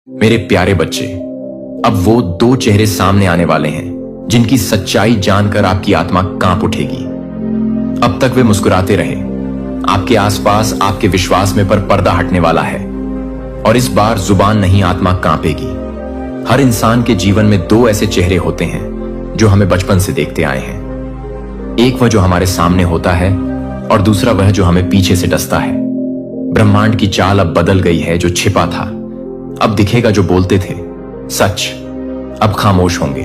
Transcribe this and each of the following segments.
मेरे प्यारे बच्चे, अब वो दो चेहरे सामने आने वाले हैं जिनकी सच्चाई जानकर आपकी आत्मा कांप उठेगी। अब तक वे मुस्कुराते रहे, आपके आसपास आपके विश्वास में पर पर्दा हटने वाला है और इस बार जुबान नहीं आत्मा कांपेगी। हर इंसान के जीवन में दो ऐसे चेहरे होते हैं जो हमें बचपन से देखते आए हैं। एक वह जो हमारे सामने होता है और दूसरा वह जो हमें पीछे से डसता है। ब्रह्मांड की चाल अब बदल गई है। जो छिपा था अब दिखेगा, जो बोलते थे सच अब खामोश होंगे,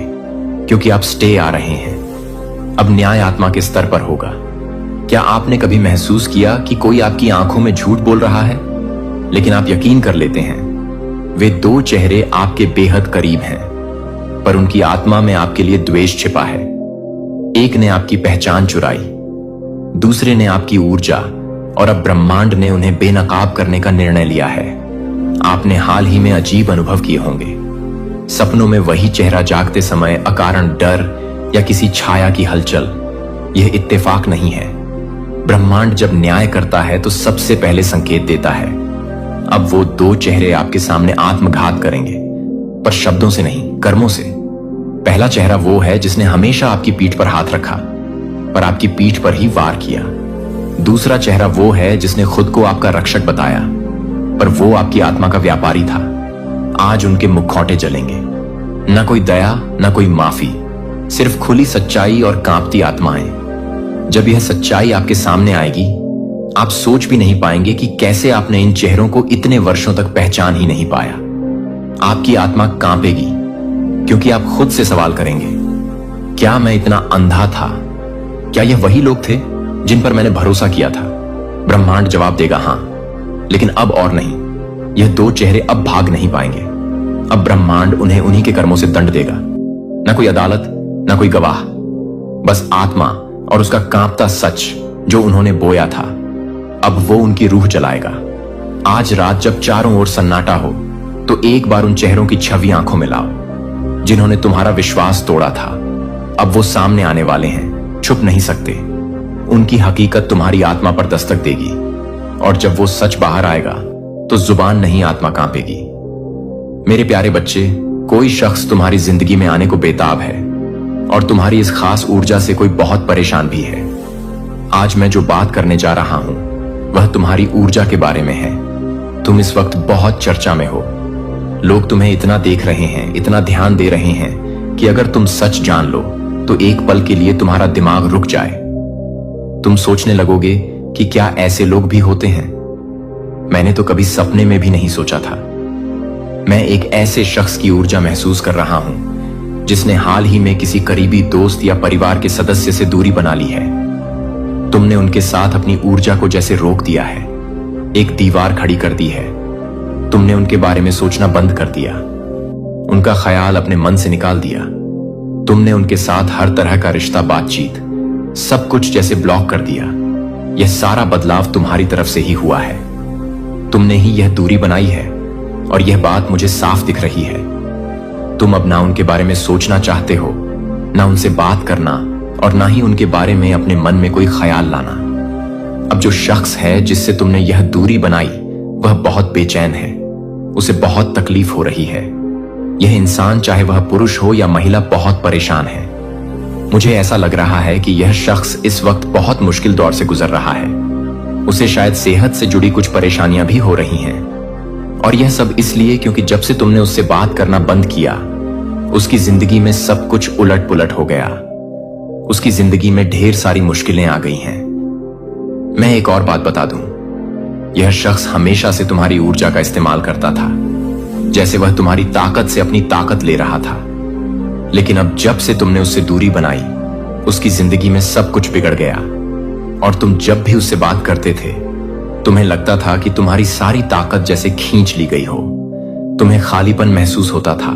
क्योंकि आप स्टे आ रहे हैं। अब न्याय आत्मा के स्तर पर होगा। क्या आपने कभी महसूस किया कि कोई आपकी आंखों में झूठ बोल रहा है, लेकिन आप यकीन कर लेते हैं? वे दो चेहरे आपके बेहद करीब हैं, पर उनकी आत्मा में आपके लिए द्वेष छिपा है। एक ने आपकी पहचान चुराई, दूसरे ने आपकी ऊर्जा, और अब ब्रह्मांड ने उन्हें बेनकाब करने का निर्णय लिया है। आपने हाल ही में अजीब अनुभव किए होंगे। सपनों में वही चेहरा जागते समय अकारण डर या किसी छाया की हलचल। यह इत्तेफाक नहीं है। ब्रह्मांड जब न्याय करता है तो सबसे पहले संकेत देता है। अब वो दो चेहरे आपके सामने आत्मघात करेंगे, पर शब्दों से नहीं, कर्मों से। पहला चेहरा वो है जिसने हमेशा आपकी पीठ पर हाथ रखा, पर आपकी पीठ पर ही वार किया। दूसरा चेहरा वो है जिसने खुद को आपका रक्षक बताया, पर वो आपकी आत्मा का व्यापारी था। आज उनके मुखौटे जलेंगे। न कोई दया, न कोई माफी, सिर्फ खुली सच्चाई और कांपती आत्माएं। जब यह सच्चाई आपके सामने आएगी, आप सोच भी नहीं पाएंगे कि कैसे आपने इन चेहरों को इतने वर्षों तक पहचान ही नहीं पाया। आपकी आत्मा कांपेगी, क्योंकि आप खुद से सवाल करेंगे, क्या मैं इतना अंधा था? क्या यह वही लोग थे जिन पर मैंने भरोसा किया था? ब्रह्मांड जवाब देगा, हां, लेकिन अब और नहीं। यह दो चेहरे अब भाग नहीं पाएंगे। अब ब्रह्मांड उन्हें उन्हीं के कर्मों से दंड देगा। न कोई अदालत, न कोई गवाह, बस आत्मा और उसका कांपता सच जो उन्होंने बोया था। अब वो उनकी रूह जलाएगा। आज रात जब चारों ओर सन्नाटा हो, तो एक बार उन चेहरों की छवि आंखों में लाओ जिन्होंने तुम्हारा विश्वास तोड़ा था। अब वो सामने आने वाले हैं, छुप नहीं सकते। उनकी हकीकत तुम्हारी आत्मा पर दस्तक देगी, और जब वो सच बाहर आएगा तो जुबान नहीं आत्मा कांपेगी। मेरे प्यारे बच्चे, कोई शख्स तुम्हारी जिंदगी में आने को बेताब है, और तुम्हारी इस खास ऊर्जा से कोई बहुत परेशान भी है। आज मैं जो बात करने जा रहा हूं वह तुम्हारी ऊर्जा के बारे में है। तुम इस वक्त बहुत चर्चा में हो। लोग तुम्हें इतना देख रहे हैं, इतना ध्यान दे रहे हैं कि अगर तुम सच जान लो तो एक पल के लिए तुम्हारा दिमाग रुक जाए। तुम सोचने लगोगे कि क्या ऐसे लोग भी होते हैं? मैंने तो कभी सपने में भी नहीं सोचा था। मैं एक ऐसे शख्स की ऊर्जा महसूस कर रहा हूं जिसने हाल ही में किसी करीबी दोस्त या परिवार के सदस्य से दूरी बना ली है। तुमने उनके साथ अपनी ऊर्जा को जैसे रोक दिया है, एक दीवार खड़ी कर दी है। तुमने उनके बारे में सोचना बंद कर दिया, उनका ख्याल अपने मन से निकाल दिया। तुमने उनके साथ हर तरह का रिश्ता, बातचीत, सब कुछ जैसे ब्लॉक कर दिया। यह सारा बदलाव तुम्हारी तरफ से ही हुआ है। तुमने ही यह दूरी बनाई है, और यह बात मुझे साफ दिख रही है। तुम अब ना उनके बारे में सोचना चाहते हो, ना उनसे बात करना, और ना ही उनके बारे में अपने मन में कोई ख्याल लाना। अब जो शख्स है जिससे तुमने यह दूरी बनाई वह बहुत बेचैन है। उसे बहुत तकलीफ हो रही है। यह इंसान, चाहे वह पुरुष हो या महिला, बहुत परेशान है। मुझे ऐसा लग रहा है कि यह शख्स इस वक्त बहुत मुश्किल दौर से गुजर रहा है। उसे शायद सेहत से जुड़ी कुछ परेशानियां भी हो रही हैं, और यह सब इसलिए क्योंकि जब से तुमने उससे बात करना बंद किया, उसकी जिंदगी में सब कुछ उलट पुलट हो गया। उसकी जिंदगी में ढेर सारी मुश्किलें आ गई हैं। मैं एक और बात बता दूं, यह शख्स हमेशा से तुम्हारी ऊर्जा का इस्तेमाल करता था, जैसे वह तुम्हारी ताकत से अपनी ताकत ले रहा था। लेकिन अब जब से तुमने उससे दूरी बनाई, उसकी जिंदगी में सब कुछ बिगड़ गया। और तुम जब भी उससे बात करते थे, तुम्हें लगता था कि तुम्हारी सारी ताकत जैसे खींच ली गई हो। तुम्हें खालीपन महसूस होता था,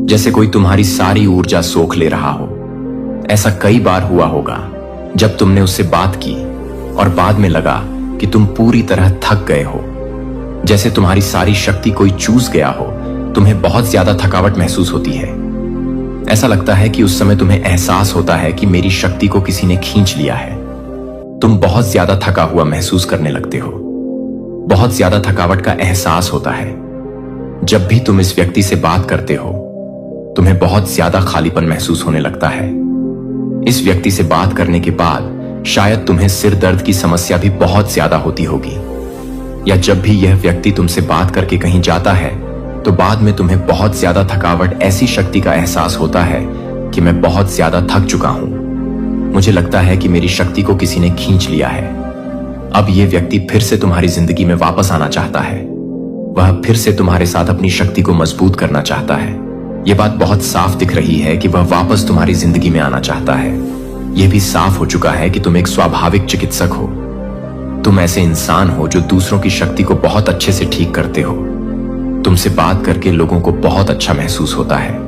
जैसे कोई तुम्हारी सारी ऊर्जा सोख ले रहा हो। ऐसा कई बार हुआ होगा जब तुमने उससे बात की और बाद में लगा कि तुम पूरी तरह थक गए हो, जैसे तुम्हारी सारी शक्ति कोई चूस गया हो। तुम्हें बहुत ज्यादा थकावट महसूस होती है। ऐसा लगता है कि उस समय तुम्हें एहसास होता है कि मेरी शक्ति को किसी ने खींच लिया है। तुम बहुत ज्यादा थका हुआ महसूस करने लगते हो। बहुत ज्यादा थकावट का एहसास होता है। जब भी तुम इस व्यक्ति से बात करते हो, तुम्हें बहुत ज्यादा खालीपन महसूस होने लगता है। इस व्यक्ति से बात करने के बाद शायद तुम्हें सिर दर्द की समस्या भी बहुत ज्यादा होती होगी, या जब भी यह व्यक्ति तुमसे बात करके कहीं जाता है तो बाद में तुम्हें बहुत ज्यादा थकावट, ऐसी शक्ति का एहसास होता है कि मैं बहुत ज्यादा थक चुका हूं, मुझे लगता है कि मेरी शक्ति को किसी ने खींच लिया है। अब यह व्यक्ति फिर से तुम्हारी जिंदगी में वापस आना चाहता है। वह फिर से तुम्हारे साथ अपनी शक्ति को मजबूत करना चाहता है। यह बात बहुत साफ दिख रही है कि वह वापस तुम्हारी जिंदगी में आना चाहता है। यह भी साफ हो चुका है कि तुम एक स्वाभाविक चिकित्सक हो। तुम ऐसे इंसान हो जो दूसरों की शक्ति को बहुत अच्छे से ठीक करते हो। तुमसे बात करके लोगों को बहुत अच्छा महसूस होता है।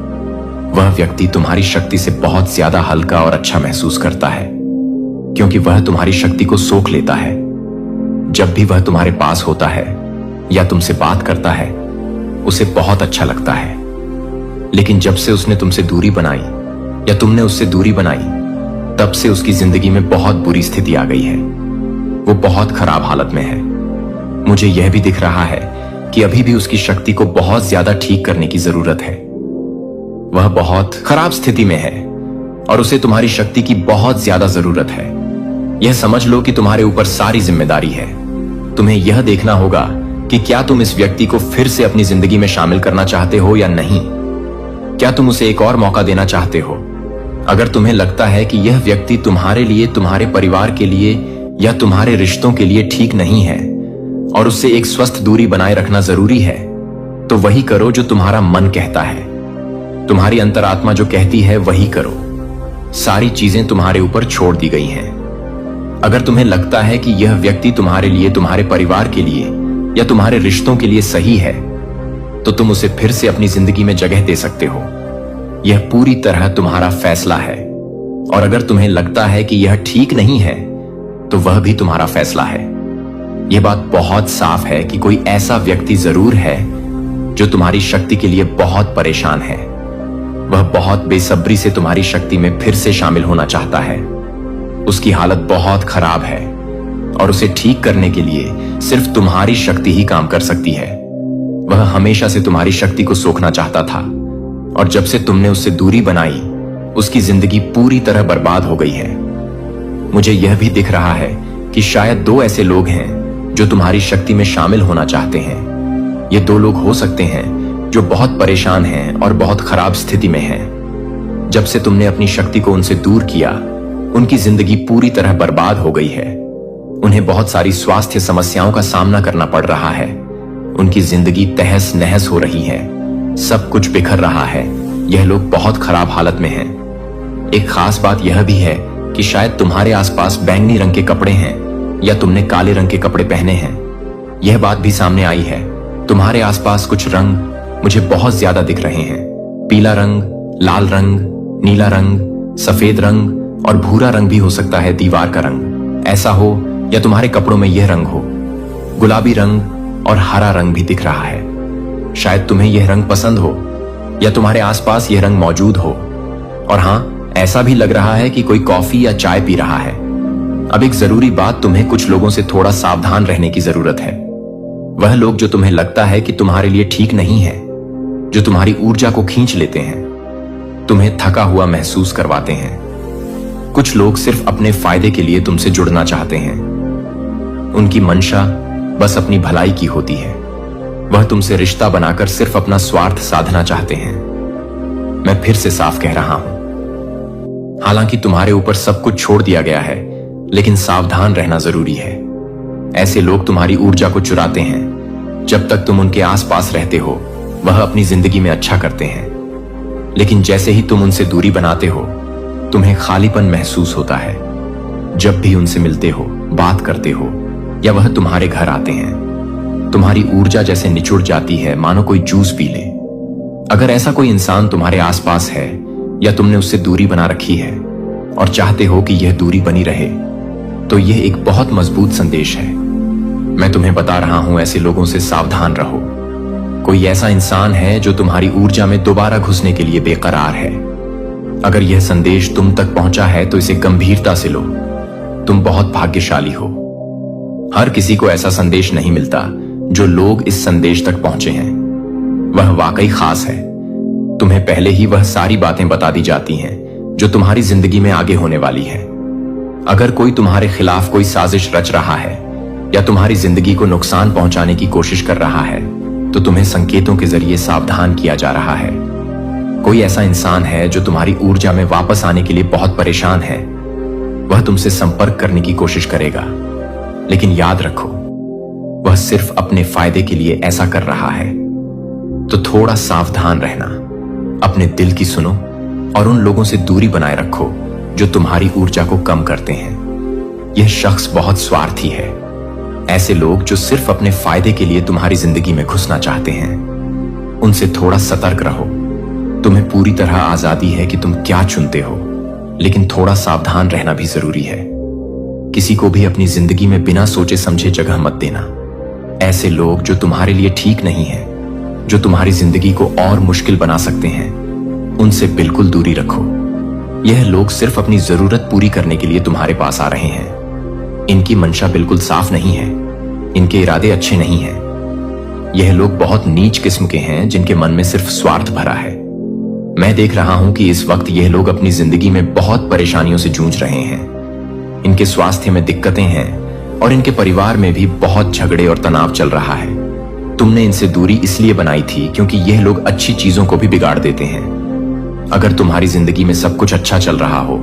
वह व्यक्ति तुम्हारी शक्ति से बहुत ज्यादा हल्का और अच्छा महसूस करता है, क्योंकि वह तुम्हारी शक्ति को सोख लेता है। जब भी वह तुम्हारे पास होता है या तुमसे बात करता है, उसे बहुत अच्छा लगता है। लेकिन जब से उसने तुमसे दूरी बनाई या तुमने उससे दूरी बनाई, तब से उसकी जिंदगी में बहुत बुरी स्थिति आ गई है। वो बहुत खराब हालत में है। मुझे यह भी दिख रहा है कि अभी भी उसकी शक्ति को बहुत ज्यादा ठीक करने की जरूरत है। वह बहुत खराब स्थिति में है और उसे तुम्हारी शक्ति की बहुत ज्यादा जरूरत है। यह समझ लो कि तुम्हारे ऊपर सारी जिम्मेदारी है। तुम्हें यह देखना होगा कि क्या तुम इस व्यक्ति को फिर से अपनी जिंदगी में शामिल करना चाहते हो या नहीं। क्या तुम उसे एक और मौका देना चाहते हो? अगर तुम्हें लगता है कि यह व्यक्ति तुम्हारे लिए, तुम्हारे परिवार के लिए या तुम्हारे रिश्तों के लिए ठीक नहीं है और उससे एक स्वस्थ दूरी बनाए रखना जरूरी है, तो वही करो जो तुम्हारा मन कहता है। तुम्हारी अंतरात्मा जो कहती है वही करो। सारी चीजें तुम्हारे ऊपर छोड़ दी गई हैं। अगर तुम्हें लगता है कि यह व्यक्ति तुम्हारे लिए, तुम्हारे परिवार के लिए या तुम्हारे रिश्तों के लिए सही है, तो तुम उसे फिर से अपनी जिंदगी में जगह दे सकते हो। यह पूरी तरह तुम्हारा फैसला है। और अगर तुम्हें लगता है कि यह ठीक नहीं है, तो वह भी तुम्हारा फैसला है। यह बात बहुत साफ है कि कोई ऐसा व्यक्ति जरूर है जो तुम्हारी शक्ति के लिए बहुत परेशान है। वह बहुत बेसब्री से तुम्हारी शक्ति में फिर से शामिल होना चाहता है। उसकी हालत बहुत खराब है और उसे ठीक करने के लिए सिर्फ तुम्हारी शक्ति ही काम कर सकती है। वह हमेशा से तुम्हारी शक्ति को सोखना चाहता था और जब से तुमने उससे दूरी बनाई, उसकी जिंदगी पूरी तरह बर्बाद हो गई है। मुझे यह भी दिख रहा है कि शायद 2 ऐसे लोग हैं जो तुम्हारी शक्ति में शामिल होना चाहते हैं। ये 2 लोग हो सकते हैं जो बहुत परेशान हैं और बहुत खराब स्थिति में हैं। जब से तुमने अपनी शक्ति को उनसे दूर किया, उनकी जिंदगी पूरी तरह बर्बाद हो गई है। उन्हें बहुत सारी स्वास्थ्य समस्याओं का सामना करना पड़ रहा है। उनकी जिंदगी तहस नहस हो रही है। सब कुछ बिखर रहा है। यह लोग बहुत खराब हालत में हैं। एक खास बात यह भी है कि शायद तुम्हारे आसपास बैंगनी रंग के कपड़े हैं या तुमने काले रंग के कपड़े पहने हैं। यह बात भी सामने आई है। तुम्हारे आसपास कुछ रंग मुझे बहुत ज्यादा दिख रहे हैं। पीला रंग, लाल रंग, नीला रंग, सफेद रंग और भूरा रंग भी हो सकता है, दीवार का रंग ऐसा हो, या तुम्हारे कपड़ों में यह रंग हो। गुलाबी रंग और हरा रंग भी दिख रहा है। शायद तुम्हें यह रंग पसंद हो या तुम्हारे आसपास यह रंग मौजूद हो। और हां, ऐसा भी लग रहा है कि कोई कॉफी या चाय पी रहा है। अब एक जरूरी बात, तुम्हें कुछ लोगों से थोड़ा सावधान रहने की जरूरत है। वह लोग जो तुम्हें लगता है कि तुम्हारे लिए ठीक नहीं है, जो तुम्हारी ऊर्जा को खींच लेते हैं, तुम्हें थका हुआ महसूस करवाते हैं। कुछ लोग सिर्फ अपने फायदे के लिए तुमसे जुड़ना चाहते हैं। उनकी मंशा बस अपनी भलाई की होती है। वह तुमसे रिश्ता बनाकर सिर्फ अपना स्वार्थ साधना चाहते हैं। मैं फिर से साफ कह रहा हूं, हालांकि तुम्हारे ऊपर सब कुछ छोड़ दिया गया है, लेकिन सावधान रहना जरूरी है। ऐसे लोग तुम्हारी ऊर्जा को चुराते हैं। जब तक तुम उनके आसपास रहते हो, वह अपनी जिंदगी में अच्छा करते हैं, लेकिन जैसे ही तुम उनसे दूरी बनाते हो, तुम्हें खालीपन महसूस होता है। जब भी उनसे मिलते हो, बात करते हो या वह तुम्हारे घर आते हैं, तुम्हारी ऊर्जा जैसे निचुड़ जाती है, मानो कोई जूस पी ले। अगर ऐसा कोई इंसान तुम्हारे आसपास है या तुमने उससे दूरी बना रखी है और चाहते हो कि यह दूरी बनी रहे, तो यह एक बहुत मजबूत संदेश है। मैं तुम्हें बता रहा हूं, ऐसे लोगों से सावधान रहो। कोई ऐसा इंसान है जो तुम्हारी ऊर्जा में दोबारा घुसने के लिए बेकरार है। अगर यह संदेश तुम तक पहुंचा है तो इसे गंभीरता से लो। तुम बहुत भाग्यशाली हो। हर किसी को ऐसा संदेश नहीं मिलता जो लोग इस संदेश तक पहुंचे हैं। वह वाकई खास है। तुम्हें पहले ही वह सारी बातें बता दी जाती हैं जो तुम्हारी जिंदगी में आगे होने वाली है। अगर कोई तुम्हारे खिलाफ कोई साजिश रच रहा है या तुम्हारी जिंदगी को नुकसान पहुंचाने की कोशिश कर रहा है तो तुम्हें संकेतों के जरिए सावधान किया जा रहा है। कोई ऐसा इंसान है जो तुम्हारी ऊर्जा में वापस आने के लिए बहुत परेशान है। वह तुमसे संपर्क करने की कोशिश करेगा, लेकिन याद रखो वह सिर्फ अपने फायदे के लिए ऐसा कर रहा है। तो थोड़ा सावधान रहना, अपने दिल की सुनो और उन लोगों से दूरी बनाए रखो जो तुम्हारी ऊर्जा को कम करते हैं। यह शख्स बहुत स्वार्थी है। ऐसे लोग जो सिर्फ अपने फायदे के लिए तुम्हारी जिंदगी में घुसना चाहते हैं, उनसे थोड़ा सतर्क रहो। तुम्हें पूरी तरह आजादी है कि तुम क्या चुनते हो, लेकिन थोड़ा सावधान रहना भी जरूरी है। किसी को भी अपनी जिंदगी में बिना सोचे समझे जगह मत देना। ऐसे लोग जो तुम्हारे लिए ठीक नहीं है, जो तुम्हारी जिंदगी को और मुश्किल बना सकते हैं, उनसे बिल्कुल दूरी रखो। यह लोग सिर्फ अपनी जरूरत पूरी करने के लिए तुम्हारे पास आ रहे हैं। इनकी मंशा बिल्कुल साफ नहीं है, इनके इरादे अच्छे नहीं हैं। यह लोग बहुत नीच किस्म के हैं जिनके मन में सिर्फ स्वार्थ भरा है। मैं देख रहा हूं कि इस वक्त यह लोग अपनी जिंदगी में बहुत परेशानियों से जूझ रहे हैं। इनके स्वास्थ्य में दिक्कतें हैं और इनके परिवार में भी बहुत झगड़े और तनाव चल रहा है। तुमने इनसे दूरी इसलिए बनाई थी क्योंकि यह लोग अच्छी चीजों को भी बिगाड़ देते हैं। अगर तुम्हारी जिंदगी में सब कुछ अच्छा चल रहा हो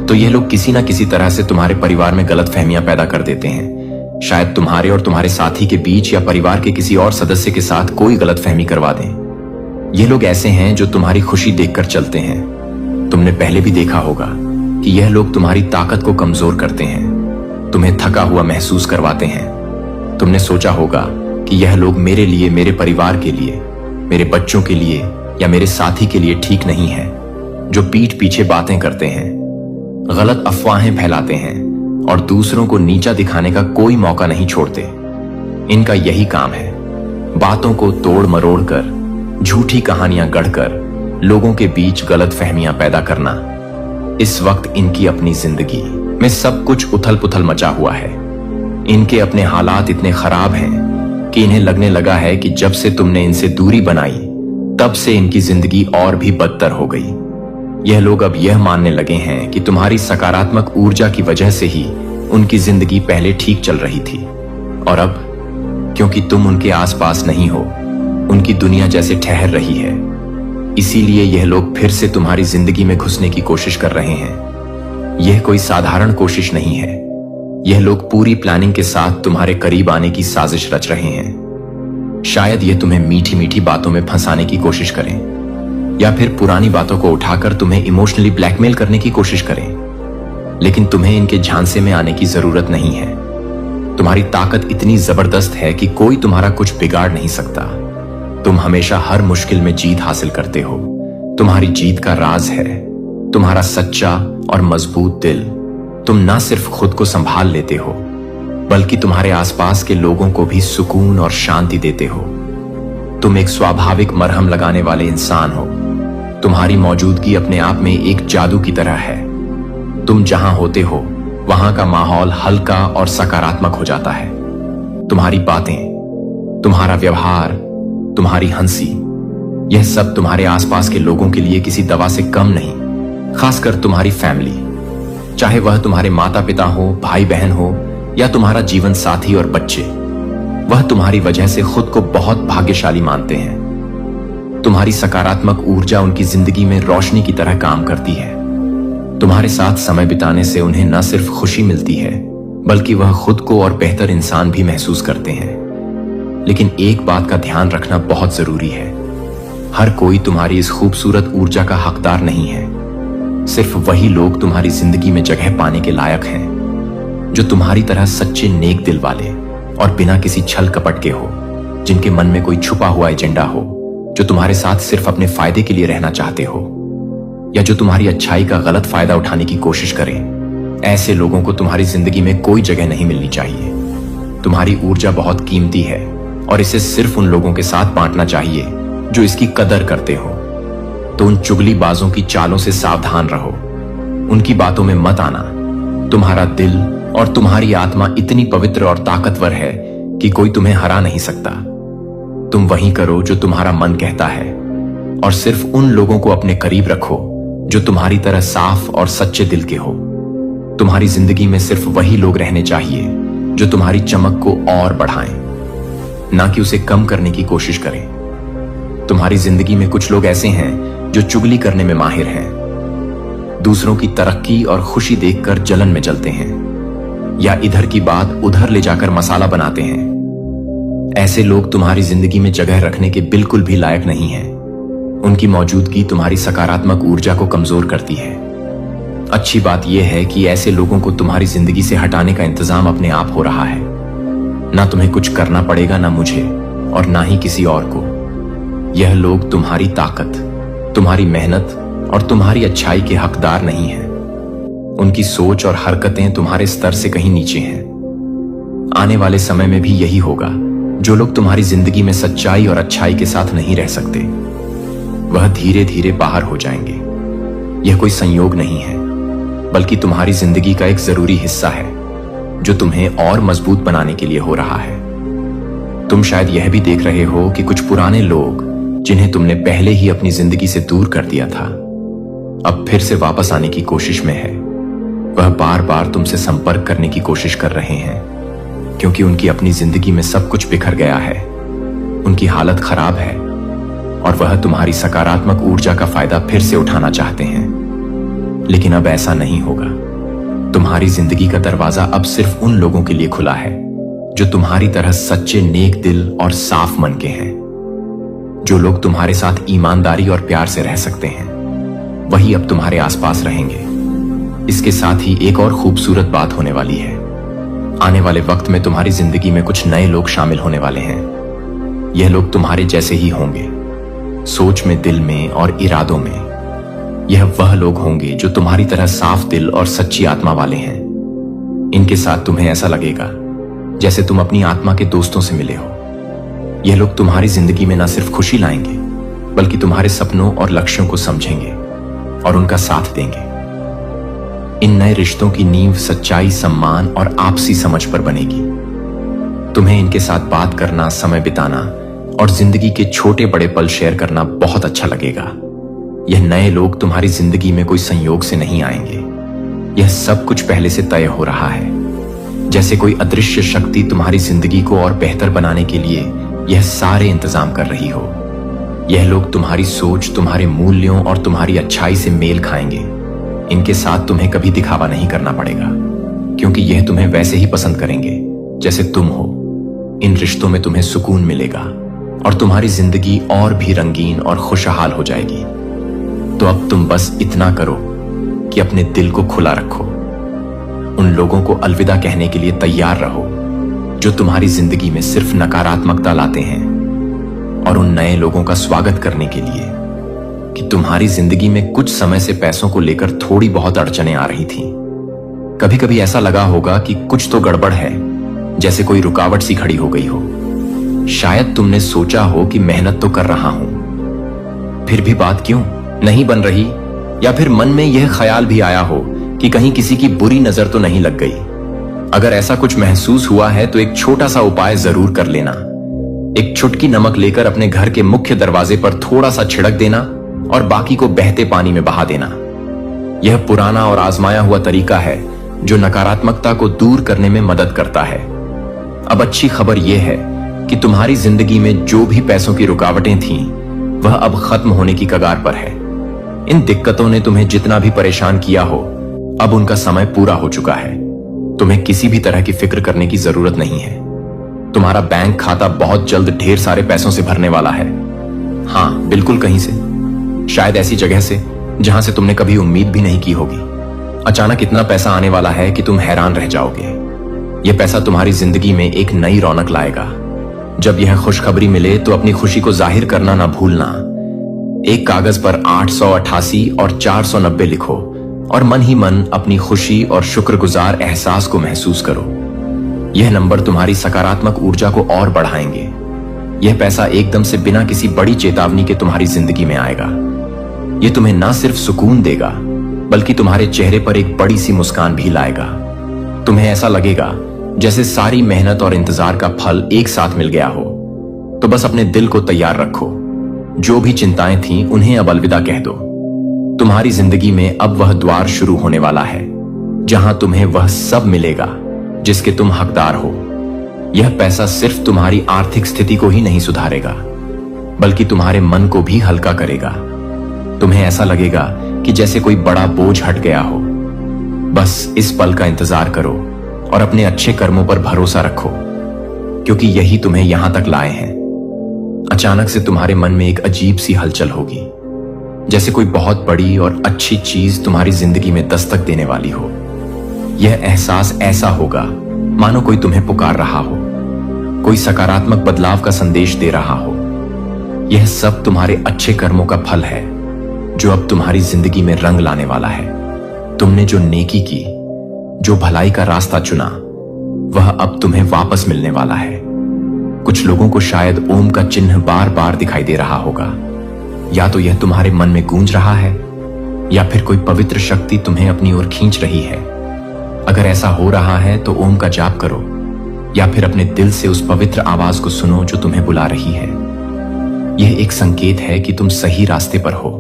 तो यह लोग किसी ना किसी तरह से तुम्हारे परिवार में गलतफहमियां पैदा कर देते हैं। शायद तुम्हारे और तुम्हारे साथी के बीच या परिवार के किसी और सदस्य के साथ कोई गलतफहमी करवा दें। ये लोग ऐसे हैं जो तुम्हारी खुशी देखकर चलते हैं। तुमने पहले भी देखा होगा कि यह लोग तुम्हारी ताकत को कमजोर करते हैं, तुम्हें थका हुआ महसूस करवाते हैं। तुमने सोचा होगा कि यह लोग मेरे लिए, मेरे परिवार के लिए, मेरे बच्चों के लिए या मेरे साथी के लिए ठीक नहीं है। जो पीठ पीछे बातें करते हैं, गलत अफवाहें फैलाते हैं और दूसरों को नीचा दिखाने का कोई मौका नहीं छोड़ते। इनका यही काम है, बातों को तोड़ मरोड़ कर, झूठी कहानियां गढ़कर लोगों के बीच गलतफहमियां पैदा करना। इस वक्त इनकी अपनी जिंदगी में सब कुछ उथल पुथल मचा हुआ है। इनके अपने हालात इतने खराब हैं कि इन्हें लगने लगा है कि जब से तुमने इनसे दूरी बनाई तब से इनकी जिंदगी और भी बदतर हो गई। यह लोग अब यह मानने लगे हैं कि तुम्हारी सकारात्मक ऊर्जा की वजह से ही उनकी जिंदगी पहले ठीक चल रही थी, और अब क्योंकि तुम उनके आसपास नहीं हो, उनकी दुनिया जैसे ठहर रही है। इसीलिए यह लोग फिर से तुम्हारी जिंदगी में घुसने की कोशिश कर रहे हैं। यह कोई साधारण कोशिश नहीं है। यह लोग पूरी प्लानिंग के साथ तुम्हारे करीब आने की साजिश रच रहे हैं। शायद यह तुम्हें मीठी मीठी बातों में फंसाने की कोशिश करें या फिर पुरानी बातों को उठाकर तुम्हें इमोशनली ब्लैकमेल करने की कोशिश करें, लेकिन तुम्हें इनके झांसे में आने की जरूरत नहीं है। तुम्हारी ताकत इतनी जबरदस्त है कि कोई तुम्हारा कुछ बिगाड़ नहीं सकता। तुम हमेशा हर मुश्किल में जीत हासिल करते हो। तुम्हारी जीत का राज है तुम्हारा सच्चा और मजबूत दिल। तुम ना सिर्फ खुद को संभाल लेते हो, बल्कि तुम्हारे आसपास के लोगों को भी सुकून और शांति देते हो। तुम एक स्वाभाविक मरहम लगाने वाले इंसान हो। तुम्हारी मौजूदगी अपने आप में एक जादू की तरह है। तुम जहां होते हो वहां का माहौल हल्का और सकारात्मक हो जाता है। तुम्हारी बातें, तुम्हारा व्यवहार, तुम्हारी हंसी, यह सब तुम्हारे आसपास के लोगों के लिए किसी दवा से कम नहीं। खासकर तुम्हारी फैमिली, चाहे वह तुम्हारे माता पिता हो, भाई बहन हो या तुम्हारा जीवन साथी और बच्चे, वह तुम्हारी वजह से खुद को बहुत भाग्यशाली मानते हैं। तुम्हारी सकारात्मक ऊर्जा उनकी जिंदगी में रोशनी की तरह काम करती है। तुम्हारे साथ समय बिताने से उन्हें न सिर्फ खुशी मिलती है, बल्कि वह खुद को और बेहतर इंसान भी महसूस करते हैं। लेकिन एक बात का ध्यान रखना बहुत जरूरी है, हर कोई तुम्हारी इस खूबसूरत ऊर्जा का हकदार नहीं है। सिर्फ वही लोग तुम्हारी जिंदगी में जगह पाने के लायक हैं जो तुम्हारी तरह सच्चे नेक दिल वाले और बिना किसी छल कपट के हो, जिनके मन में कोई छुपा हुआ एजेंडा हो, जो तुम्हारे साथ सिर्फ अपने फायदे के लिए रहना चाहते हो या जो तुम्हारी अच्छाई का गलत फायदा उठाने की कोशिश करें। ऐसे लोगों को तुम्हारी जिंदगी में कोई जगह नहीं मिलनी चाहिए। तुम्हारी ऊर्जा बहुत कीमती है और इसे सिर्फ उन लोगों के साथ बांटना चाहिए जो इसकी कदर करते हो। तो उन चुगलीबाजों की चालों से सावधान रहो, उनकी बातों में मत आना। तुम्हारा दिल और तुम्हारी आत्मा इतनी पवित्र और ताकतवर है कि कोई तुम्हें हरा नहीं सकता। तुम वही करो जो तुम्हारा मन कहता है, और सिर्फ उन लोगों को अपने करीब रखो जो तुम्हारी तरह साफ और सच्चे दिल के हो। तुम्हारी जिंदगी में सिर्फ वही लोग रहने चाहिए जो तुम्हारी चमक को और बढ़ाएं, ना कि उसे कम करने की कोशिश करें। तुम्हारी जिंदगी में कुछ लोग ऐसे हैं जो चुगली करने में माहिर हैं, दूसरों की तरक्की और खुशी देखकर जलन में जलते हैं, या इधर की बात उधर ले जाकर मसाला बनाते हैं। ऐसे लोग तुम्हारी जिंदगी में जगह रखने के बिल्कुल भी लायक नहीं हैं। उनकी मौजूदगी तुम्हारी सकारात्मक ऊर्जा को कमजोर करती है। अच्छी बात यह है कि ऐसे लोगों को तुम्हारी जिंदगी से हटाने का इंतजाम अपने आप हो रहा है। ना तुम्हें कुछ करना पड़ेगा, ना मुझे और ना ही किसी और को। यह लोग तुम्हारी ताकत, तुम्हारी मेहनत और तुम्हारी अच्छाई के हकदार नहीं हैं। उनकी सोच और हरकतें तुम्हारे स्तर से कहीं नीचे हैं। आने वाले समय में भी यही होगा। जो लोग तुम्हारी जिंदगी में सच्चाई और अच्छाई के साथ नहीं रह सकते, वह धीरे धीरे बाहर हो जाएंगे। यह कोई संयोग नहीं है, बल्कि तुम्हारी जिंदगी का एक जरूरी हिस्सा है जो तुम्हें और मजबूत बनाने के लिए हो रहा है। तुम शायद यह भी देख रहे हो कि कुछ पुराने लोग जिन्हें तुमने पहले ही अपनी जिंदगी से दूर कर दिया था, अब फिर से वापस आने की कोशिश में है। वह बार बार तुमसे संपर्क करने की कोशिश कर रहे हैं, क्योंकि उनकी अपनी जिंदगी में सब कुछ बिखर गया है। उनकी हालत खराब है और वह तुम्हारी सकारात्मक ऊर्जा का फायदा फिर से उठाना चाहते हैं। लेकिन अब ऐसा नहीं होगा। तुम्हारी जिंदगी का दरवाजा अब सिर्फ उन लोगों के लिए खुला है जो तुम्हारी तरह सच्चे, नेक दिल और साफ मन के हैं। जो लोग तुम्हारे साथ ईमानदारी और प्यार से रह सकते हैं, वही अब तुम्हारे आसपास रहेंगे। इसके साथ ही एक और खूबसूरत बात होने वाली है। आने वाले वक्त में तुम्हारी जिंदगी में कुछ नए लोग शामिल होने वाले हैं। यह लोग तुम्हारे जैसे ही होंगे, सोच में, दिल में और इरादों में। यह वह लोग होंगे जो तुम्हारी तरह साफ दिल और सच्ची आत्मा वाले हैं। इनके साथ तुम्हें ऐसा लगेगा जैसे तुम अपनी आत्मा के दोस्तों से मिले हो। यह लोग तुम्हारी जिंदगी में न सिर्फ खुशी लाएंगे, बल्कि तुम्हारे सपनों और लक्ष्यों को समझेंगे और उनका साथ देंगे। इन नए रिश्तों की नींव सच्चाई, सम्मान और आपसी समझ पर बनेगी। तुम्हें इनके साथ बात करना, समय बिताना और जिंदगी के छोटे बड़े पल शेयर करना बहुत अच्छा लगेगा। यह नए लोग तुम्हारी जिंदगी में कोई संयोग से नहीं आएंगे। यह सब कुछ पहले से तय हो रहा है। जैसे कोई अदृश्य शक्ति तुम्हारी जिंदगी को और बेहतर बनाने के लिए यह सारे इंतजाम कर रही हो। यह लोग तुम्हारी सोच, तुम्हारे मूल्यों और तुम्हारी अच्छाई से मेल खाएंगे। इनके साथ तुम्हें कभी दिखावा नहीं करना पड़ेगा, क्योंकि यह तुम्हें वैसे ही पसंद करेंगे जैसे तुम हो। इन रिश्तों में तुम्हें सुकून मिलेगा और तुम्हारी जिंदगी और भी रंगीन और खुशहाल हो जाएगी। तो अब तुम बस इतना करो कि अपने दिल को खुला रखो। उन लोगों को अलविदा कहने के लिए तैयार रहो जो तुम्हारी जिंदगी में सिर्फ नकारात्मकता लाते हैं, और उन नए लोगों का स्वागत करने के लिए कि तुम्हारी जिंदगी में कुछ समय से पैसों को लेकर थोड़ी बहुत अड़चनें आ रही थीं। कभी कभी ऐसा लगा होगा कि कुछ तो गड़बड़ है, जैसे कोई रुकावट सी खड़ी हो गई हो। शायद तुमने सोचा हो कि मेहनत तो कर रहा हूं, फिर भी बात क्यों नहीं बन रही, या फिर मन में यह ख्याल भी आया हो कि कहीं किसी की बुरी नजर तो नहीं लग गई। अगर ऐसा कुछ महसूस हुआ है तो एक छोटा सा उपाय जरूर कर लेना। एक चुटकी नमक लेकर अपने घर के मुख्य दरवाजे पर थोड़ा सा छिड़क देना और बाकी को बहते पानी में बहा देना। यह पुराना और आजमाया हुआ तरीका है जो नकारात्मकता को दूर करने में मदद करता है। अब अच्छी खबर यह है कि तुम्हारी जिंदगी में जो भी पैसों की रुकावटें थीं, वह अब खत्म होने की कगार पर है। इन दिक्कतों ने तुम्हें जितना भी परेशान किया हो, अब उनका समय पूरा हो चुका है। तुम्हें किसी भी तरह की फिक्र करने की जरूरत नहीं है। तुम्हारा बैंक खाता बहुत जल्द ढेर सारे पैसों से भरने वाला है। हाँ, बिल्कुल कहीं से, शायद ऐसी जगह से जहां से तुमने कभी उम्मीद भी नहीं की होगी। अचानक इतना पैसा आने वाला है कि तुम हैरान रह जाओगे। यह पैसा तुम्हारी जिंदगी में एक नई रौनक लाएगा। जब यह खुशखबरी मिले तो अपनी खुशी को जाहिर करना ना भूलना। एक कागज पर 888 और 490 लिखो और मन ही मन अपनी खुशी और शुक्रगुजार एहसास को महसूस करो। यह नंबर तुम्हारी सकारात्मक ऊर्जा को और बढ़ाएंगे। यह पैसा एकदम से बिना किसी बड़ी चेतावनी के तुम्हारी जिंदगी में आएगा। यह तुम्हें ना सिर्फ सुकून देगा, बल्कि तुम्हारे चेहरे पर एक बड़ी सी मुस्कान भी लाएगा। तुम्हें ऐसा लगेगा जैसे सारी मेहनत और इंतजार का फल एक साथ मिल गया हो। तो बस अपने दिल को तैयार रखो। जो भी चिंताएं थीं उन्हें अब अलविदा कह दो। तुम्हारी जिंदगी में अब वह द्वार शुरू होने वाला है जहां तुम्हें वह सब मिलेगा जिसके तुम हकदार हो। यह पैसा सिर्फ तुम्हारी आर्थिक स्थिति को ही नहीं सुधारेगा, बल्कि तुम्हारे मन को भी हल्का करेगा। तुम्हें ऐसा लगेगा कि जैसे कोई बड़ा बोझ हट गया हो। बस इस पल का इंतजार करो और अपने अच्छे कर्मों पर भरोसा रखो, क्योंकि यही तुम्हें यहां तक लाए हैं। अचानक से तुम्हारे मन में एक अजीब सी हलचल होगी, जैसे कोई बहुत बड़ी और अच्छी चीज तुम्हारी जिंदगी में दस्तक देने वाली हो। यह एहसास ऐसा होगा मानो कोई तुम्हें पुकार रहा हो, कोई सकारात्मक बदलाव का संदेश दे रहा हो। यह सब तुम्हारे अच्छे कर्मों का फल है जो अब तुम्हारी जिंदगी में रंग लाने वाला है। तुमने जो नेकी की, जो भलाई का रास्ता चुना, वह अब तुम्हें वापस मिलने वाला है। कुछ लोगों को शायद ओम का चिन्ह बार बार दिखाई दे रहा होगा। या तो यह तुम्हारे मन में गूंज रहा है, या फिर कोई पवित्र शक्ति तुम्हें अपनी ओर खींच रही है। अगर ऐसा हो रहा है तो ओम का जाप करो, या फिर अपने दिल से उस पवित्र आवाज को सुनो जो तुम्हें बुला रही है। यह एक संकेत है कि तुम सही रास्ते पर हो।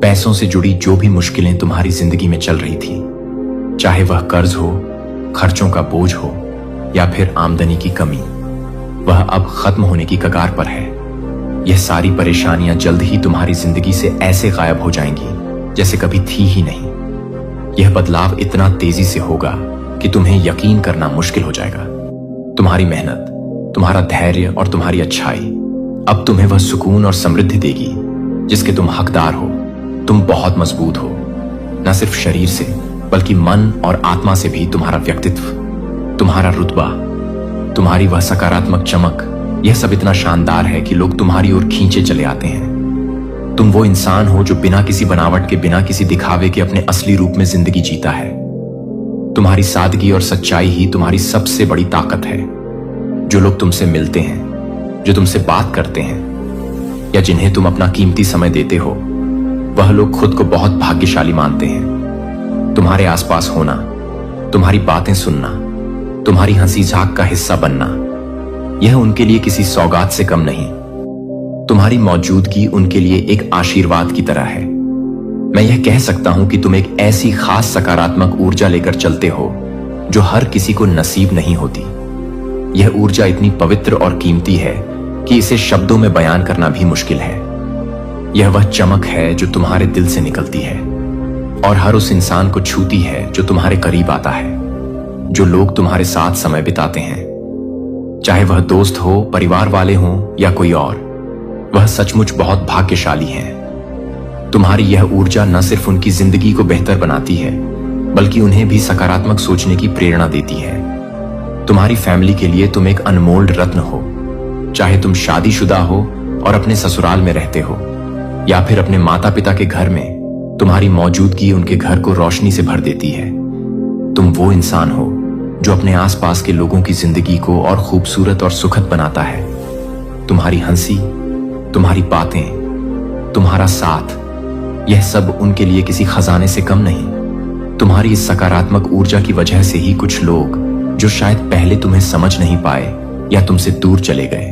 पैसों से जुड़ी जो भी मुश्किलें तुम्हारी जिंदगी में चल रही थी, चाहे वह कर्ज हो, खर्चों का बोझ हो, या फिर आमदनी की कमी, वह अब खत्म होने की कगार पर है। यह सारी परेशानियां जल्द ही तुम्हारी जिंदगी से ऐसे गायब हो जाएंगी जैसे कभी थी ही नहीं। यह बदलाव इतना तेजी से होगा कि तुम्हें यकीन करना मुश्किल हो जाएगा। तुम्हारी मेहनत, तुम्हारा धैर्य और तुम्हारी अच्छाई अब तुम्हें वह सुकून और समृद्धि देगी जिसके तुम हकदार हो। तुम बहुत मजबूत हो, न सिर्फ शरीर से बल्कि मन और आत्मा से भी। तुम्हारा व्यक्तित्व, तुम्हारा रुतबा, तुम्हारी वह सकारात्मक चमक, यह सब इतना शानदार है कि लोग तुम्हारी ओर खींचे चले आते हैं। तुम वो इंसान हो जो बिना किसी बनावट के, बिना किसी दिखावे के अपने असली रूप में जिंदगी जीता है। तुम्हारी सादगी और सच्चाई ही तुम्हारी सबसे बड़ी ताकत है। जो लोग तुमसे मिलते हैं, जो तुमसे बात करते हैं, या जिन्हें तुम अपना कीमती समय देते हो, वह लोग खुद को बहुत भाग्यशाली मानते हैं। तुम्हारे आसपास होना, तुम्हारी बातें सुनना, तुम्हारी हंसी झाक का हिस्सा बनना, यह उनके लिए किसी सौगात से कम नहीं। तुम्हारी मौजूदगी उनके लिए एक आशीर्वाद की तरह है। मैं यह कह सकता हूं कि तुम एक ऐसी खास सकारात्मक ऊर्जा लेकर चलते हो जो हर किसी को नसीब नहीं होती। यह ऊर्जा इतनी पवित्र और कीमती है कि इसे शब्दों में बयान करना भी मुश्किल है। यह वह चमक है जो तुम्हारे दिल से निकलती है और हर उस इंसान को छूती है जो तुम्हारे करीब आता है। जो लोग तुम्हारे साथ समय बिताते हैं, चाहे वह दोस्त हो, परिवार वाले हों या कोई और, वह सचमुच बहुत भाग्यशाली हैं। तुम्हारी यह ऊर्जा न सिर्फ उनकी जिंदगी को बेहतर बनाती है, बल्कि उन्हें भी सकारात्मक सोचने की प्रेरणा देती है। तुम्हारी फैमिली के लिए तुम एक अनमोल रत्न हो। चाहे तुम शादीशुदा हो और अपने ससुराल में रहते हो, या फिर अपने माता पिता के घर में, तुम्हारी मौजूदगी उनके घर को रोशनी से भर देती है। तुम वो इंसान हो जो अपने आसपास के लोगों की जिंदगी को और खूबसूरत और सुखद बनाता है। तुम्हारी हंसी, तुम्हारी बातें, तुम्हारा साथ, यह सब उनके लिए किसी खजाने से कम नहीं। तुम्हारी इस सकारात्मक ऊर्जा की वजह से ही कुछ लोग जो शायद पहले तुम्हें समझ नहीं पाए या तुमसे दूर चले गए,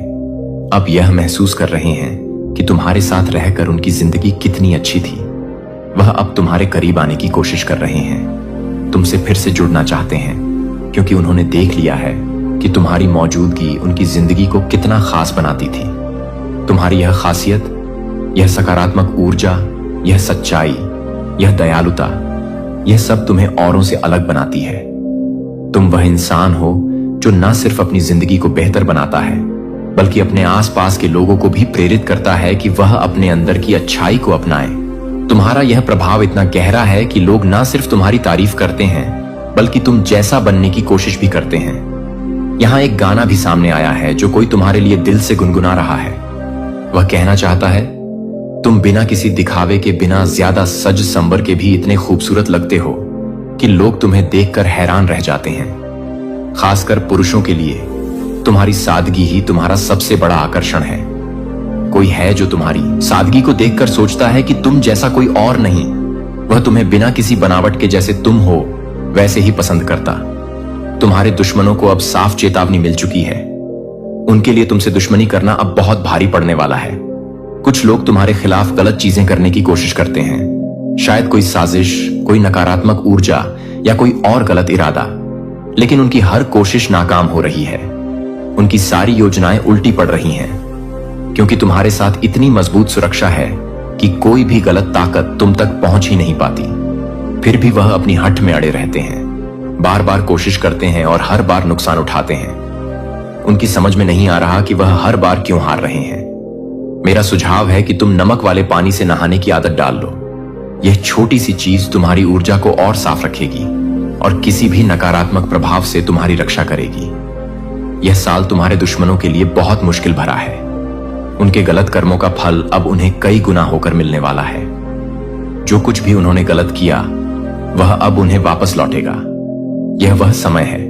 अब यह महसूस कर रहे हैं कि तुम्हारे साथ रहकर उनकी जिंदगी कितनी अच्छी थी। वह अब तुम्हारे करीब आने की कोशिश कर रहे हैं, तुमसे फिर से जुड़ना चाहते हैं, क्योंकि उन्होंने देख लिया है कि तुम्हारी मौजूदगी उनकी जिंदगी को कितना खास बनाती थी। तुम्हारी यह खासियत, यह सकारात्मक ऊर्जा, यह सच्चाई, यह दयालुता, यह सब तुम्हें औरों से अलग बनाती है। तुम वह इंसान हो जो न सिर्फ अपनी जिंदगी को बेहतर बनाता है, बल्कि अपने आसपास के लोगों को भी प्रेरित करता है कि वह अपने अंदर की अच्छाई को अपनाएं। तुम्हारा यह प्रभाव इतना गहरा है कि लोग न सिर्फ तुम्हारी तारीफ करते हैं, बल्कि तुम जैसा बनने की कोशिश भी करते हैं। यहां एक गाना भी सामने आया है जो कोई तुम्हारे लिए दिल से गुनगुना रहा है। वह कहना चाहता है, तुम बिना किसी दिखावे के, बिना ज्यादा सज संवर के भी इतने खूबसूरत लगते हो कि लोग तुम्हें देखकर हैरान रह जाते हैं। खासकर पुरुषों के लिए तुम्हारी सादगी ही तुम्हारा सबसे बड़ा आकर्षण है। कोई है जो तुम्हारी सादगी को देखकर सोचता है कि तुम जैसा कोई और नहीं। वह तुम्हें बिना किसी बनावट के जैसे तुम हो वैसे ही पसंद करता। तुम्हारे दुश्मनों को अब साफ चेतावनी मिल चुकी है। उनके लिए तुमसे दुश्मनी करना अब बहुत भारी पड़ने वाला है। कुछ लोग तुम्हारे खिलाफ गलत चीजें करने की कोशिश करते हैं, शायद कोई साजिश, कोई नकारात्मक ऊर्जा या कोई और गलत इरादा, लेकिन उनकी हर कोशिश नाकाम हो रही है। उनकी सारी योजनाएं उल्टी पड़ रही हैं, क्योंकि तुम्हारे साथ इतनी मजबूत सुरक्षा है कि कोई भी गलत ताकत तुम तक पहुंच ही नहीं पाती। फिर भी वह अपनी हठ में अड़े रहते हैं, बार बार कोशिश करते हैं और हर बार नुकसान उठाते हैं। उनकी समझ में नहीं आ रहा कि वह हर बार क्यों हार रहे हैं। मेरा सुझाव है कि तुम नमक वाले पानी से नहाने की आदत डाल लो। यह छोटी सी चीज तुम्हारी ऊर्जा को और साफ रखेगी और किसी भी नकारात्मक प्रभाव से तुम्हारी रक्षा करेगी। यह साल तुम्हारे दुश्मनों के लिए बहुत मुश्किल भरा है। उनके गलत कर्मों का फल अब उन्हें कई गुना होकर मिलने वाला है। जो कुछ भी उन्होंने गलत किया वह अब उन्हें वापस लौटेगा। यह वह समय है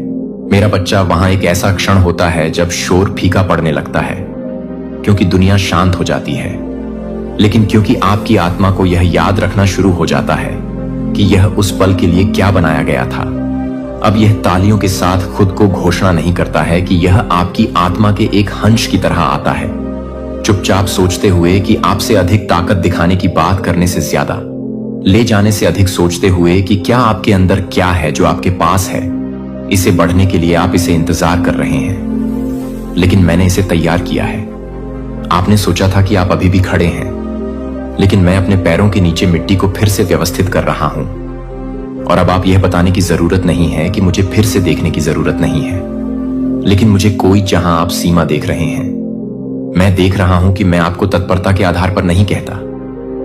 मेरा बच्चा, वहां एक ऐसा क्षण होता है जब शोर फीका पड़ने लगता है, क्योंकि दुनिया शांत हो जाती है। लेकिन क्योंकि आपकी आत्मा को यह याद रखना शुरू हो जाता है कि यह उस पल के लिए क्या बनाया गया था, अब यह तालियों के साथ खुद को घोषणा नहीं करता है कि यह आपकी आत्मा के एक हंस की तरह आता है, चुपचाप सोचते हुए कि आपसे अधिक ताकत दिखाने की बात करने से ज्यादा ले जाने से अधिक सोचते हुए कि क्या आपके अंदर क्या है जो आपके पास है। इसे बढ़ने के लिए आप इसे इंतजार कर रहे हैं, लेकिन मैंने इसे तैयार किया है। आपने सोचा था कि आप अभी भी खड़े हैं, लेकिन मैं अपने पैरों के नीचे मिट्टी को फिर से व्यवस्थित कर रहा हूं। और अब आप यह बताने की जरूरत नहीं है कि मुझे फिर से देखने की जरूरत नहीं है, लेकिन मुझे कोई जहां आप सीमा देख रहे हैं। मैं देख रहा हूं कि मैं आपको तत्परता के आधार पर नहीं कहता,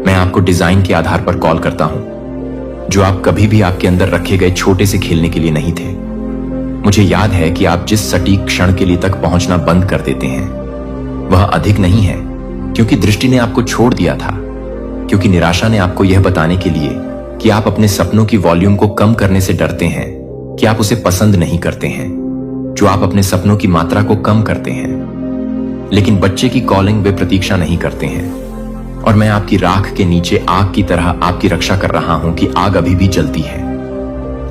मैं आपको डिजाइन के आधार पर कॉल करता हूं, जो आप कभी भी आपके अंदर रखे गए छोटे से खेलने के लिए नहीं थे। मुझे याद है कि आप जिस सटीक क्षण के लिए तक पहुंचना बंद कर देते हैं वह अधिक नहीं है, क्योंकि दृष्टि ने आपको छोड़ दिया था, क्योंकि निराशा ने आपको यह बताने के लिए कि आप अपने सपनों की वॉल्यूम को कम करने से डरते हैं कि आप उसे पसंद नहीं करते हैं, जो आप अपने सपनों की मात्रा को कम करते हैं। लेकिन बच्चे की कॉलिंग वे प्रतीक्षा नहीं करते हैं, और मैं आपकी राख के नीचे आग की तरह आपकी रक्षा कर रहा हूं कि आग अभी भी जलती है।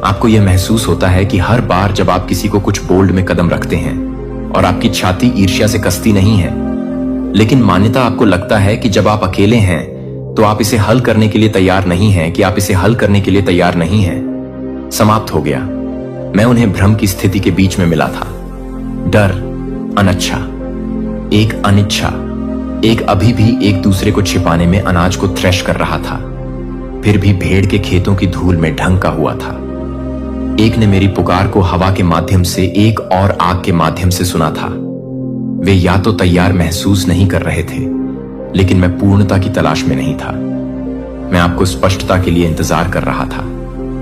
आपको यह महसूस होता है कि हर बार जब आप किसी को कुछ बोल्ड में कदम रखते हैं और आपकी छाती ईर्ष्या से कसती नहीं है, लेकिन मान्यता आपको लगता है कि जब आप अकेले हैं तो आप इसे हल करने के लिए तैयार नहीं हैं, कि आप इसे हल करने के लिए तैयार नहीं हैं, समाप्त हो गया। मैं उन्हें भ्रम की स्थिति के बीच में मिला था। डर, अनिच्छा, एक अनिच्छा, एक अभी भी एक दूसरे को छिपाने में अनाज को थ्रेश कर रहा था, फिर भी भेड़ के खेतों की धूल में ढंका हुआ था। एक ने मेरी पुकार को हवा के माध्यम से, एक और आग के माध्यम से सुना था। वे या तो तैयार महसूस नहीं कर रहे थे, लेकिन मैं पूर्णता की तलाश में नहीं था। मैं आपको स्पष्टता के लिए इंतजार कर रहा था,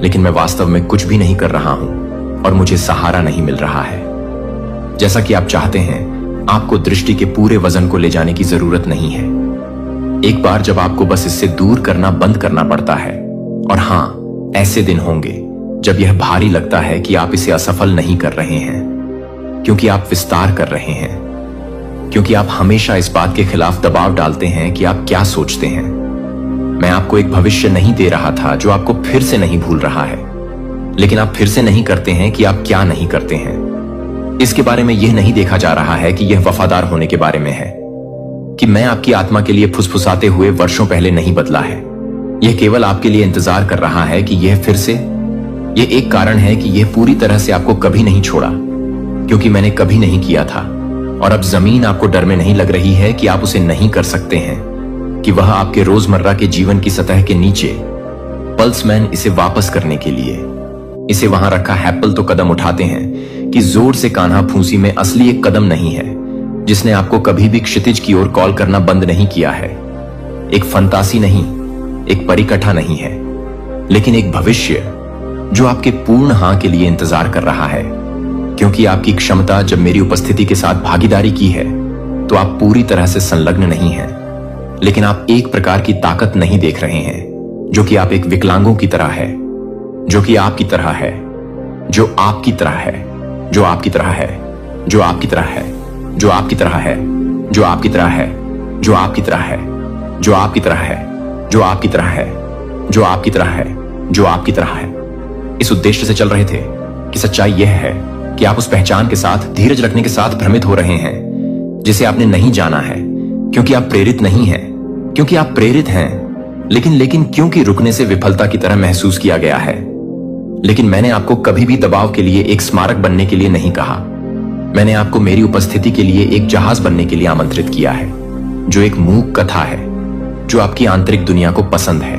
लेकिन मैं वास्तव में कुछ भी नहीं कर रहा हूं और मुझे सहारा नहीं मिल रहा है। जैसा कि आप चाहते हैं, आपको दृष्टि के पूरे वजन को ले जाने की जरूरत नहीं है। एक बार जब आपको बस इससे दूर करना बंद करना पड़ता है। और हां, ऐसे दिन होंगे जब यह भारी लगता है कि आप इसे असफल नहीं कर रहे हैं, क्योंकि आप विस्तार कर रहे हैं, क्योंकि आप हमेशा इस बात के खिलाफ दबाव डालते हैं कि आप क्या सोचते हैं। मैं आपको एक भविष्य नहीं दे रहा था जो आपको फिर से नहीं भूल रहा है, लेकिन आप फिर से नहीं करते हैं कि आप क्या नहीं करते हैं। इसके बारे में यह नहीं देखा जा रहा है कि यह वफादार होने के बारे में है, कि मैं आपकी आत्मा के लिए फुसफुसाते हुए वर्षों पहले नहीं बदला है। यह केवल आपके लिए इंतजार कर रहा है कि यह फिर से, यह एक कारण है कि यह पूरी तरह से आपको कभी नहीं छोड़ा, क्योंकि मैंने कभी नहीं किया था। और अब जमीन आपको डर में नहीं लग रही है कि आप उसे नहीं कर सकते हैं, कि वह आपके रोजमर्रा के जीवन की सतह के नीचे पल्समैन इसे वापस करने के लिए इसे वहां रखा हैप्पल तो कदम उठाते हैं कि जोर से कान्हा फूंसी में असली एक कदम नहीं है जिसने आपको कभी भी क्षितिज की ओर कॉल करना बंद नहीं किया है। एक फंतासी नहीं, एक परिकथा नहीं है, लेकिन एक भविष्य जो आपके पूर्ण हां के लिए इंतजार कर रहा है। क्योंकि आपकी क्षमता जब मेरी उपस्थिति के साथ भागीदारी की है तो आप पूरी तरह से संलग्न नहीं हैं, लेकिन आप एक प्रकार की ताकत नहीं देख रहे हैं जो कि आप एक विकलांगों की तरह है, जो कि आपकी तरह है, जो आपकी तरह है, जो आपकी तरह है, जो आपकी तरह है, जो आपकी तरह है, जो आपकी तरह है, जो आपकी तरह है, जो आपकी तरह है, जो आपकी तरह है, जो आपकी तरह है, जो आपकी तरह है। इस उद्देश्य से चल रहे थे कि सच्चाई यह है कि आप उस पहचान के साथ, धीरज रखने के साथ भ्रमित हो रहे हैं जिसे आपने नहीं जाना है, क्योंकि आप प्रेरित नहीं हैं, क्योंकि आप प्रेरित हैं, लेकिन क्योंकि रुकने से विफलता की तरह महसूस किया गया है। लेकिन मैंने आपको कभी भी दबाव के लिए एक स्मारक बनने के लिए नहीं कहा। मैंने आपको मेरी उपस्थिति के लिए एक जहाज बनने के लिए आमंत्रित किया है, जो एक मूक कथा है, जो आपकी आंतरिक दुनिया को पसंद है।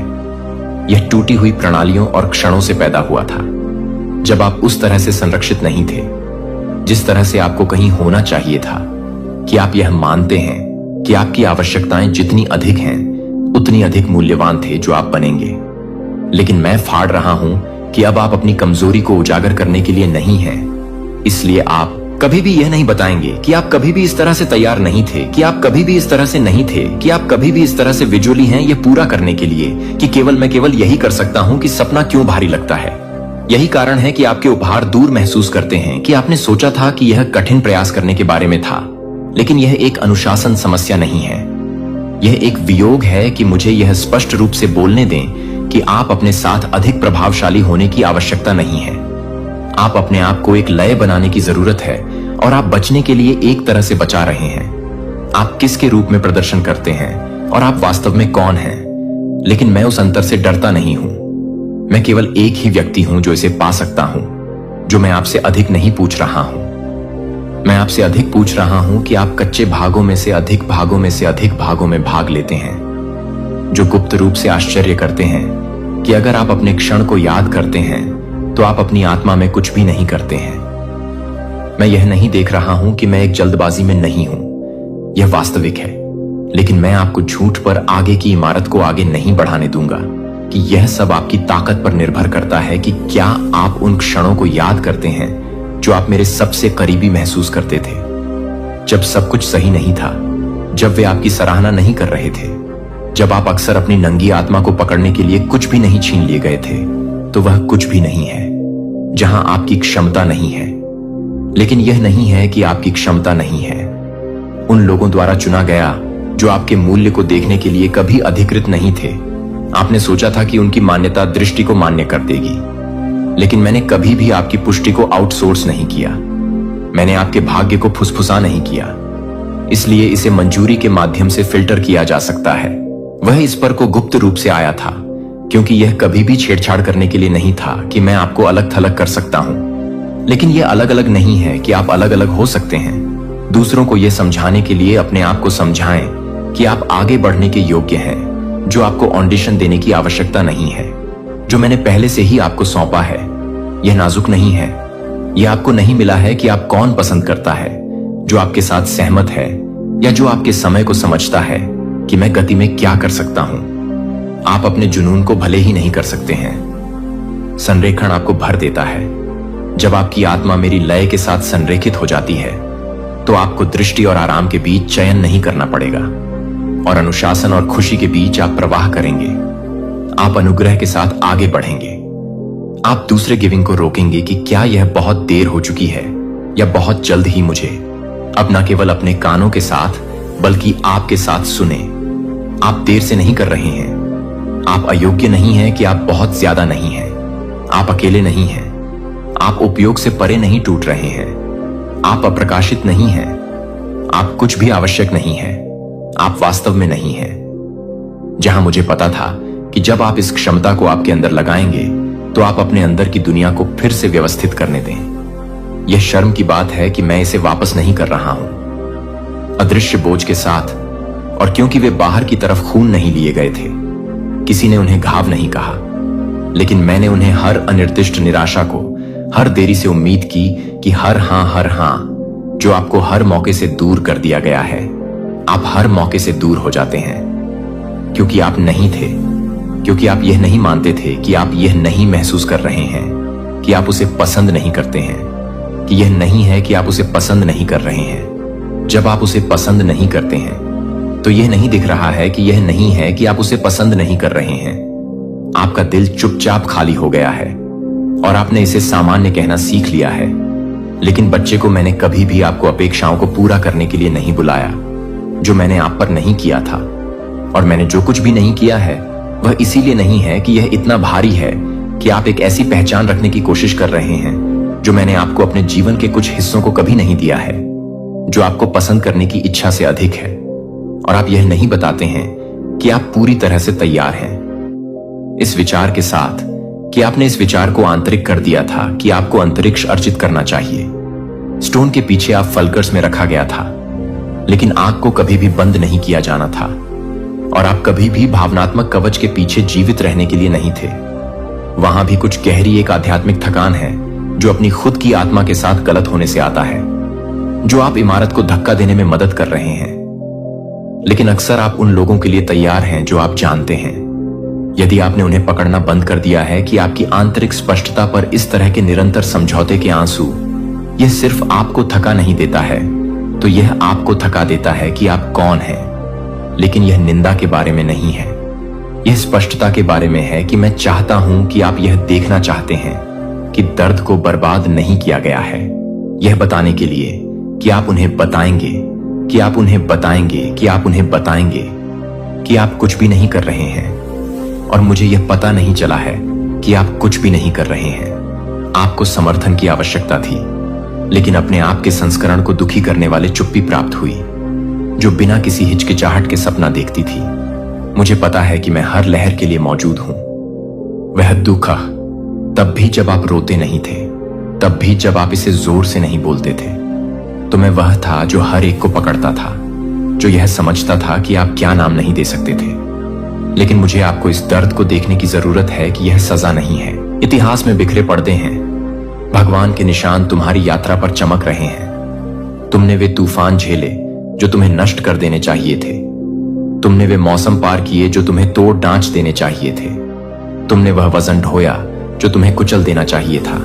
यह टूटी हुई प्रणालियों और क्षणों से पैदा हुआ था, जब आप उस तरह से संरक्षित नहीं थे जिस तरह से आपको कहीं होना चाहिए था, कि आप यह मानते हैं कि आपकी आवश्यकताएं जितनी अधिक हैं उतनी अधिक मूल्यवान थे जो आप बनेंगे। लेकिन मैं फाड़ रहा हूं कि अब आप अपनी कमजोरी को उजागर करने के लिए नहीं हैं। इसलिए आप कभी भी यह नहीं बताएंगे कि आप कभी भी इस तरह से तैयार नहीं थे, कि आप कभी भी इस तरह से नहीं थे, कि आप कभी भी इस तरह से विजुअली हैं यह पूरा करने के लिए कि मैं केवल यही कर सकता हूं कि सपना क्यों भारी लगता है। यही कारण है कि आपके उपहार दूर महसूस करते हैं, कि आपने सोचा था कि यह कठिन प्रयास करने के बारे में था, लेकिन यह एक अनुशासन समस्या नहीं है। यह एक वियोग है कि मुझे यह स्पष्ट रूप से बोलने दें कि आप अपने साथ अधिक प्रभावशाली होने की आवश्यकता नहीं है। आप अपने आप को एक लय बनाने की जरूरत है और आप बचने के लिए एक तरह से बचा रहे हैं। आप किसके रूप में प्रदर्शन करते हैं और आप वास्तव में कौन हैं। लेकिन मैं उस अंतर से डरता नहीं हूं। मैं केवल एक ही व्यक्ति हूं जो इसे पा सकता हूं, जो मैं आपसे अधिक नहीं पूछ रहा हूं। मैं आपसे अधिक पूछ रहा हूं कि आप कच्चे भागों में से अधिक भागों में से अधिक भागों में भाग लेते हैं, जो गुप्त रूप से आश्चर्य करते हैं कि अगर आप अपने क्षण को याद करते हैं तो आप अपनी आत्मा में कुछ भी नहीं करते हैं। मैं यह नहीं देख रहा हूं कि मैं एक जल्दबाजी में नहीं हूं, यह वास्तविक है, लेकिन मैं आपको झूठ पर आगे की इमारत को आगे नहीं बढ़ाने दूंगा कि यह सब आपकी ताकत पर निर्भर करता है कि क्या आप उन क्षणों को याद करते हैं जो आप मेरे सबसे करीबी महसूस करते थे, जब सब कुछ सही नहीं था, जब वे आपकी सराहना नहीं कर रहे थे, जब आप अक्सर अपनी नंगी आत्मा को पकड़ने के लिए कुछ भी नहीं छीन लिए गए थे। तो वह कुछ भी नहीं है जहां आपकी क्षमता नहीं है। लेकिन यह नहीं है कि आपकी क्षमता नहीं है। उन लोगों द्वारा चुना गया जो आपके मूल्य को देखने के लिए कभी अधिकृत नहीं थे। आपने सोचा था कि उनकी मान्यता दृष्टि को मान्य कर देगी, लेकिन मैंने कभी भी आपकी पुष्टि को आउटसोर्स नहीं किया। मैंने आपके भाग्य को फुसफुसा नहीं किया। इसलिए इसे मंजूरी के माध्यम से फिल्टर किया जा सकता है। वह इस पर को गुप्त रूप से आया था, क्योंकि यह कभी भी छेड़छाड़ करने के लिए नहीं था कि मैं आपको अलग थलग कर सकता हूं। लेकिन यह अलग अलग नहीं है कि आप अलग अलग हो सकते हैं। दूसरों को यह समझाने के लिए अपने आप को समझाएं कि आप आगे बढ़ने के योग्य हैं, जो आपको ऑडिशन देने की आवश्यकता नहीं है, जो मैंने पहले से ही आपको सौंपा है। यह नाजुक नहीं है। यह आपको नहीं मिला है कि आप कौन पसंद करता है, जो आपके साथ सहमत है या जो आपके समय को समझता है कि मैं गति में क्या कर सकता हूं। आप अपने जुनून को भले ही नहीं कर सकते हैं। संरेखण आपको भर देता है। जब आपकी आत्मा मेरी लय के साथ संरेखित हो जाती है तो आपको दृष्टि और आराम के बीच चयन नहीं करना पड़ेगा, और अनुशासन और खुशी के बीच आप प्रवाह करेंगे। आप अनुग्रह के साथ आगे बढ़ेंगे। आप दूसरे गिविंग को रोकेंगे कि क्या यह बहुत देर हो चुकी है या बहुत जल्द ही मुझे अब न केवल अपने कानों के साथ बल्कि आपके साथ सुने। आप देर से नहीं कर रहे हैं। आप अयोग्य नहीं हैं कि आप बहुत ज्यादा नहीं हैं। आप अकेले नहीं हैं। आप उपयोग से परे नहीं टूट रहे हैं। आप अप्रकाशित नहीं हैं। आप कुछ भी आवश्यक नहीं है। आप वास्तव में नहीं हैं। जहां मुझे पता था कि जब आप इस क्षमता को आपके अंदर लगाएंगे तो आप अपने अंदर की दुनिया को फिर से व्यवस्थित करने दें। यह शर्म की बात है कि मैं इसे वापस नहीं कर रहा हूं, अदृश्य बोझ के साथ, और क्योंकि वे बाहर की तरफ खून नहीं लिए गए थे, किसी ने उन्हें घाव नहीं कहा, लेकिन मैंने उन्हें हर अनिर्दिष्ट निराशा को, हर देरी से उम्मीद की कि हर हां जो आपको हर मौके से दूर कर दिया गया है। आप हर मौके से दूर हो जाते हैं क्योंकि आप नहीं थे, क्योंकि आप यह नहीं मानते थे कि आप यह नहीं महसूस कर रहे हैं कि आप उसे पसंद नहीं करते हैं, कि यह नहीं है कि आप उसे पसंद नहीं कर रहे हैं। जब आप उसे पसंद नहीं करते हैं तो यह नहीं दिख रहा है कि यह नहीं है कि आप उसे पसंद नहीं कर रहे हैं। आपका दिल चुपचाप खाली हो गया है और आपने इसे सामान्य कहना सीख लिया है। लेकिन बच्चे को मैंने कभी भी आपको अपेक्षाओं को पूरा करने के लिए नहीं बुलाया जो मैंने आप पर नहीं किया था, और मैंने जो कुछ भी नहीं किया है वह इसीलिए नहीं है कि यह इतना भारी है कि आप एक ऐसी पहचान रखने की कोशिश कर रहे हैं जो मैंने आपको अपने जीवन के कुछ हिस्सों को कभी नहीं दिया है। जो आपको पसंद करने की इच्छा से अधिक है, और आप यह नहीं बताते हैं कि आप पूरी तरह से तैयार हैं इस विचार के साथ कि आपने इस विचार को आंतरिक कर दिया था कि आपको अंतरिक्ष अर्जित करना चाहिए। स्टोन के पीछे आप फलकर्स में रखा गया था, लेकिन आग को कभी भी बंद नहीं किया जाना था, और आप कभी भी भावनात्मक कवच के पीछे जीवित रहने के लिए नहीं थे। वहां भी कुछ गहरी एक आध्यात्मिक थकान है जो अपनी खुद की आत्मा के साथ गलत होने से आता है, जो आप इमारत को धक्का देने में मदद कर रहे हैं। लेकिन अक्सर आप उन लोगों के लिए तैयार हैं जो आप जानते हैं। यदि आपने उन्हें पकड़ना बंद कर दिया है कि आपकी आंतरिक स्पष्टता पर इस तरह के निरंतर समझौते के आंसू, यह सिर्फ आपको थका नहीं देता है, तो यह आपको थका देता है कि आप कौन हैं। लेकिन यह निंदा के बारे में नहीं है, यह स्पष्टता के बारे में है कि मैं चाहता हूं कि आप यह देखना चाहते हैं कि दर्द को बर्बाद नहीं किया गया है, यह बताने के लिए कि आप उन्हें बताएंगे, कि आप उन्हें बताएंगे, कि आप उन्हें बताएंगे कि आप कुछ भी नहीं कर रहे हैं। और मुझे यह पता नहीं चला है कि आप कुछ भी नहीं कर रहे हैं। आपको समर्थन की आवश्यकता थी, लेकिन अपने आप के संस्करण को दुखी करने वाले चुप्पी प्राप्त हुई, जो बिना किसी हिचकिचाहट के सपना देखती थी। मुझे पता है कि मैं हर लहर के लिए मौजूद हूं। वह दुख तब भी जब आप रोते नहीं थे, तब भी जब आप इसे जोर से नहीं बोलते थे, तो मैं वह था जो हर एक को पकड़ता था, जो यह समझता था कि आप क्या नाम नहीं दे सकते थे। लेकिन मुझे आपको इस दर्द को देखने की जरूरत है कि यह सजा नहीं है। इतिहास में बिखरे पर्दे हैं, भगवान के निशान तुम्हारी यात्रा पर चमक रहे हैं। तुमने वे तूफान झेले जो तुम्हें नष्ट कर देने चाहिए थे। तुमने वे मौसम पार किए जो तुम्हें तोड़ डांच देने चाहिए थे। तुमने वह वजन ढोया जो तुम्हें कुचल देना चाहिए था।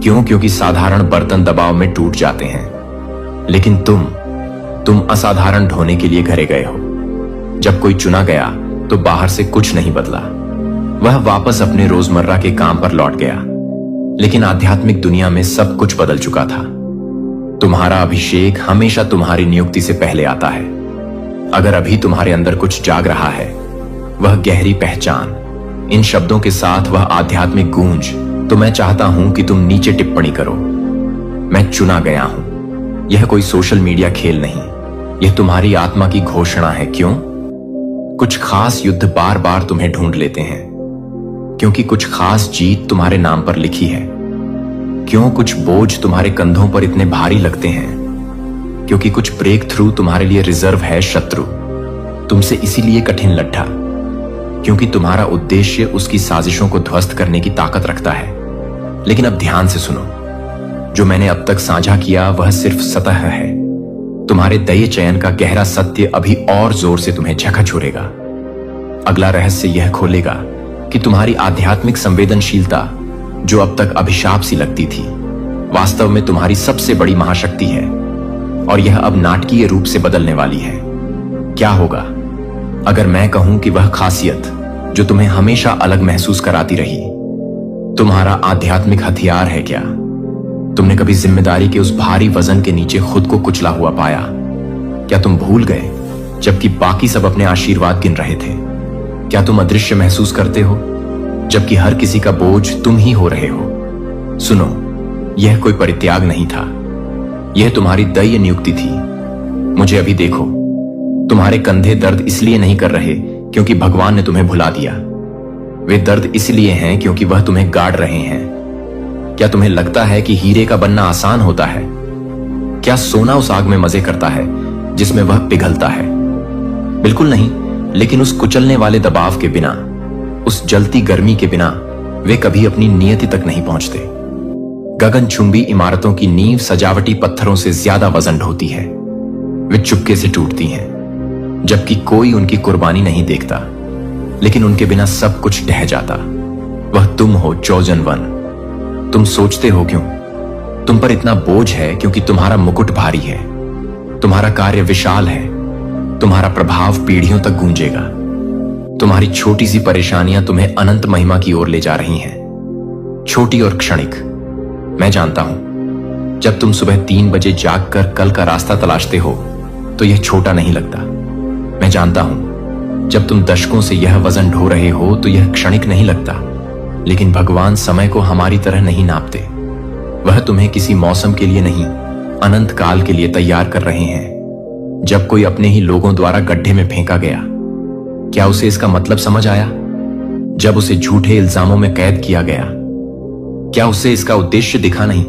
क्यों? क्योंकि साधारण बर्तन दबाव में टूट जाते हैं, लेकिन तुम असाधारण ढोने के लिए घरे गए हो। जब कोई चुना गया तो बाहर से कुछ नहीं बदला, वह वापस अपने रोजमर्रा के काम पर लौट गया। लेकिन आध्यात्मिक दुनिया में सब कुछ बदल चुका था। तुम्हारा अभिषेक हमेशा तुम्हारी नियुक्ति से पहले आता है। अगर अभी तुम्हारे अंदर कुछ जाग रहा है, वह गहरी पहचान, इन शब्दों के साथ वह आध्यात्मिक गूंज, तो मैं चाहता हूं कि तुम नीचे टिप्पणी करो, मैं चुना गया हूं। यह कोई सोशल मीडिया खेल नहीं, यह तुम्हारी आत्मा की घोषणा है। क्यों? कुछ खास युद्ध बार बार तुम्हें ढूंढ लेते हैं, क्योंकि कुछ खास जीत तुम्हारे नाम पर लिखी है। क्यों कुछ बोझ तुम्हारे कंधों पर इतने भारी लगते हैं? क्योंकि कुछ ब्रेक थ्रू तुम्हारे लिए रिजर्व है शत्रु, तुमसे इसीलिए कठिन लड्ढा, क्योंकि तुम्हारा उद्देश्य उसकी साजिशों को ध्वस्त करने की ताकत रखता है। लेकिन अब ध्यान से सुनो, जो मैंने अब तक साझा किया वह सिर्फ सतह है। तुम्हारे दया चयन का गहरा सत्य अभी और जोर से तुम्हें झकझोरेगा। अगला रहस्य यह खोलेगा कि तुम्हारी आध्यात्मिक संवेदनशीलता, जो अब तक अभिशाप सी लगती थी, वास्तव में तुम्हारी सबसे बड़ी महाशक्ति है, और यह अब नाटकीय रूप से बदलने वाली है। क्या होगा अगर मैं कहूं कि वह खासियत जो तुम्हें हमेशा अलग महसूस कराती रही, तुम्हारा आध्यात्मिक हथियार है? क्या तुमने कभी जिम्मेदारी के उस भारी वजन के नीचे खुद को कुचला हुआ पाया? क्या तुम भूल गए जबकि बाकी सब अपने आशीर्वाद गिन रहे थे? क्या तुम अदृश्य महसूस करते हो जबकि हर किसी का बोझ तुम ही हो रहे हो? सुनो, यह कोई परित्याग नहीं था, यह तुम्हारी दैय नियुक्ति थी। मुझे अभी देखो, तुम्हारे कंधे दर्द इसलिए नहीं कर रहे क्योंकि भगवान ने तुम्हें भुला दिया, वे दर्द इसलिए हैं क्योंकि वह तुम्हें गाड़ रहे हैं। क्या तुम्हें लगता है कि हीरे का बनना आसान होता है? क्या सोना उस आग में मजे करता है जिसमें वह पिघलता है? बिल्कुल नहीं। लेकिन उस कुचलने वाले दबाव के बिना, उस जलती गर्मी के बिना, वे कभी अपनी नियति तक नहीं पहुंचते। गगनचुंबी इमारतों की नींव सजावटी पत्थरों से ज्यादा वजन ढोती है। वे चुपके से टूटती हैं, जबकि कोई उनकी कुर्बानी नहीं देखता। लेकिन उनके बिना सब कुछ ढह जाता। वह तुम हो, चोजन वन। तुम सोचते हो क्यों तुम पर इतना बोझ है? क्योंकि तुम्हारा मुकुट भारी है, तुम्हारा कार्य विशाल है, तुम्हारा प्रभाव पीढ़ियों तक गूंजेगा। तुम्हारी छोटी सी परेशानियां तुम्हें अनंत महिमा की ओर ले जा रही हैं, छोटी और क्षणिक। मैं जानता हूं, जब तुम सुबह 3 बजे जागकर कल का रास्ता तलाशते हो तो यह छोटा नहीं लगता। मैं जानता हूं, जब तुम दशकों से यह वजन ढो रहे हो तो यह क्षणिक नहीं लगता। लेकिन भगवान समय को हमारी तरह नहीं नापते। वह तुम्हें किसी मौसम के लिए नहीं, अनंत काल के लिए तैयार कर रहे हैं। जब कोई अपने ही लोगों द्वारा गड्ढे में फेंका गया, क्या उसे इसका मतलब समझ आया? जब उसे झूठे इल्जामों में कैद किया गया, क्या उसे इसका उद्देश्य दिखा नहीं?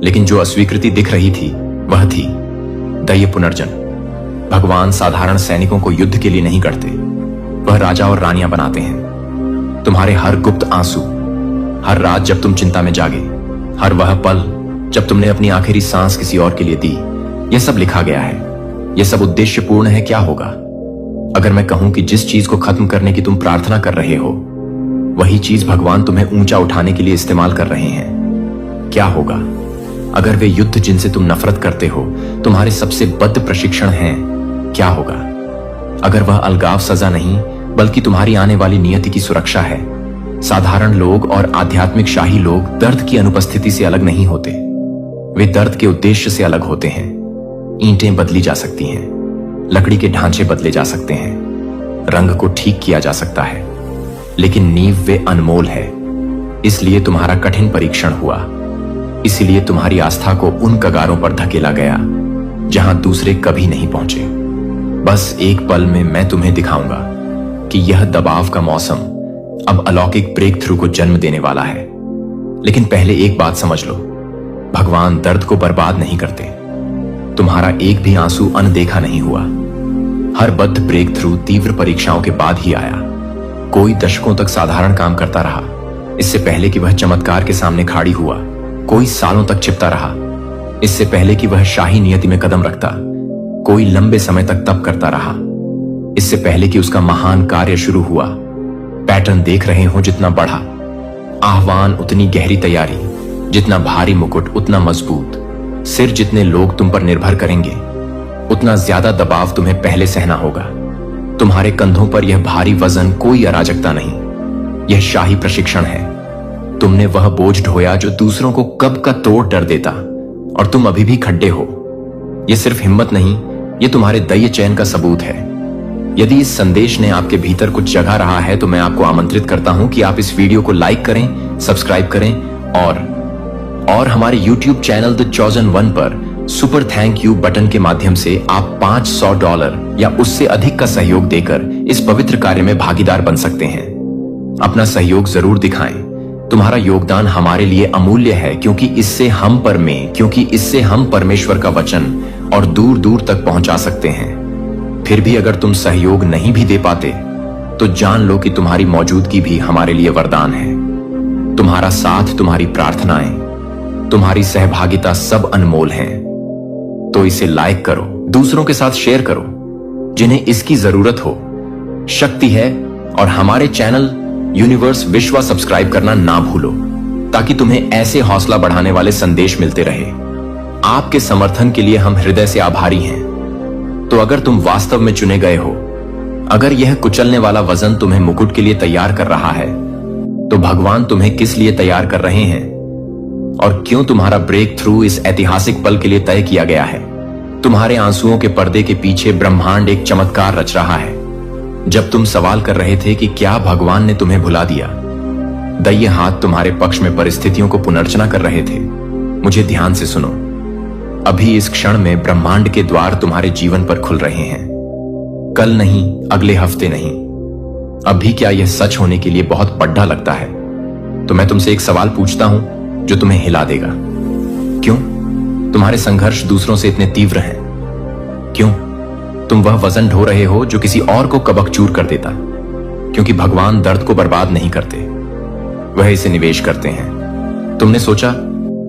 लेकिन जो अस्वीकृति दिख रही थी वह थी दैय पुनर्जन्म। भगवान साधारण सैनिकों को युद्ध के लिए नहीं गढ़ते, वह राजा और रानियां बनाते हैं। तुम्हारे हर गुप्त आंसू, हर रात जब तुम चिंता में जागे, हर वह पल जब तुमने अपनी आखिरी सांस किसी और के लिए दी, यह सब लिखा गया है। यह सब उद्देश्यपूर्ण है। क्या होगा अगर मैं कहूं कि जिस चीज को खत्म करने की तुम प्रार्थना कर रहे हो, वही चीज भगवान तुम्हें ऊंचा उठाने के लिए इस्तेमाल कर रहे हैं? क्या होगा अगर वे युद्ध जिनसे तुम नफरत करते हो तुम्हारे सबसे बद्ध प्रशिक्षण हैं? क्या होगा अगर वह अलगाव सजा नहीं बल्कि तुम्हारी आने वाली नियति की सुरक्षा है? साधारण लोग और आध्यात्मिक शाही लोग दर्द की अनुपस्थिति से अलग नहीं होते, वे दर्द के उद्देश्य से अलग होते हैं। ईंटें बदली जा सकती हैं, लकड़ी के ढांचे बदले जा सकते हैं, रंग को ठीक किया जा सकता है, लेकिन नींव वे अनमोल है। इसलिए तुम्हारा कठिन परीक्षण हुआ, इसलिए तुम्हारी आस्था को उन कगारों पर धकेला गया जहां दूसरे कभी नहीं पहुंचे। बस एक पल में मैं तुम्हें दिखाऊंगा कि यह दबाव का मौसम अब अलौकिक ब्रेक थ्रू को जन्म देने वाला है। लेकिन पहले एक बात समझ लो, भगवान दर्द को बर्बाद नहीं करते। तुम्हारा एक भी आंसू अनदेखा नहीं हुआ। हर बद्ध ब्रेक थ्रू तीव्र परीक्षाओं के बाद ही आया। कोई दशकों तक साधारण काम करता रहा, इससे पहले कि वह चमत्कार के सामने खड़ी हुआ। कोई सालों तक छिपता रहा, इससे पहले कि वह शाही नियति में कदम रखता। कोई लंबे समय तक तप करता रहा, इससे पहले कि उसका महान कार्य शुरू हुआ। पैटर्न देख रहे हो जितना बढ़ा, आह्वान उतनी गहरी तैयारी, जितना भारी मुकुट उतना मजबूत, सिर जितने लोग तुम पर निर्भर करेंगे उतना ज्यादा दबाव तुम्हें पहले सहना होगा। तुम्हारे कंधों पर यह भारी वजन कोई अराजकता नहीं, यह शाही प्रशिक्षण है। तुमने वह बोझ ढोया जो दूसरों को कब का तोड़ डर देता, और तुम अभी भी खड्डे हो। यह सिर्फ हिम्मत नहीं, यह तुम्हारे दैय चयन का सबूत है। यदि इस संदेश ने आपके भीतर कुछ जगा रहा है तो मैं आपको आमंत्रित करता हूं कि आप इस वीडियो को लाइक करें, सब्सक्राइब करें और हमारे YouTube channel the chosen one पर सुपर थैंक यू बटन के माध्यम से आप $500 या उससे अधिक का सहयोग देकर इस पवित्र कार्य में भागीदार बन सकते हैं। अपना सहयोग जरूर दिखाएं। तुम्हारा योगदान हमारे लिए अमूल्य है, क्योंकि इससे हम परमेश्वर का वचन और दूर दूर तक पहुंचा सकते हैं। फिर भी अगर तुम सहयोग नहीं भी दे पाते तो जान लो कि तुम्हारी मौजूदगी भी हमारे लिए वरदान है। तुम्हारा साथ, तुम्हारी प्रार्थनाएं, तुम्हारी सहभागिता सब अनमोल हैं। तो इसे लाइक करो, दूसरों के साथ शेयर करो जिन्हें इसकी जरूरत हो। शक्ति है। और हमारे चैनल यूनिवर्स विश्वा सब्सक्राइब करना ना भूलो, ताकि तुम्हें ऐसे हौसला बढ़ाने वाले संदेश मिलते रहे। आपके समर्थन के लिए हम हृदय से आभारी हैं। तो अगर तुम वास्तव में चुने गए हो, अगर यह कुचलने वाला वजन तुम्हें मुकुट के लिए तैयार कर रहा है, तो भगवान तुम्हें किस लिए तैयार कर रहे हैं और क्यों तुम्हारा ब्रेक थ्रू इस ऐतिहासिक पल के लिए तय किया गया है? तुम्हारे आंसुओं के पर्दे के पीछे ब्रह्मांड एक चमत्कार रच रहा है। जब तुम सवाल कर रहे थे कि क्या भगवान ने तुम्हें भुला दिया, दैय हाथ तुम्हारे पक्ष में परिस्थितियों को पुनर्रचना कर रहे थे। मुझे ध्यान से सुनो, अभी इस क्षण में ब्रह्मांड के द्वार तुम्हारे जीवन पर खुल रहे हैं। कल नहीं, अगले हफ्ते नहीं, अभी। क्या यह सच होने के लिए बहुत बड़ा लगता है? तो मैं तुमसे एक सवाल पूछता हूं जो तुम्हें हिला देगा। क्यों तुम्हारे संघर्ष दूसरों से इतने तीव्र हैं? क्यों तुम वह वजन ढो रहे हो जो किसी और को कबकचूर कर देता? क्योंकि भगवान दर्द को बर्बाद नहीं करते, वह इसे निवेश करते हैं। तुमने सोचा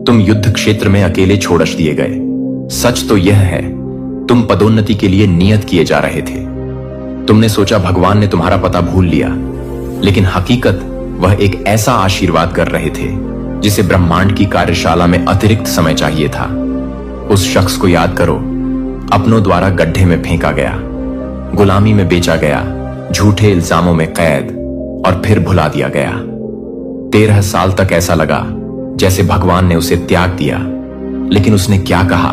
तुम युद्ध क्षेत्र में अकेले छोड़स दिए गए। सच तो यह है, तुम पदोन्नति के लिए नियत किए जा रहे थे। तुमने सोचा भगवान ने तुम्हारा पता भूल लिया, लेकिन हकीकत वह एक ऐसा आशीर्वाद कर रहे थे जिसे ब्रह्मांड की कार्यशाला में अतिरिक्त समय चाहिए था। उस शख्स को याद करो, अपनों द्वारा गड्ढे में फेंका गया, गुलामी में बेचा गया, झूठे इल्जामों में कैद और फिर भुला दिया गया। 13 साल तक ऐसा लगा जैसे भगवान ने उसे त्याग दिया, लेकिन उसने क्या कहा?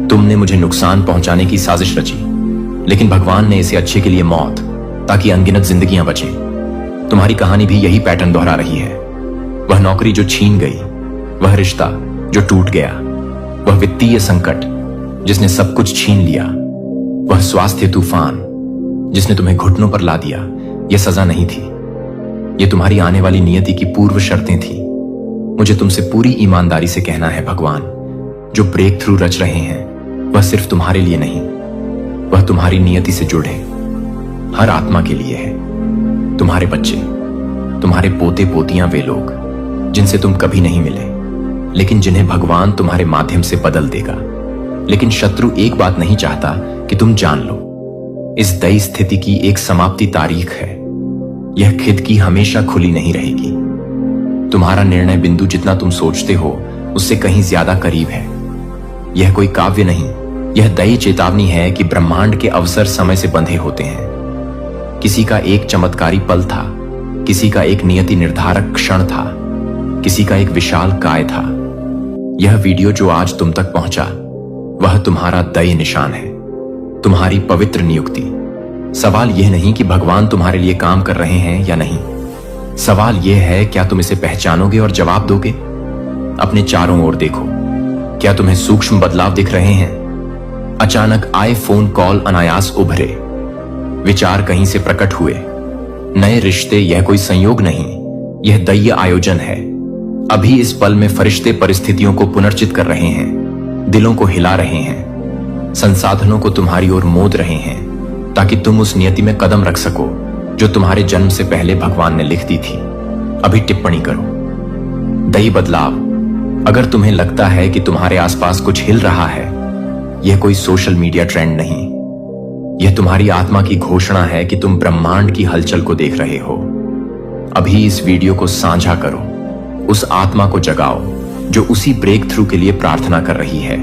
तुमने मुझे नुकसान पहुंचाने की साजिश रची, लेकिन भगवान ने इसे अच्छे के लिए मौत, ताकि अनगिनत जिंदगियां बचें। तुम्हारी कहानी भी यही पैटर्न दोहरा रही है। वह नौकरी जो छीन गई, वह रिश्ता जो टूट गया, वह वित्तीय संकट जिसने सब कुछ छीन लिया, वह स्वास्थ्य तूफान जिसने तुम्हें घुटनों पर ला दिया, यह सजा नहीं थी। यह तुम्हारी आने वाली नियति की पूर्व शर्तें थी। मुझे तुमसे पूरी ईमानदारी से कहना है, भगवान जो ब्रेक थ्रू रच रहे हैं वह सिर्फ तुम्हारे लिए नहीं, वह तुम्हारी नियति से जुड़े हर आत्मा के लिए है। तुम्हारे बच्चे, तुम्हारे पोते पोतियां, वे लोग जिनसे तुम कभी नहीं मिले लेकिन जिन्हें भगवान तुम्हारे माध्यम से बदल देगा। लेकिन शत्रु एक बात नहीं चाहता कि तुम जान लो, इस दयी स्थिति की एक समाप्ति तारीख है। यह खिड़की हमेशा खुली नहीं रहेगी। तुम्हारा निर्णय बिंदु जितना तुम सोचते हो उससे कहीं ज्यादा करीब है। यह कोई काव्य नहीं, यह दयी चेतावनी है कि ब्रह्मांड के अवसर समय से बंधे होते हैं। किसी का एक चमत्कारी पल था, किसी का एक नियति निर्धारक क्षण था, किसी का एक विशाल काय था। यह वीडियो जो आज तुम तक पहुंचा वह तुम्हारा दयी निशान है, तुम्हारी पवित्र नियुक्ति। सवाल यह नहीं कि भगवान तुम्हारे लिए काम कर रहे हैं या नहीं, सवाल यह है क्या तुम इसे पहचानोगे और जवाब दोगे। अपने चारों ओर देखो, क्या तुम्हें सूक्ष्म बदलाव दिख रहे हैं? अचानक आए फोन कॉल अनायास उभरे, विचार कहीं से प्रकट हुए, नए रिश्ते। यह कोई संयोग नहीं, यह दैवीय आयोजन है। अभी इस पल में फरिश्ते परिस्थितियों को पुनर्चित कर रहे हैं, दिलों को हिला रहे हैं, संसाधनों को तुम्हारी ओर मोद रहे हैं ताकि तुम उस नियति में कदम रख सको जो तुम्हारे जन्म से पहले भगवान ने लिख दी थी। अभी टिप्पणी करो। दयी बदलाव। अगर तुम्हें लगता है कि तुम्हारे आसपास कुछ हिल रहा है, यह कोई सोशल मीडिया ट्रेंड नहीं, यह तुम्हारी आत्मा की घोषणा है कि तुम ब्रह्मांड की हलचल को देख रहे हो। अभी इस वीडियो को साझा करो, उस आत्मा को जगाओ जो उसी ब्रेक थ्रू के लिए प्रार्थना कर रही है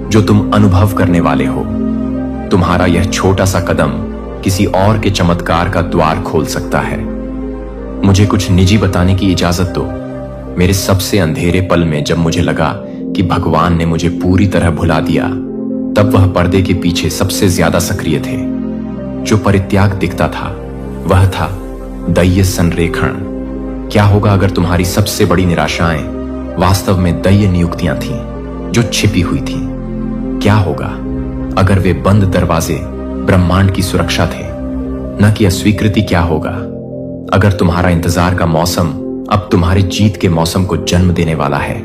जो तुम अनुभव करने वाले हो। तुम्हारा यह छोटा सा कदम किसी और के चमत्कार का द्वार खोल सकता है। मुझे कुछ निजी बताने की इजाजत दो। मेरे सबसे अंधेरे पल में जब मुझे लगा कि भगवान ने मुझे पूरी तरह भुला दिया, तब वह पर्दे के पीछे सबसे ज्यादा सक्रिय थे। जो परित्याग दिखता था वह था दैवीय संरेखण। क्या होगा अगर तुम्हारी सबसे बड़ी निराशाएं वास्तव में दैवीय नियुक्तियां थीं जो छिपी हुई थीं? क्या होगा अगर वे बंद दरवाजे ब्रह्मांड की सुरक्षा थे, न कि अस्वीकृति? क्या होगा अगर तुम्हारा इंतजार का मौसम अब तुम्हारी जीत के मौसम को जन्म देने वाला है?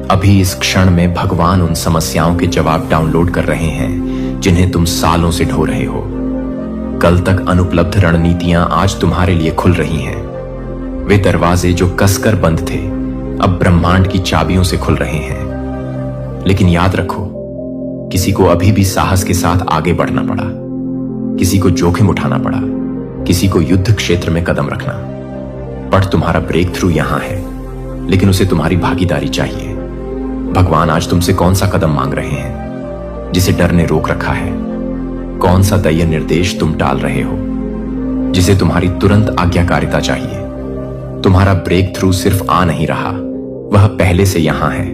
अभी इस क्षण में भगवान उन समस्याओं के जवाब डाउनलोड कर रहे हैं जिन्हें तुम सालों से ढो रहे हो। कल तक अनुपलब्ध रणनीतियां आज तुम्हारे लिए खुल रही हैं। वे दरवाजे जो कसकर बंद थे अब ब्रह्मांड की चाबियों से खुल रहे हैं। लेकिन याद रखो, किसी को अभी भी साहस के साथ आगे बढ़ना पड़ा, किसी को जोखिम उठाना पड़ा, किसी को युद्ध क्षेत्र में कदम रखना। पर तुम्हारा ब्रेक थ्रू यहां है, लेकिन उसे तुम्हारी भागीदारी चाहिए। भगवान आज तुमसे कौन सा कदम मांग रहे हैं जिसे डर ने रोक रखा है? कौन सा दैवीय निर्देश तुम टाल रहे हो जिसे तुम्हारी तुरंत आज्ञाकारिता चाहिए? तुम्हारा ब्रेक थ्रू सिर्फ आ नहीं रहा, वह पहले से यहां है,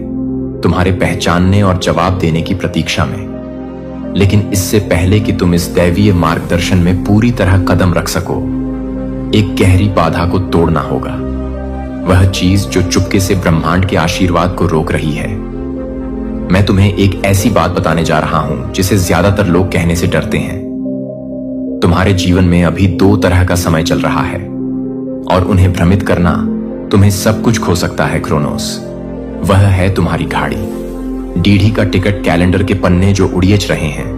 तुम्हारे पहचानने और जवाब देने की प्रतीक्षा में। लेकिन इससे पहले कि तुम इस दैवीय मार्गदर्शन में पूरी तरह कदम रख सको, एक गहरी बाधा को तोड़ना होगा। वह चीज जो चुपके से ब्रह्मांड के आशीर्वाद को रोक रही है। मैं तुम्हें एक ऐसी बात बताने जा रहा हूं जिसे ज्यादातर लोग कहने से डरते हैं। तुम्हारे जीवन में अभी दो तरह का समय चल रहा है और उन्हें भ्रमित करना तुम्हें सब कुछ खो सकता है। क्रोनोस, वह है तुम्हारी घाड़ी, डीढ़ी का टिकट कैलेंडर के पन्ने जो उड़ियच रहे हैं,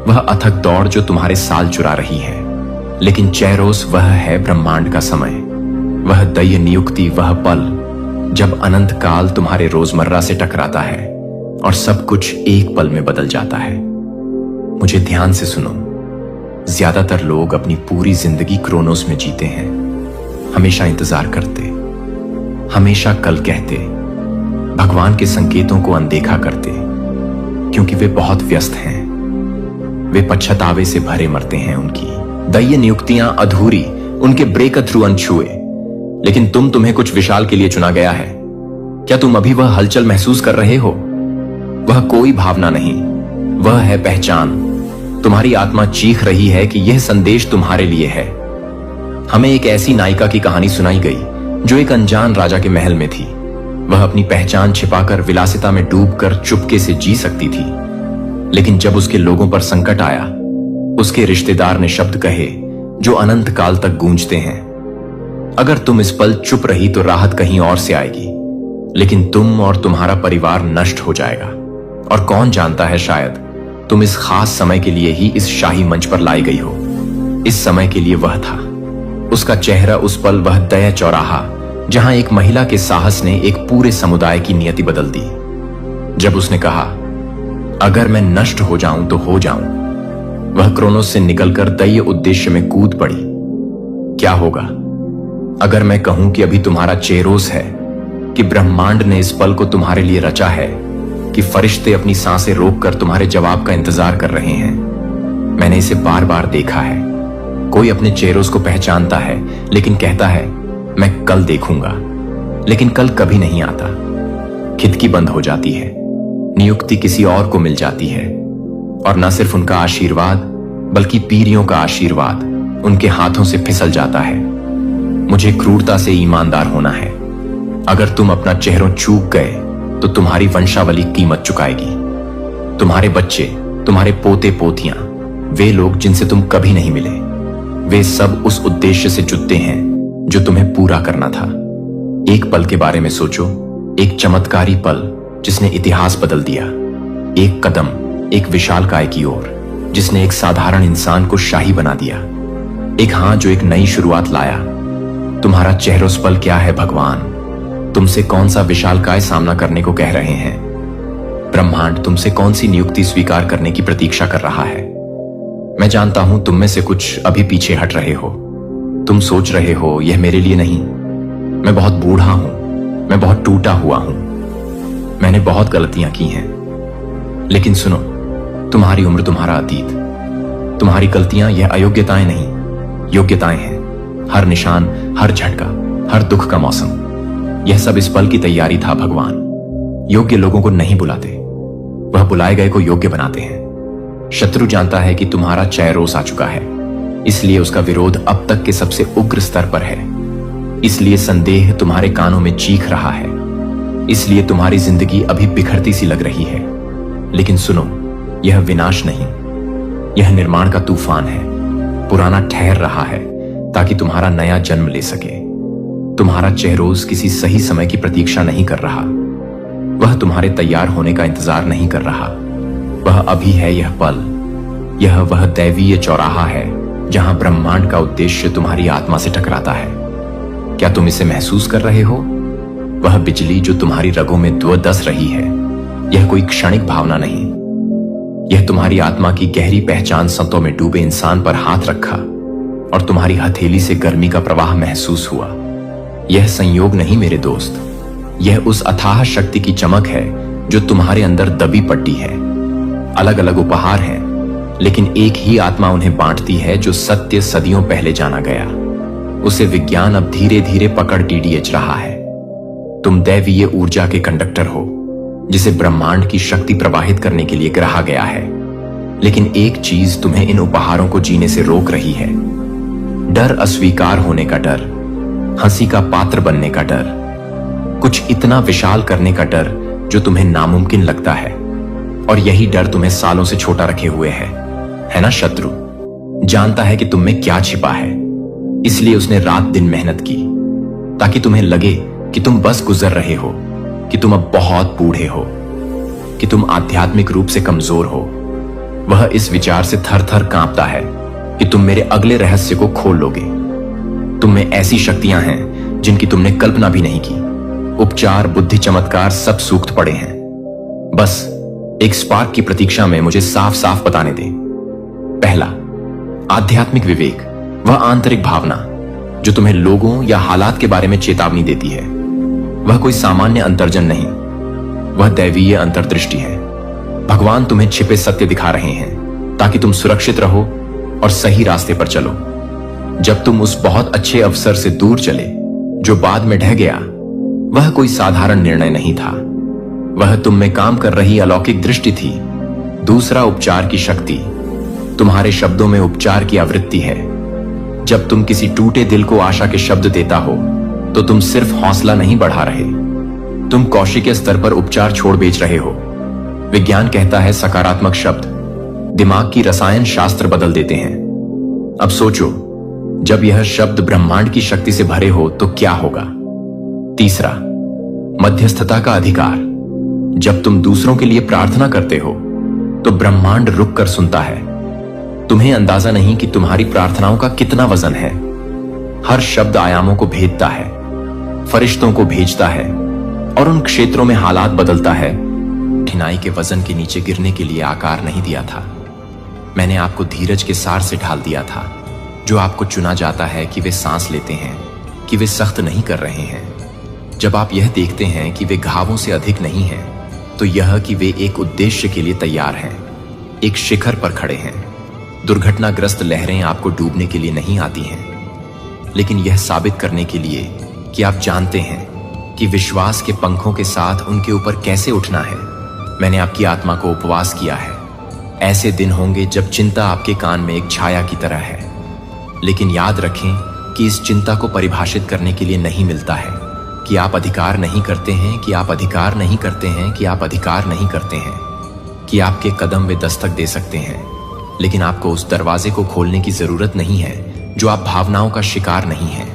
वह अथक दौड़ जो तुम्हारे साल चुरा रही है। लेकिन चैरोस, वह है ब्रह्मांड का समय, वह दैवीय नियुक्ति, वह पल जब अनंत काल तुम्हारे रोजमर्रा से टकराता है और सब कुछ एक पल में बदल जाता है। मुझे ध्यान से सुनो। ज्यादातर लोग अपनी पूरी जिंदगी क्रोनोस में जीते हैं, हमेशा इंतजार करते, हमेशा कल कहते, भगवान के संकेतों को अनदेखा करते, क्योंकि वे बहुत व्यस्त हैं। वे पश्चातावे से भरे मरते हैं। उनकी दैवीय नियुक्तियां अधूरी, उनके ब्रेक थ्रू अनछुए। लेकिन तुम्हें कुछ विशाल के लिए चुना गया है। क्या तुम अभी वह हलचल महसूस कर रहे हो? वह कोई भावना नहीं, वह है पहचान। तुम्हारी आत्मा चीख रही है कि यह संदेश तुम्हारे लिए है। हमें एक ऐसी नायिका की कहानी सुनाई गई जो एक अनजान राजा के महल में थी। वह अपनी पहचान छिपाकर विलासिता में डूबकर चुपके से जी सकती थी। लेकिन जब उसके लोगों पर संकट आया, उसके रिश्तेदार ने शब्द कहे जो अनंत काल तक गूंजते हैं। अगर तुम इस पल चुप रही तो राहत कहीं और से आएगी, लेकिन तुम और तुम्हारा परिवार नष्ट हो जाएगा। और कौन जानता है, शायद तुम इस खास समय के लिए ही इस शाही मंच पर लाई गई हो। इस समय के लिए वह था। उसका चेहरा उस पल वह दया चौराहा जहां एक महिला के साहस ने एक पूरे समुदाय की नियति बदल दी। जब उसने कहा, अगर मैं नष्ट हो जाऊं तो हो जाऊं, वह क्रोनोस से निकलकर दैय उद्देश्य में कूद पड़ी। क्या होगा अगर मैं कहूं कि अभी तुम्हारा चेरोस है, कि ब्रह्मांड ने इस पल को तुम्हारे लिए रचा है, कि फरिश्ते अपनी सांसें रोककर तुम्हारे जवाब का इंतजार कर रहे हैं। मैंने इसे बार बार देखा है। कोई अपने चेरोस को पहचानता है लेकिन कहता है मैं कल देखूंगा, लेकिन कल कभी नहीं आता। खिड़की बंद हो जाती है, नियुक्ति किसी और को मिल जाती है, और न सिर्फ उनका आशीर्वाद बल्कि पीढ़ियों का आशीर्वाद उनके हाथों से फिसल जाता है। मुझे क्रूरता से ईमानदार होना है। अगर तुम अपना चेहरा चूक गए तो तुम्हारी वंशावली कीमत चुकाएगी। तुम्हारे बच्चे, तुम्हारे पोते पोतियां, वे लोग जिनसे तुम कभी नहीं मिले, वे सब उस उद्देश्य से जुटते हैं जो तुम्हें पूरा करना था। एक पल के बारे में सोचो, एक चमत्कारी पल जिसने इतिहास बदल दिया। एक कदम एक विशालकाय की ओर जिसने एक साधारण इंसान को शाही बना दिया। एक हाथ जो एक नई शुरुआत लाया। तुम्हारा चेहरा उस पल क्या है भगवान? तुमसे कौन सा विशालकाय सामना करने को कह रहे हैं? ब्रह्मांड तुमसे कौन सी नियुक्ति स्वीकार करने की प्रतीक्षा कर रहा है? मैं जानता हूं तुम में से कुछ अभी पीछे हट रहे हो। तुम सोच रहे हो यह मेरे लिए नहीं। मैं बहुत बूढ़ा हूं, मैं बहुत टूटा हुआ हूं, मैंने बहुत गलतियां की हैं। लेकिन सुनो, तुम्हारी उम्र तुम्हारा अतीत, तुम्हारी गलतियां यह अयोग्यताएं नहीं, योग्यताएं हैं। हर निशान, हर झटका, हर दुख का मौसम, यह सब इस पल की तैयारी था भगवान। योग्य लोगों को नहीं बुलाते, वह बुलाए गए को योग्य बनाते हैं। शत्रु जानता है कि तुम्हारा चेरोस आ चुका है, इसलिए उसका विरोध अब तक के सबसे उग्र स्तर पर है। इसलिए संदेह तुम्हारे कानों में चीख रहा है। इसलिए तुम्हारी जिंदगी अभी बिखरती सी लग रही है। लेकिन सुनो, यह विनाश नहीं, यह निर्माण का तूफान है। पुराना ठहर रहा है ताकि तुम्हारा नया जन्म ले सके। तुम्हारा चेरोस किसी सही समय की प्रतीक्षा नहीं कर रहा। वह तुम्हारे तैयार होने का इंतजार नहीं कर रहा। वह अभी है यह पल। यह वह दैवीय चौराहा है जहां ब्रह्मांड का उद्देश्य तुम्हारी आत्मा से टकराता है। क्या तुम इसे महसूस कर रहे हो? वह बिजली जो तुम्हारी रगों में धस रही है, यह कोई क्षणिक भावना नहीं। यह तुम्हारी आत्मा की गहरी पहचान संतों में डूबे इंसान पर हाथ रखा और तुम्हारी हथेली से गर्मी का प्रवाह महसूस हुआ। यह संयोग नहीं मेरे दोस्त, यह उस अथाह शक्ति की चमक है जो तुम्हारे अंदर दबी पड़ती है। अलग अलग उपहार हैं, लेकिन एक ही आत्मा उन्हें बांटती है जो सत्य सदियों पहले जाना गया। उसे विज्ञान अब धीरे धीरे पकड़ डीडीएच रहा है। तुम दैवीय ऊर्जा के कंडक्टर हो जिसे ब्रह्मांड की शक्ति प्रवाहित करने के लिए गढ़ा गया है। लेकिन एक चीज तुम्हें इन उपहारों को जीने से रोक रही है। डर, अस्वीकार होने का डर, हंसी का पात्र बनने का डर, कुछ इतना विशाल करने का डर जो तुम्हें नामुमकिन लगता है। और यही डर तुम्हें सालों से छोटा रखे हुए है ना? शत्रु जानता है कि तुम में क्या छिपा है, इसलिए उसने रात दिन मेहनत की ताकि तुम्हें लगे कि तुम बस गुजर रहे हो, कि तुम अब बहुत बूढ़े हो, कि तुम आध्यात्मिक रूप से कमजोर हो। वह इस विचार से थर थर कांपता है कि तुम मेरे अगले रहस्य को खोल लोगे। तुम में ऐसी शक्तियां हैं जिनकी तुमने कल्पना भी नहीं की। उपचार, बुद्धि, चमत्कार सब सूक्त पड़े हैं। बस एक स्पार्क की प्रतीक्षा में मुझे साफ साफ बताने दें। पहला, आध्यात्मिक विवेक, वह आंतरिक भावना जो तुम्हें लोगों या हालात के बारे में चेतावनी देती है। वह कोई सामान्य अंतर्जन नहीं, वह दैवीय अंतर्दृष्टि है। भगवान तुम्हें छिपे सत्य दिखा रहे हैं ताकि तुम सुरक्षित रहो और सही रास्ते पर चलो। जब तुम उस बहुत अच्छे अवसर से दूर चले जो बाद में ढह गया, वह कोई साधारण निर्णय नहीं था। वह तुम में काम कर रही अलौकिक दृष्टि थी। दूसरा, उपचार की शक्ति, तुम्हारे शब्दों में उपचार की आवृत्ति है। जब तुम किसी टूटे दिल को आशा के शब्द देता हो तो तुम सिर्फ हौसला नहीं बढ़ा रहे, तुम कौशिकीय स्तर पर उपचार छोड़ बेच रहे हो। विज्ञान कहता है सकारात्मक शब्द दिमाग की रसायन शास्त्र बदल देते हैं। अब सोचो, जब यह शब्द ब्रह्मांड की शक्ति से भरे हो तो क्या होगा। तीसरा, मध्यस्थता का अधिकार। जब तुम दूसरों के लिए प्रार्थना करते हो तो ब्रह्मांड रुक कर सुनता है। तुम्हें अंदाजा नहीं कि तुम्हारी प्रार्थनाओं का कितना वजन है। हर शब्द आयामों को भेदता है, फरिश्तों को भेजता है और उन क्षेत्रों में हालात बदलता है। कठिनाई के वजन के नीचे गिरने के लिए आकार नहीं दिया था। मैंने आपको धीरज के सार से ढाल दिया था, जो आपको चुना जाता है कि वे सांस लेते हैं, कि वे सख्त नहीं कर रहे हैं। जब आप यह देखते हैं कि वे घावों से अधिक नहीं हैं, तो यह कि वे एक उद्देश्य के लिए तैयार हैं, एक शिखर पर खड़े हैं। दुर्घटनाग्रस्त लहरें आपको डूबने के लिए नहीं आती हैं, लेकिन यह साबित करने के लिए कि आप जानते हैं कि विश्वास के पंखों के साथ उनके ऊपर कैसे उठना है। मैंने आपकी आत्मा को उपवास किया है। ऐसे दिन होंगे जब चिंता आपके कान में एक छाया की तरह है, लेकिन याद रखें कि इस चिंता को परिभाषित करने के लिए नहीं मिलता है कि आप अधिकार नहीं करते हैं, कि आप अधिकार नहीं करते हैं, कि आप अधिकार नहीं करते हैं, कि आपके कदम वे दस्तक दे सकते हैं, लेकिन आपको उस दरवाजे को खोलने की जरूरत नहीं है जो आप भावनाओं का शिकार नहीं हैं।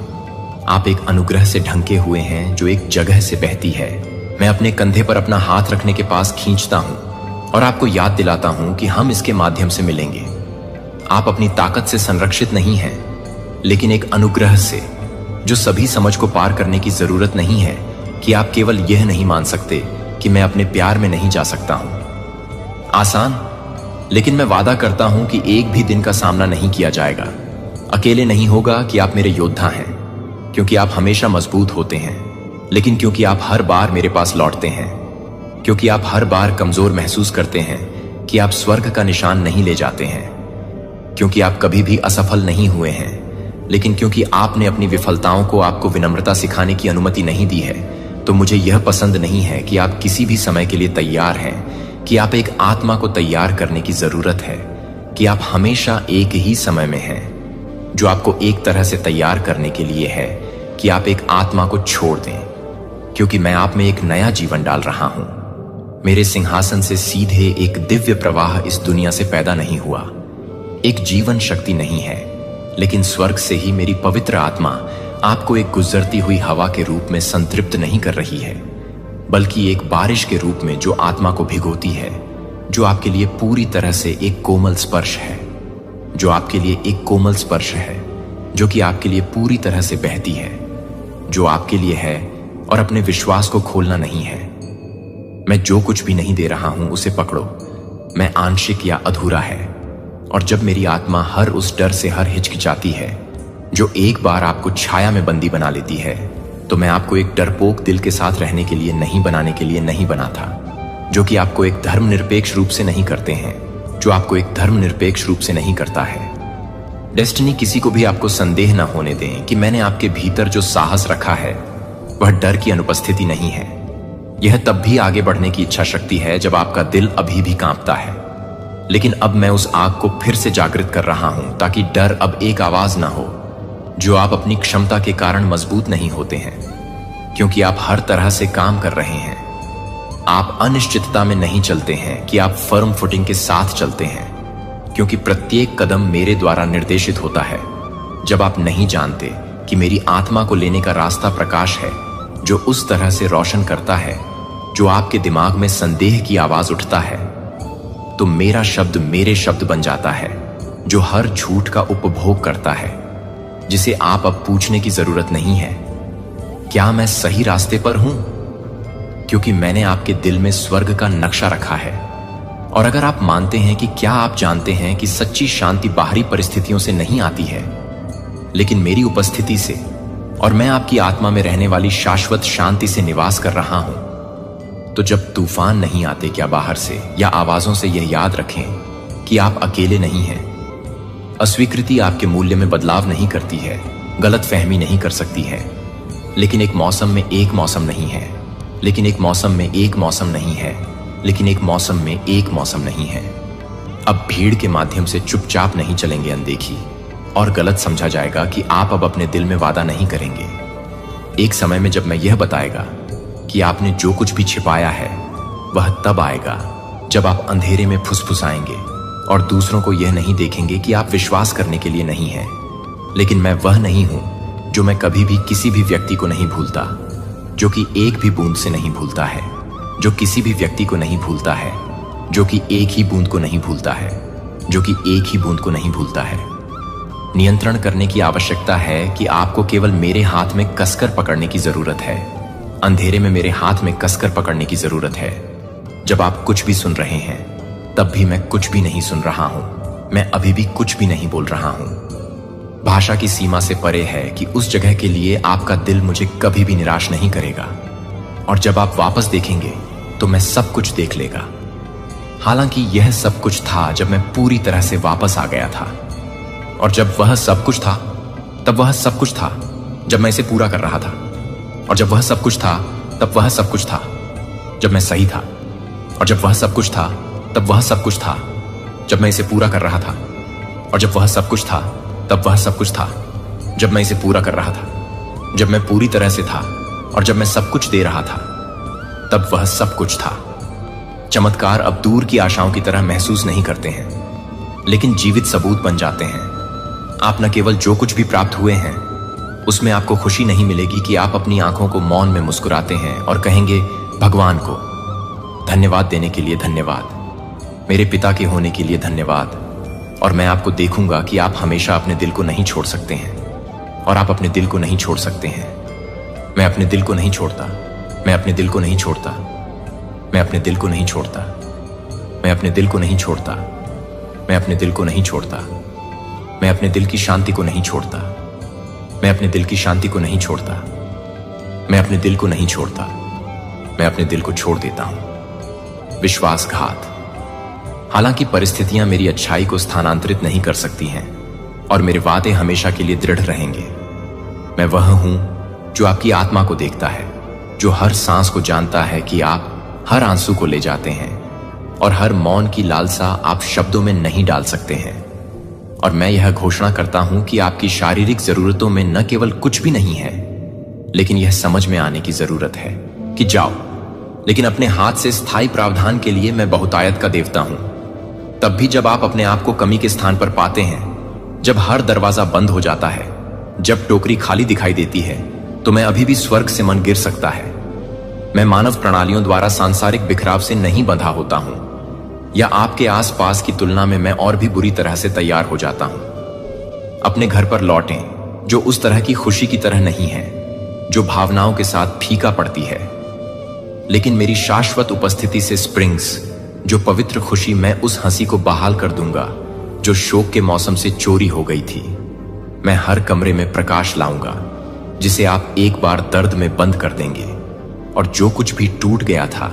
आप एक अनुग्रह से ढंके हुए हैं जो एक जगह से बहती है। मैं अपने कंधे पर अपना हाथ रखने के पास खींचता हूं और आपको याद दिलाता हूं कि हम इसके माध्यम से मिलेंगे। आप अपनी ताकत से संरक्षित नहीं हैं, लेकिन एक अनुग्रह से, जो सभी समझ को पार करने की जरूरत नहीं है कि आप केवल यह नहीं मान सकते कि मैं अपने प्यार में नहीं जा सकता हूं। आसान, लेकिन मैं वादा करता हूं कि एक भी दिन का सामना नहीं किया जाएगा। अकेले नहीं होगा कि आप मेरे योद्धा हैं, क्योंकि आप हमेशा मजबूत होते हैं, लेकिन क्योंकि आप हर बार मेरे पास लौटते हैं, क्योंकि आप हर बार कमजोर महसूस करते हैं कि आप स्वर्ग का निशान नहीं ले जाते हैं, क्योंकि आप कभी भी असफल नहीं हुए हैं, लेकिन क्योंकि आपने अपनी विफलताओं को आपको विनम्रता सिखाने की अनुमति नहीं दी है, तो मुझे यह पसंद नहीं है कि आप किसी भी समय के लिए तैयार हैं, कि आप एक आत्मा को तैयार करने की जरूरत है, कि आप हमेशा एक ही समय में हैं, जो आपको एक तरह से तैयार करने के लिए है कि आप एक आत्मा को छोड़ दें, क्योंकि मैं आप में एक नया जीवन डाल रहा हूं। मेरे सिंहासन से सीधे एक दिव्य प्रवाह इस दुनिया से पैदा नहीं हुआ, एक जीवन शक्ति नहीं है, लेकिन स्वर्ग से ही मेरी पवित्र आत्मा आपको एक गुजरती हुई हवा के रूप में संतृप्त नहीं कर रही है, बल्कि एक बारिश के रूप में जो आत्मा को भिगोती है, जो आपके लिए पूरी तरह से एक कोमल स्पर्श है, जो आपके लिए एक कोमल स्पर्श है, जो कि आपके लिए पूरी तरह से बहती है, जो आपके लिए है और अपने विश्वास को खोलना नहीं है। मैं जो कुछ भी नहीं दे रहा हूं उसे पकड़ो, मैं आंशिक या अधूरा है। और जब मेरी आत्मा हर उस डर से हर हिचकिचाती है जो एक बार आपको छाया में बंदी बना लेती है, तो मैं आपको एक डरपोक दिल के साथ रहने के लिए नहीं बनाने के लिए नहीं बना था, जो कि आपको एक धर्मनिरपेक्ष रूप से नहीं करते हैं, जो आपको एक धर्मनिरपेक्ष रूप से नहीं करता है। डेस्टिनी किसी को भी आपको संदेह न होने दें कि मैंने आपके भीतर जो साहस रखा है वह डर की अनुपस्थिति नहीं है। यह तब भी आगे बढ़ने की इच्छा शक्ति है जब आपका दिल अभी भी कांपता है। लेकिन अब मैं उस आग को फिर से जागृत कर रहा हूं ताकि डर अब एक आवाज ना हो, जो आप अपनी क्षमता के कारण मजबूत नहीं होते हैं, क्योंकि आप हर तरह से काम कर रहे हैं। आप अनिश्चितता में नहीं चलते हैं कि आप फर्म फुटिंग के साथ चलते हैं, क्योंकि प्रत्येक कदम मेरे द्वारा निर्देशित होता है। जब आप नहीं जानते कि मेरी आत्मा को लेने का रास्ता प्रकाश है, जो उस तरह से रोशन करता है जो आपके दिमाग में संदेह की आवाज उठता है, तो मेरा शब्द मेरे शब्द बन जाता है, जो हर झूठ का उपभोग करता है, जिसे आप अब पूछने की जरूरत नहीं है, क्या मैं सही रास्ते पर हूं? क्योंकि मैंने आपके दिल में स्वर्ग का नक्शा रखा है। और अगर आप मानते हैं कि क्या आप जानते हैं कि सच्ची शांति बाहरी परिस्थितियों से नहीं आती है, लेकिन मेरी उपस्थिति से, और मैं आपकी आत्मा में रहने वाली शाश्वत शांति से निवास कर रहा हूं, तो जब तूफान नहीं आते क्या बाहर से या आवाजों से, यह याद रखें कि आप अकेले नहीं हैं। अस्वीकृति आपके मूल्य में बदलाव नहीं करती है, गलतफहमी नहीं कर सकती है, लेकिन एक मौसम में एक मौसम नहीं है, लेकिन एक मौसम में एक मौसम नहीं है, लेकिन एक मौसम में एक मौसम नहीं है। अब भीड़ के माध्यम से चुपचाप नहीं चलेंगे अनदेखी, और गलत समझा जाएगा कि आप अब अपने दिल में वादा नहीं करेंगे। एक समय में जब मैं यह बताएगा कि आपने जो कुछ भी छिपाया है वह तब आएगा जब आप अंधेरे में फुसफुसाएंगे और दूसरों को यह नहीं देखेंगे कि आप विश्वास करने के लिए नहीं हैं। लेकिन मैं वह नहीं हूं जो मैं कभी भी किसी भी व्यक्ति को नहीं भूलता, जो कि एक भी बूंद से नहीं भूलता है, जो किसी भी व्यक्ति को नहीं भूलता है, जो कि एक ही बूंद को नहीं भूलता है, जो कि एक ही बूंद को नहीं भूलता है। नियंत्रण करने की आवश्यकता है कि आपको केवल मेरे हाथ में कसकर पकड़ने की जरूरत है। अंधेरे में मेरे हाथ में कसकर पकड़ने की जरूरत है। जब आप कुछ भी सुन रहे हैं तब भी मैं कुछ भी नहीं सुन रहा हूं। मैं अभी भी कुछ भी नहीं बोल रहा हूं। भाषा की सीमा से परे है कि उस जगह के लिए आपका दिल मुझे कभी भी निराश नहीं करेगा। और जब आप वापस देखेंगे तो मैं सब कुछ देख लेगा। हालांकि यह सब कुछ था जब मैं पूरी तरह से वापस आ गया था, और जब वह सब कुछ था तब वह सब कुछ था जब मैं इसे पूरा कर रहा था, और जब वह सब कुछ था तब वह सब कुछ था जब मैं सही था, और जब वह सब कुछ था तब वह सब कुछ था जब मैं इसे पूरा कर रहा था, और जब वह सब कुछ था तब वह सब कुछ था जब मैं इसे पूरा कर रहा था। जब मैं पूरी तरह से था और जब मैं सब कुछ दे रहा था तब वह सब कुछ था। चमत्कार अब दूर की आशाओं की तरह महसूस नहीं करते हैं, लेकिन जीवित सबूत बन जाते हैं। आप न केवल जो कुछ भी प्राप्त हुए हैं उसमें आपको खुशी नहीं मिलेगी कि आप अपनी आंखों को मौन में मुस्कुराते हैं और कहेंगे भगवान को धन्यवाद देने के लिए धन्यवाद, मेरे पिता के होने के लिए धन्यवाद। और मैं आपको देखूंगा कि आप हमेशा अपने दिल को नहीं छोड़ सकते हैं, और आप अपने दिल को नहीं छोड़ सकते हैं। मैं अपने दिल को नहीं छोड़ता, मैं अपने दिल को नहीं छोड़ता, मैं अपने दिल को नहीं छोड़ता, मैं अपने दिल को नहीं छोड़ता, मैं अपने दिल को नहीं छोड़ता, मैं अपने दिल की शांति को नहीं छोड़ता, मैं अपने दिल की शांति को नहीं छोड़ता, मैं अपने दिल को नहीं छोड़ता, मैं अपने दिल को छोड़ देता हूं। विश्वासघात। हालांकि परिस्थितियां मेरी अच्छाई को स्थानांतरित नहीं कर सकती हैं और मेरे वादे हमेशा के लिए दृढ़ रहेंगे। मैं वह हूं जो आपकी आत्मा को देखता है, जो हर सांस को जानता है कि आप हर आंसू को ले जाते हैं और हर मौन की लालसा आप शब्दों में नहीं डाल सकते हैं। और मैं यह घोषणा करता हूं कि आपकी शारीरिक जरूरतों में न केवल कुछ भी नहीं है, लेकिन यह समझ में आने की जरूरत है कि जाओ, लेकिन अपने हाथ से स्थायी प्रावधान के लिए मैं बहुतायत का देवता हूं। तब भी जब आप अपने आप को कमी के स्थान पर पाते हैं, जब हर दरवाजा बंद हो जाता है, जब टोकरी खाली दिखाई देती है, तो मैं अभी भी स्वर्ग से मन गिर सकता है। मैं मानव प्रणालियों द्वारा सांसारिक बिखराव से नहीं बंधा होता हूं, या आपके आसपास की तुलना में मैं और भी बुरी तरह से तैयार हो जाता हूं। अपने घर पर लौटें, जो उस तरह की खुशी की तरह नहीं है जो भावनाओं के साथ फीका पड़ती है, लेकिन मेरी शाश्वत उपस्थिति से स्प्रिंग्स, जो पवित्र खुशी मैं उस हंसी को बहाल कर दूंगा जो शोक के मौसम से चोरी हो गई थी। मैं हर कमरे में प्रकाश लाऊंगा जिसे आप एक बार दर्द में बंद कर देंगे, और जो कुछ भी टूट गया था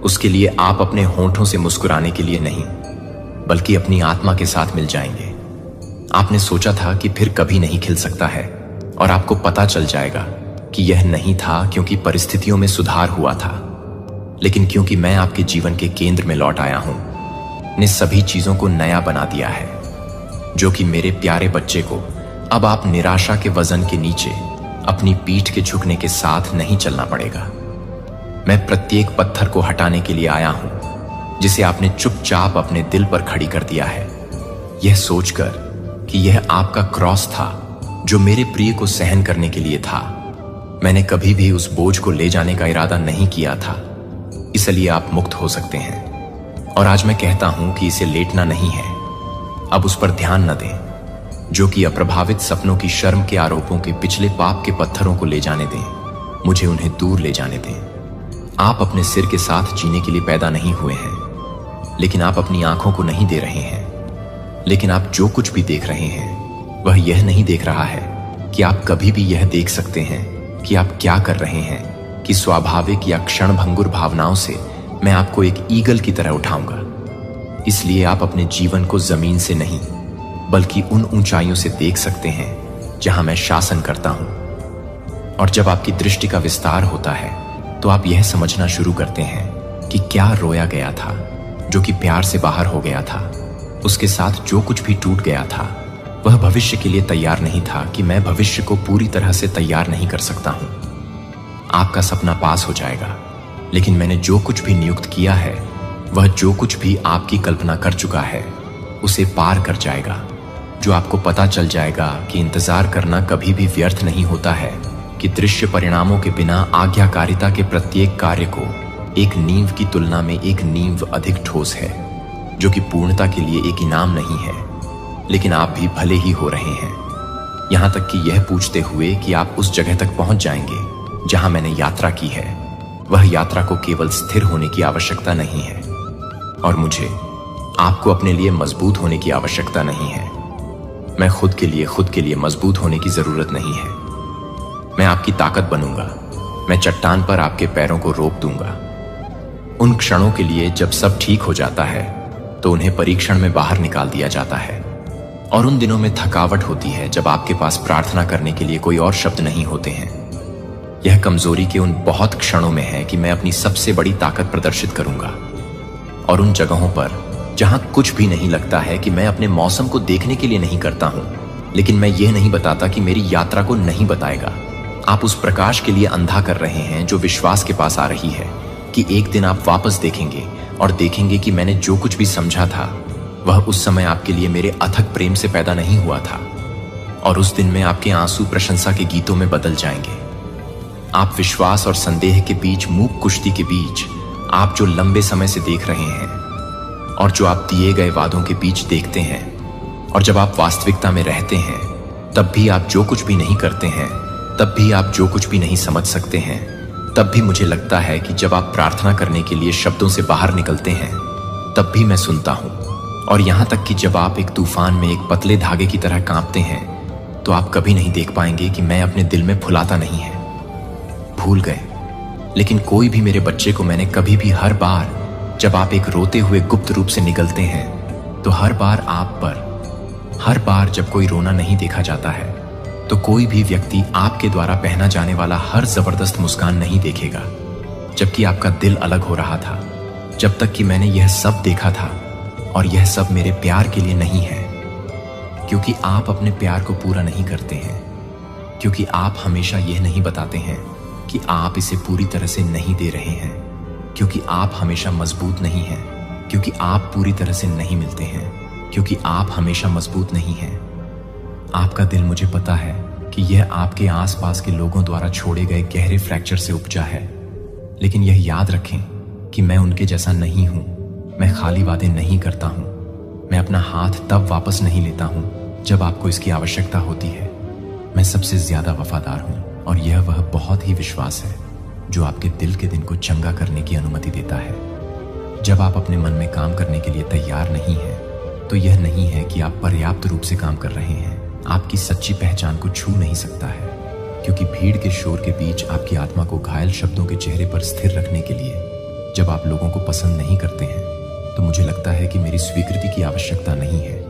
उसके लिए आप अपने होंठों से मुस्कुराने के लिए नहीं, बल्कि अपनी आत्मा के साथ मिल जाएंगे। आपने सोचा था कि फिर कभी नहीं खिल सकता है, और आपको पता चल जाएगा कि यह नहीं था क्योंकि परिस्थितियों में सुधार हुआ था, लेकिन क्योंकि मैं आपके जीवन के केंद्र में लौट आया हूं, ने सभी चीजों को नया बना दिया है। जो कि मेरे प्यारे बच्चे को अब आप निराशा के वजन के नीचे अपनी पीठ के झुकने के साथ नहीं चलना पड़ेगा। मैं प्रत्येक पत्थर को हटाने के लिए आया हूं जिसे आपने चुपचाप अपने दिल पर खड़ी कर दिया है, यह सोचकर कि यह आपका क्रॉस था जो मेरे प्रिय को सहन करने के लिए था। मैंने कभी भी उस बोझ को ले जाने का इरादा नहीं किया था, इसलिए आप मुक्त हो सकते हैं। और आज मैं कहता हूं कि इसे लेटना नहीं है। अब उस पर ध्यान न दें, जो कि अप्रभावित सपनों की शर्म के आरोपों के पिछले पाप के पत्थरों को ले जाने दें। मुझे उन्हें दूर ले जाने दें। आप अपने सिर के साथ जीने के लिए पैदा नहीं हुए हैं, लेकिन आप अपनी आंखों को नहीं दे रहे हैं। लेकिन आप जो कुछ भी देख रहे हैं वह यह नहीं देख रहा है कि आप कभी भी यह देख सकते हैं कि आप क्या कर रहे हैं, कि स्वाभाविक या क्षणभंगुर भावनाओं से मैं आपको एक ईगल की तरह उठाऊंगा। इसलिए आप अपने जीवन को जमीन से नहीं बल्कि उन ऊंचाइयों से देख सकते हैं जहां मैं शासन करता हूं। और जब आपकी दृष्टि का विस्तार होता है तो आप यह समझना शुरू करते हैं कि क्या रोया गया था, जो कि प्यार से बाहर हो गया था। उसके साथ जो कुछ भी टूट गया था वह भविष्य के लिए तैयार नहीं था, कि मैं भविष्य को पूरी तरह से तैयार नहीं कर सकता हूं। आपका सपना पास हो जाएगा। लेकिन मैंने जो कुछ भी नियुक्त किया है, वह जो कुछ भी आपकी कल्पना कर चुका है, उसे पार कर जाएगा। जो आपको पता चल जाएगा कि इंतजार करना कभी भी व्यर्थ नहीं होता है, कि दृश्य परिणामों के बिना आज्ञाकारिता के प्रत्येक कार्य को एक नींव की तुलना में एक नींव अधिक ठोस है, जो कि पूर्णता के लिए एक इनाम नहीं है। लेकिन आप भी भले ही हो रहे हैं, यहां तक कि यह पूछते हुए कि आप उस जगह तक पहुंच जाएंगे जहां मैंने यात्रा की है। वह यात्रा को केवल स्थिर होने की आवश्यकता नहीं है, और मुझे आपको अपने लिए मजबूत होने की आवश्यकता नहीं है। मैं खुद के लिए मजबूत होने की जरूरत नहीं है। मैं आपकी ताकत बनूंगा। मैं चट्टान पर आपके पैरों को रोक दूंगा। उन क्षणों के लिए जब सब ठीक हो जाता है, तो उन्हें परीक्षण में बाहर निकाल दिया जाता है। और उन दिनों में थकावट होती है जब आपके पास प्रार्थना करने के लिए कोई और शब्द नहीं होते हैं। यह कमजोरी के उन बहुत क्षणों में है कि मैं अपनी सबसे बड़ी ताकत प्रदर्शित करूंगा। और उन जगहों पर जहां कुछ भी नहीं लगता है कि मैं अपने मौसम को देखने के लिए नहीं करता हूं, लेकिन मैं यह नहीं बताता कि मेरी यात्रा को नहीं बताएगा। आप उस प्रकाश के लिए अंधा कर रहे हैं जो विश्वास के पास आ रही है, कि एक दिन आप वापस देखेंगे और देखेंगे कि मैंने जो कुछ भी समझा था, वह उस समय आपके लिए मेरे अथक प्रेम से पैदा नहीं हुआ था। और उस दिन में आपके आंसू प्रशंसा के गीतों में बदल जाएंगे। आप विश्वास और संदेह के बीच, मूक कुश्ती के बीच, आप जो लंबे समय से देख रहे हैं और जो आप दिए गए वादों के बीच देखते हैं, और जब आप वास्तविकता में रहते हैं, तब भी आप जो कुछ भी नहीं करते हैं, तब भी आप जो कुछ भी नहीं समझ सकते हैं, तब भी मुझे लगता है कि जब आप प्रार्थना करने के लिए शब्दों से बाहर निकलते हैं, तब भी मैं सुनता हूं। और यहां तक कि जब आप एक तूफान में एक पतले धागे की तरह कांपते हैं, तो आप कभी नहीं देख पाएंगे कि मैं अपने दिल में फुलाता नहीं है। भूल गए, लेकिन कोई भी मेरे बच्चे को मैंने कभी भी, हर बार जब आप एक रोते हुए गुप्त रूप से निकलते हैं, तो हर बार आप पर, हर बार जब कोई रोना नहीं देखा जाता है, तो कोई भी व्यक्ति आपके द्वारा पहना जाने वाला हर जबरदस्त मुस्कान नहीं देखेगा। जबकि आपका दिल अलग हो रहा था, जब तक कि मैंने यह सब देखा था। और यह सब मेरे प्यार के लिए नहीं है, क्योंकि आप अपने प्यार को पूरा नहीं करते हैं, क्योंकि आप हमेशा यह नहीं बताते हैं कि आप इसे पूरी तरह से नहीं दे रहे हैं, क्योंकि आप हमेशा मजबूत नहीं हैं, क्योंकि आप पूरी तरह से नहीं मिलते हैं, क्योंकि आप हमेशा मजबूत नहीं हैं। आपका दिल, मुझे पता है कि यह आपके आसपास के लोगों द्वारा छोड़े गए गहरे फ्रैक्चर से उपजा है, लेकिन यह याद रखें कि मैं उनके जैसा नहीं हूं। मैं खाली वादे नहीं करता हूं। मैं अपना हाथ तब वापस नहीं लेता हूं जब आपको इसकी आवश्यकता होती है। मैं सबसे ज्यादा वफादार हूं, और यह वह बहुत ही विश्वास है जो आपके दिल के दिन को चंगा करने की अनुमति देता है। जब आप अपने मन में काम करने के लिए तैयार नहीं हैं, तो यह नहीं है कि आप पर्याप्त रूप से काम कर रहे हैं। आपकी सच्ची पहचान को छू नहीं सकता है, क्योंकि भीड़ के शोर के बीच आपकी आत्मा को घायल शब्दों के चेहरे पर स्थिर रखने के लिए जब आप लोगों को पसंद नहीं करते हैं, तो मुझे लगता है कि मेरी स्वीकृति की आवश्यकता नहीं है।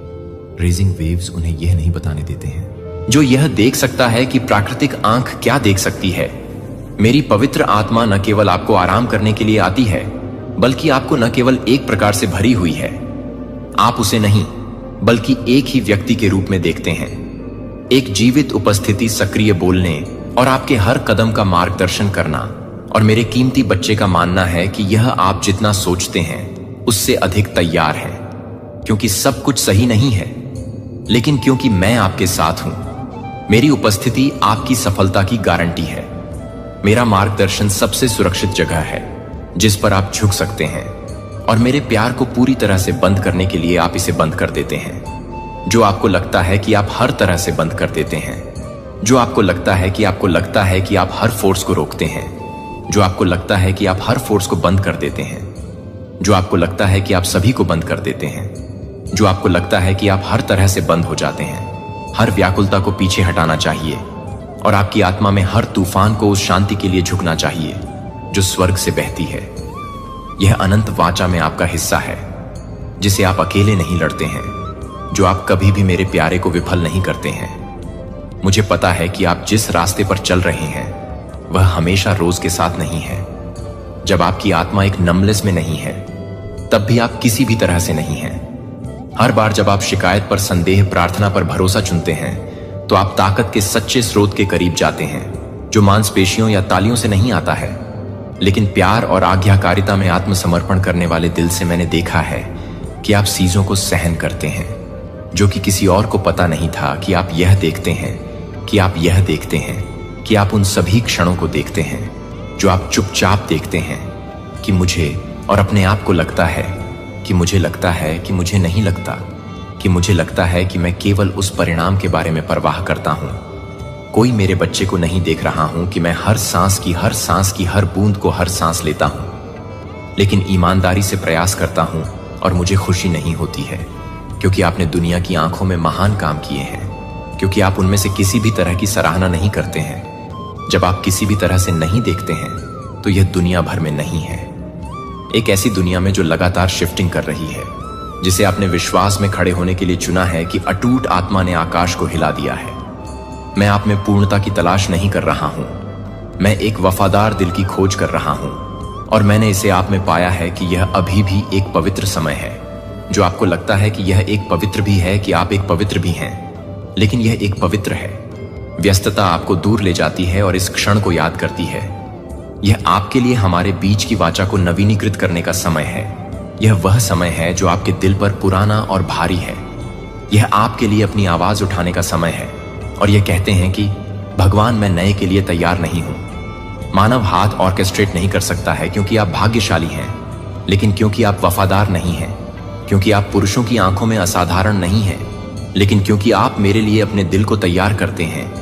रेजिंग वेव्स उन्हें यह नहीं बताने देते हैं। जो यह देख सकता है कि प्राकृतिक आंख क्या देख सकती है। मेरी पवित्र आत्मा न केवल आपको आराम करने के लिए आती है, बल्कि आपको न केवल एक प्रकार से भरी हुई है। आप उसे नहीं, बल्कि एक ही व्यक्ति के रूप में देखते हैं। एक जीवित उपस्थिति, सक्रिय बोलने और आपके हर कदम का मार्गदर्शन करना। और मेरे कीमती बच्चे का मानना है कि यह आप जितना सोचते हैं उससे अधिक तैयार है, क्योंकि सब कुछ सही नहीं है, लेकिन क्योंकि मैं आपके साथ हूं। मेरी उपस्थिति आपकी सफलता की गारंटी है। मेरा मार्गदर्शन सबसे सुरक्षित जगह है जिस पर आप झुक सकते हैं, और मेरे प्यार को पूरी तरह से बंद करने के लिए आप इसे बंद कर देते हैं। जो आपको लगता है कि आप हर तरह से बंद कर देते हैं, जो आपको लगता है कि आप हर फोर्स को रोकते हैं, जो आपको लगता है कि आप हर फोर्स को बंद कर देते हैं, जो आपको लगता है कि आप सभी को बंद कर देते हैं, जो आपको लगता है कि आप हर तरह से बंद हो जाते हैं। हर व्याकुलता को पीछे हटाना चाहिए, और आपकी आत्मा में हर तूफान को उस शांति के लिए झुकना चाहिए जो स्वर्ग से बहती है। यह अनंत वाचा में आपका हिस्सा है, जिसे आप अकेले नहीं लड़ते हैं, जो आप कभी भी मेरे प्यारे को विफल नहीं करते हैं। मुझे पता है कि आप जिस रास्ते पर चल रहे हैं वह हमेशा रोज के साथ नहीं है। जब आपकी आत्मा एक नमलेस में नहीं है, तब भी आप किसी भी तरह से नहीं हैं। हर बार जब आप शिकायत पर संदेह, प्रार्थना पर भरोसा चुनते हैं, तो आप ताकत के सच्चे स्रोत के करीब जाते हैं, जो मांसपेशियों या तालियों से नहीं आता है, लेकिन प्यार और आज्ञाकारिता में आत्मसमर्पण करने वाले दिल से मैंने देखा है कि आप चीजों को सहन करते हैं जो कि किसी और को पता नहीं था कि आप यह देखते हैं, कि आप यह देखते हैं, कि आप उन सभी क्षणों को देखते हैं जो आप चुपचाप देखते हैं, कि मुझे और अपने आप को लगता है कि मुझे लगता है कि मुझे नहीं लगता, कि मुझे लगता है कि मैं केवल उस परिणाम के बारे में परवाह करता हूं। कोई मेरे बच्चे को नहीं देख रहा हूं कि मैं हर सांस की हर बूंद को हर सांस लेता हूं, लेकिन ईमानदारी से प्रयास करता हूं और मुझे खुशी नहीं होती है, क्योंकि आपने दुनिया की आंखों में महान काम किए हैं, क्योंकि आप उनमें से किसी भी तरह की सराहना नहीं करते हैं। जब आप किसी भी तरह से नहीं देखते हैं तो यह दुनिया भर में नहीं है, एक ऐसी दुनिया में जो लगातार शिफ्टिंग कर रही है, जिसे आपने विश्वास में खड़े होने के लिए चुना है कि अटूट आत्मा ने आकाश को हिला दिया है। मैं आप में पूर्णता की तलाश नहीं कर रहा हूं, मैं एक वफादार दिल की खोज कर रहा हूं, और मैंने इसे आप में पाया है कि यह अभी भी एक पवित्र समय है। जो आपको लगता है कि यह एक पवित्र भी है, कि आप एक पवित्र भी हैं, लेकिन यह एक पवित्र है। व्यस्तता आपको दूर ले जाती है और इस क्षण को याद करती है। यह आपके लिए हमारे बीच की वाचा को नवीनीकृत करने का समय है। यह वह समय है जो आपके दिल पर पुराना और भारी है। यह आपके लिए अपनी आवाज उठाने का समय है और यह कहते हैं कि भगवान, मैं नए के लिए तैयार नहीं हूं। मानव हाथ ऑर्केस्ट्रेट नहीं कर सकता है क्योंकि आप भाग्यशाली हैं, लेकिन क्योंकि आप वफादार नहीं हैं, क्योंकि आप पुरुषों की आंखों में असाधारण नहीं हैं, लेकिन क्योंकि आप मेरे लिए अपने दिल को तैयार करते हैं।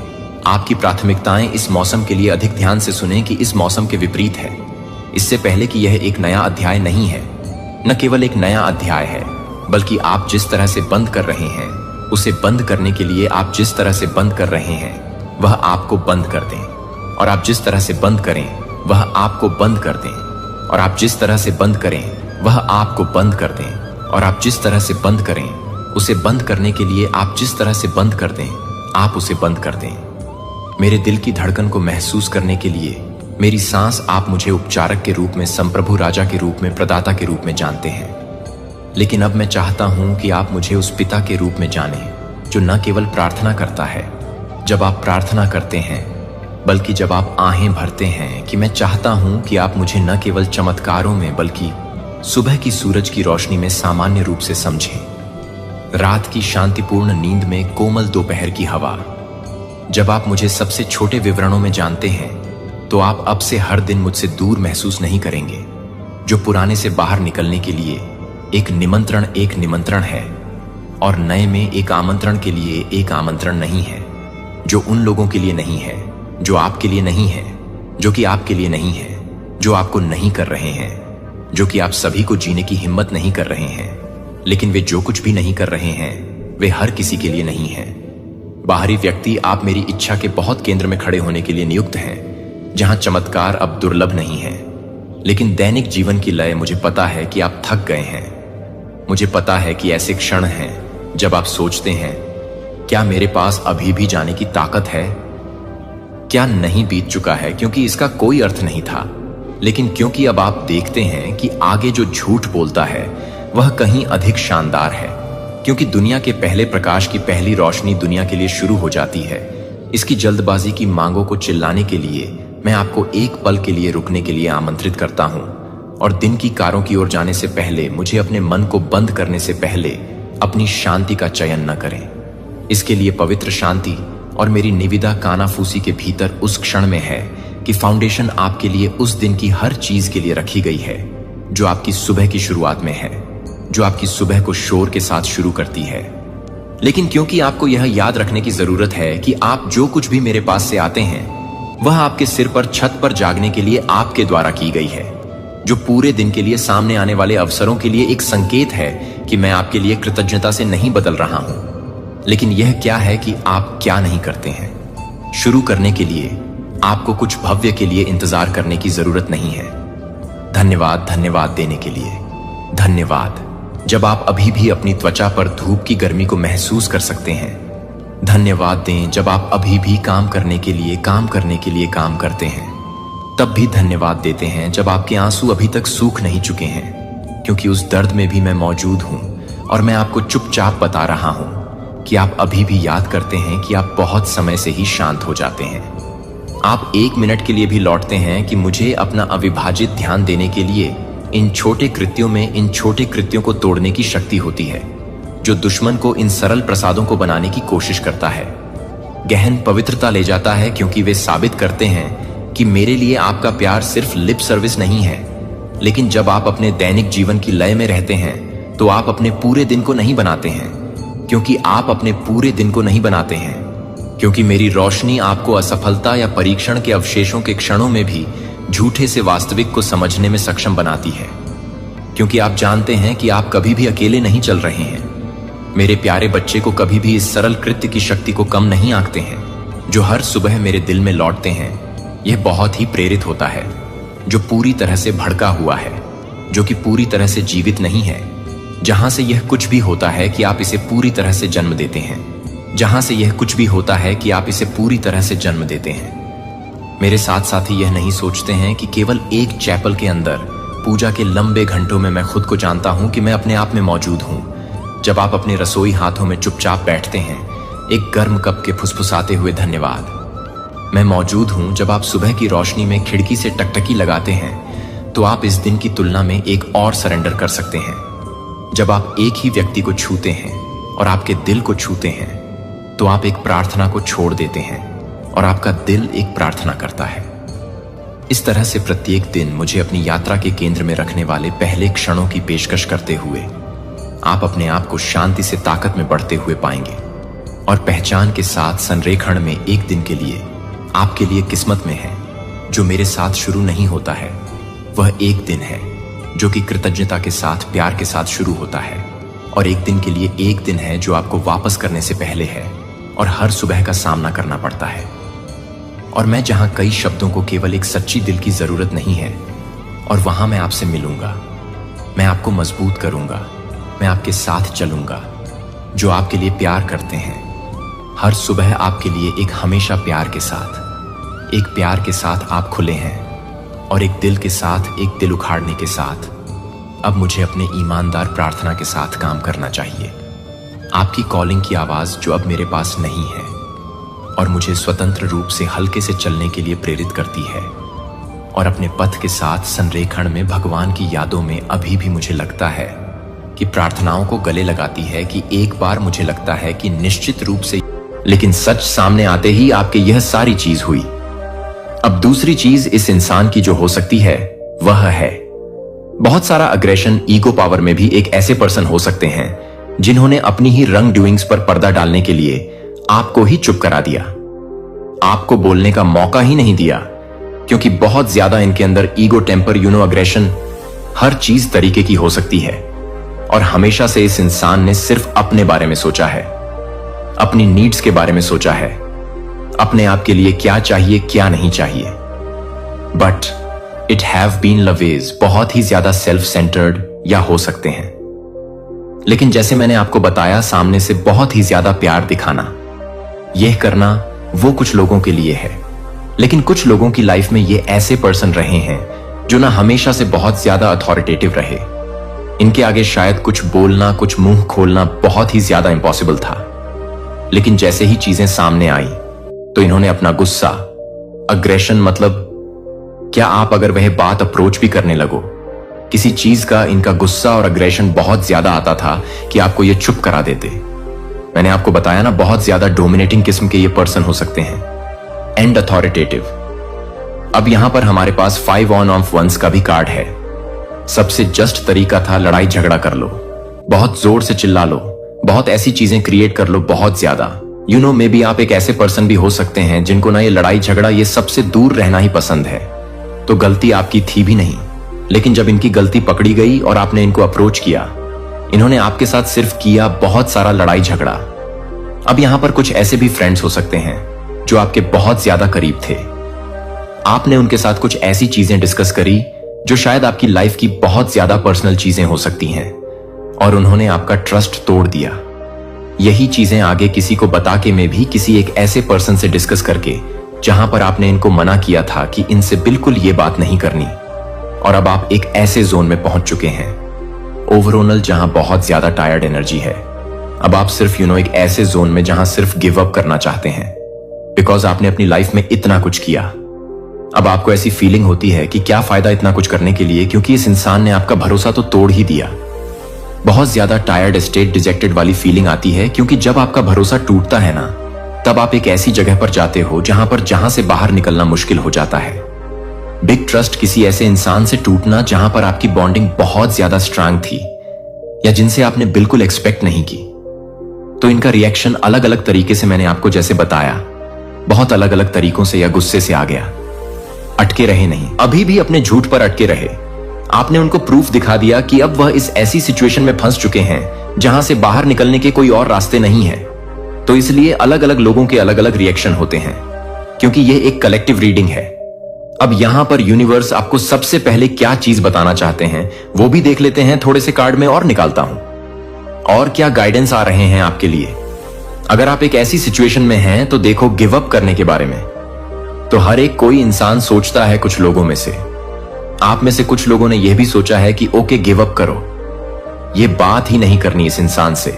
आपकी प्राथमिकताएं इस मौसम के लिए अधिक ध्यान से सुनें कि इस मौसम के विपरीत है। इससे पहले कि यह एक नया अध्याय नहीं है, न केवल एक नया अध्याय है, बल्कि आप जिस तरह से बंद कर रहे हैं उसे बंद करने के लिए आप जिस तरह से बंद कर रहे हैं वह आपको बंद कर दें, और आप जिस तरह से बंद करें वह आपको बंद कर दें, और आप जिस तरह से बंद करें वह आपको बंद कर दें, और आप जिस तरह से बंद करें उसे बंद करने के लिए आप जिस तरह से बंद कर दें आप उसे बंद कर दें। मेरे दिल की धड़कन को महसूस करने के लिए मेरी सांस, आप मुझे उपचारक के रूप में, संप्रभु राजा के रूप में, प्रदाता के रूप में जानते हैं, लेकिन अब मैं चाहता हूं कि आप मुझे उस पिता के रूप में जानें जो न केवल प्रार्थना करता है जब आप प्रार्थना करते हैं, बल्कि जब आप आहें भरते हैं, कि मैं चाहता हूं कि आप मुझे न केवल चमत्कारों में बल्कि सुबह की सूरज की रोशनी में सामान्य रूप से समझें। रात की शांतिपूर्ण नींद में कोमल दोपहर की हवा। जब आप मुझे सबसे छोटे विवरणों में जानते हैं तो आप अब से हर दिन मुझसे दूर महसूस नहीं करेंगे। जो पुराने से बाहर निकलने के लिए एक निमंत्रण है और नए में एक आमंत्रण के लिए एक आमंत्रण नहीं है। जो उन लोगों के लिए नहीं है जो आपके लिए नहीं है, जो कि आपके लिए नहीं है, जो आपको नहीं कर रहे हैं, जो कि आप सभी को जीने की हिम्मत नहीं कर रहे हैं, लेकिन वे जो कुछ भी नहीं कर रहे हैं वे हर किसी के लिए नहीं है। बाहरी व्यक्ति, आप मेरी इच्छा के बहुत केंद्र में खड़े होने के लिए नियुक्त हैं, जहां चमत्कार अब दुर्लभ नहीं है, लेकिन दैनिक जीवन की लय, मुझे पता है कि आप थक गए हैं। मुझे पता है कि ऐसे क्षण हैं जब आप सोचते हैं, क्या मेरे पास अभी भी जाने की ताकत है? क्या नहीं बीत चुका है? क्योंकि इसका कोई अर्थ नहीं था, लेकिन क्योंकि अब आप देखते हैं कि आगे जो झूठ बोलता है वह कहीं अधिक शानदार है, क्योंकि दुनिया के पहले प्रकाश की पहली रोशनी दुनिया के लिए शुरू हो जाती है। इसकी जल्दबाजी की मांगों को चिल्लाने के लिए मैं आपको एक पल के लिए रुकने के लिए आमंत्रित करता हूं, और दिन की कारों की ओर जाने से पहले, मुझे अपने मन को बंद करने से पहले अपनी शांति का चयन न करें। इसके लिए पवित्र शांति और मेरी निविदा कानाफूसी के भीतर उस क्षण में है कि फाउंडेशन आपके लिए उस दिन की हर चीज के लिए रखी गई है जो आपकी सुबह की शुरुआत में है, जो आपकी सुबह को शोर के साथ शुरू करती है। लेकिन क्योंकि आपको यह याद रखने की जरूरत है कि आप जो कुछ भी मेरे पास से आते हैं वह आपके सिर पर छत पर जागने के लिए आपके द्वारा की गई है, जो पूरे दिन के लिए सामने आने वाले अवसरों के लिए एक संकेत है कि मैं आपके लिए कृतज्ञता से नहीं बदल रहा हूं। लेकिन यह क्या है कि आप क्या नहीं करते हैं। शुरू करने के लिए आपको कुछ भव्य के लिए इंतजार करने की जरूरत नहीं है। धन्यवाद, धन्यवाद देने के लिए धन्यवाद। जब आप अभी भी अपनी त्वचा पर धूप की गर्मी को महसूस कर सकते हैं, धन्यवाद दें जब आप अभी भी काम करने के लिए काम करते हैं, तब भी धन्यवाद देते हैं जब आपके आंसू अभी तक सूख नहीं चुके हैं, क्योंकि उस दर्द में भी मैं मौजूद हूं और मैं आपको चुपचाप बता रहा हूं कि आप अभी भी याद करते हैं कि आप बहुत समय से ही शांत हो जाते हैं। आप 1 मिनट के लिए भी लौटते हैं कि मुझे अपना अविभाजित ध्यान देने के लिए इन छोटे कृत्यों में इन छोटे कृत्यों को तोड़ने की शक्ति होती है, जो दुश्मन को इन सरल प्रसादों को बनाने की कोशिश करता है। गहन पवित्रता ले जाता है, क्योंकि वे साबित करते हैं कि मेरे लिए आपका प्यार सिर्फ लिप सर्विस नहीं है, लेकिन जब आप अपने दैनिक जीवन की लय में रहते हैं तो आप अपने पूरे दिन को नहीं बनाते हैं, क्योंकि आप अपने पूरे दिन को नहीं बनाते हैं, क्योंकि मेरी रोशनी आपको असफलता या परीक्षण के अवशेषों के क्षणों में भी झूठे से वास्तविक को समझने में सक्षम बनाती है, क्योंकि आप जानते हैं कि आप कभी भी अकेले नहीं चल रहे हैं। मेरे प्यारे बच्चे को कभी भी इस सरल कृत्य की शक्ति को कम नहीं आंकते हैं, जो हर सुबह मेरे दिल में लौटते हैं। यह बहुत ही प्रेरित होता है, जो पूरी तरह से भड़का हुआ है, जो कि पूरी तरह से जीवित नहीं है, जहां से यह कुछ भी होता है कि आप इसे पूरी तरह से जन्म देते हैं, जहां से यह कुछ भी होता है कि आप इसे पूरी तरह से जन्म देते हैं। मेरे साथ साथी यह नहीं सोचते हैं कि केवल एक चैपल के अंदर पूजा के लंबे घंटों में मैं खुद को जानता हूं कि मैं अपने आप में मौजूद हूं। जब आप अपने रसोई हाथों में चुपचाप बैठते हैं, एक गर्म कप के फुसफुसाते हुए धन्यवाद। मैं मौजूद हूं जब आप सुबह की रोशनी में खिड़की से टकटकी लगाते हैं, तो आप इस दिन की तुलना में एक और सरेंडर कर सकते हैं। जब आप एक ही व्यक्ति को छूते हैं और आपके दिल को छूते हैं, तो आप एक प्रार्थना को छोड़ देते हैं और आपका दिल एक प्रार्थना करता है। इस तरह से प्रत्येक दिन मुझे अपनी यात्रा के केंद्र में रखने वाले पहले क्षणों की पेशकश करते हुए आप अपने आप को शांति से ताकत में बढ़ते हुए पाएंगे, और पहचान के साथ संरेखण में एक दिन के लिए आपके लिए किस्मत में है जो मेरे साथ शुरू नहीं होता है। वह एक दिन है जो कि कृतज्ञता के साथ, प्यार के साथ शुरू होता है, और एक दिन के लिए एक दिन है जो आपको वापस करने से पहले है और हर सुबह का सामना करना पड़ता है। और मैं जहां कई शब्दों को केवल एक सच्ची दिल की जरूरत नहीं है, और वहां मैं आपसे मिलूंगा, मैं आपको मजबूत करूंगा, मैं आपके साथ चलूंगा, जो आपके लिए प्यार करते हैं। हर सुबह आपके लिए एक हमेशा प्यार के साथ, एक प्यार के साथ आप खुले हैं, और एक दिल के साथ, एक दिल उखाड़ने के साथ। अब मुझे अपने ईमानदार प्रार्थना के साथ काम करना चाहिए। आपकी कॉलिंग की आवाज जो अब मेरे पास नहीं है और मुझे स्वतंत्र रूप से हल्के से चलने के लिए प्रेरित करती है, और अपने पथ के साथ संरेखण में भगवान की यादों में अभी भी मुझे लगता है कि प्रार्थनाओं को गले लगाती है कि एक बार मुझे लगता है कि निश्चित रूप से, लेकिन सच सामने आते ही आपके यह सारी चीज हुई। अब दूसरी चीज इस इंसान की जो हो सकती है वह है बहुत सारा अग्रेशन। ईगो पावर में भी एक ऐसे पर्सन हो सकते हैं जिन्होंने अपनी ही रंग डूइंग्स पर पर्दा डालने के लिए आपको ही चुप करा दिया, आपको बोलने का मौका ही नहीं दिया, क्योंकि बहुत ज्यादा इनके अंदर ईगो, टेम्पर, अग्रेशन हर चीज तरीके की हो सकती है। और हमेशा से इस इंसान ने सिर्फ अपने बारे में सोचा है, अपनी नीड्स के बारे में सोचा है, अपने आप के लिए क्या चाहिए क्या नहीं चाहिए। But it have been always बहुत ही ज्यादा सेल्फ सेंटर्ड या हो सकते हैं। लेकिन जैसे मैंने आपको बताया, सामने से बहुत ही ज्यादा प्यार दिखाना, यह करना वो कुछ लोगों के लिए है। लेकिन कुछ लोगों की लाइफ में ये ऐसे पर्सन रहे हैं जो ना हमेशा से बहुत ज्यादा अथॉरिटेटिव रहे। इनके आगे शायद कुछ बोलना, कुछ मुंह खोलना बहुत ही ज्यादा इंपॉसिबल था। लेकिन जैसे ही चीजें सामने आई तो इन्होंने अपना गुस्सा, अग्रेशन, मतलब क्या आप अगर वह बात अप्रोच भी करने लगो, किसी चीज का इनका गुस्सा और अग्रेशन बहुत ज्यादा आता था कि आपको ये चुप करा देते। मैंने आपको बताया ना, बहुत ज्यादा डोमिनेटिंग किस्म के ये पर्सन हो सकते हैं, एंड अथॉरिटेटिव। अब यहां पर हमारे पास 5 ऑन ऑफ वंस का भी कार्ड है। सबसे जस्ट तरीका था लड़ाई झगड़ा कर लो, बहुत जोर से चिल्ला लो, बहुत ऐसी चीजें क्रिएट कर लो बहुत ज्यादा। मे बी आप एक ऐसे पर्सन भी हो सकते हैं जिनको ना ये लड़ाई झगड़ा, ये सबसे दूर रहना ही पसंद है। तो गलती आपकी थी भी नहीं, लेकिन जब इनकी गलती पकड़ी गई और आपने इनको अप्रोच किया, इन्होंने आपके साथ सिर्फ किया बहुत सारा लड़ाई झगड़ा। अब यहां पर कुछ ऐसे भी फ्रेंड्स हो सकते हैं जो आपके बहुत ज्यादा करीब थे। आपने उनके साथ कुछ ऐसी चीजें डिस्कस करी जो शायद आपकी लाइफ की बहुत ज्यादा पर्सनल चीजें हो सकती हैं, और उन्होंने आपका ट्रस्ट तोड़ दिया। यही चीजें आगे किसी को बता के में भी किसी एक ऐसे पर्सन से डिस्कस करके, जहां पर आपने इनको मना किया था कि इनसे बिल्कुल ये बात नहीं करनी, और अब आप एक ऐसे जोन में पहुंच चुके हैं ओवरऑल जहां बहुत ज्यादा टायर्ड एनर्जी है। अब आप सिर्फ एक ऐसे जोन में जहां सिर्फ गिव अप करना चाहते हैं, बिकॉज आपने अपनी लाइफ में इतना कुछ किया। अब आपको ऐसी फीलिंग होती है कि क्या फायदा इतना कुछ करने के लिए, क्योंकि इस इंसान ने आपका भरोसा तो तोड़ ही दिया। बहुत ज्यादा टायर्ड स्टेट, डिजेक्टेड वाली फीलिंग आती है, क्योंकि जब आपका भरोसा टूटता है ना, तब आप एक ऐसी जगह पर जाते हो जहां से बाहर निकलना मुश्किल हो जाता है। बिग ट्रस्ट किसी ऐसे इंसान से टूटना जहां पर आपकी बॉन्डिंग बहुत ज्यादा स्ट्रांग थी या जिनसे आपने बिल्कुल एक्सपेक्ट नहीं की। तो इनका रिएक्शन अलग अलग तरीके से, मैंने आपको जैसे बताया, बहुत अलग अलग तरीकों से या गुस्से से आ गया। अटके रहे नहीं, अभी भी अपने झूठ पर अटके रहे। आपने उनको प्रूफ दिखा दिया कि अब वह इस ऐसी सिचुएशन में फंस चुके हैं जहां से बाहर निकलने के कोई और रास्ते नहीं है। तो इसलिए अलग अलग लोगों के अलग अलग रिएक्शन होते हैं, क्योंकि यह एक कलेक्टिव रीडिंग है। अब यहां पर यूनिवर्स आपको सबसे पहले क्या चीज बताना चाहते हैं वो भी देख लेते हैं। थोड़े से कार्ड में और निकालता हूं और क्या गाइडेंस आ रहे हैं आपके लिए। अगर आप एक ऐसी सिचुएशन में हैं तो देखो गिव अप करने के बारे में। तो हर एक कोई इंसान सोचता है, कुछ लोगों में से, आप में से कुछ लोगों ने यह भी सोचा है कि ओके गिव अप करो, यह बात ही नहीं करनी इस इंसान से,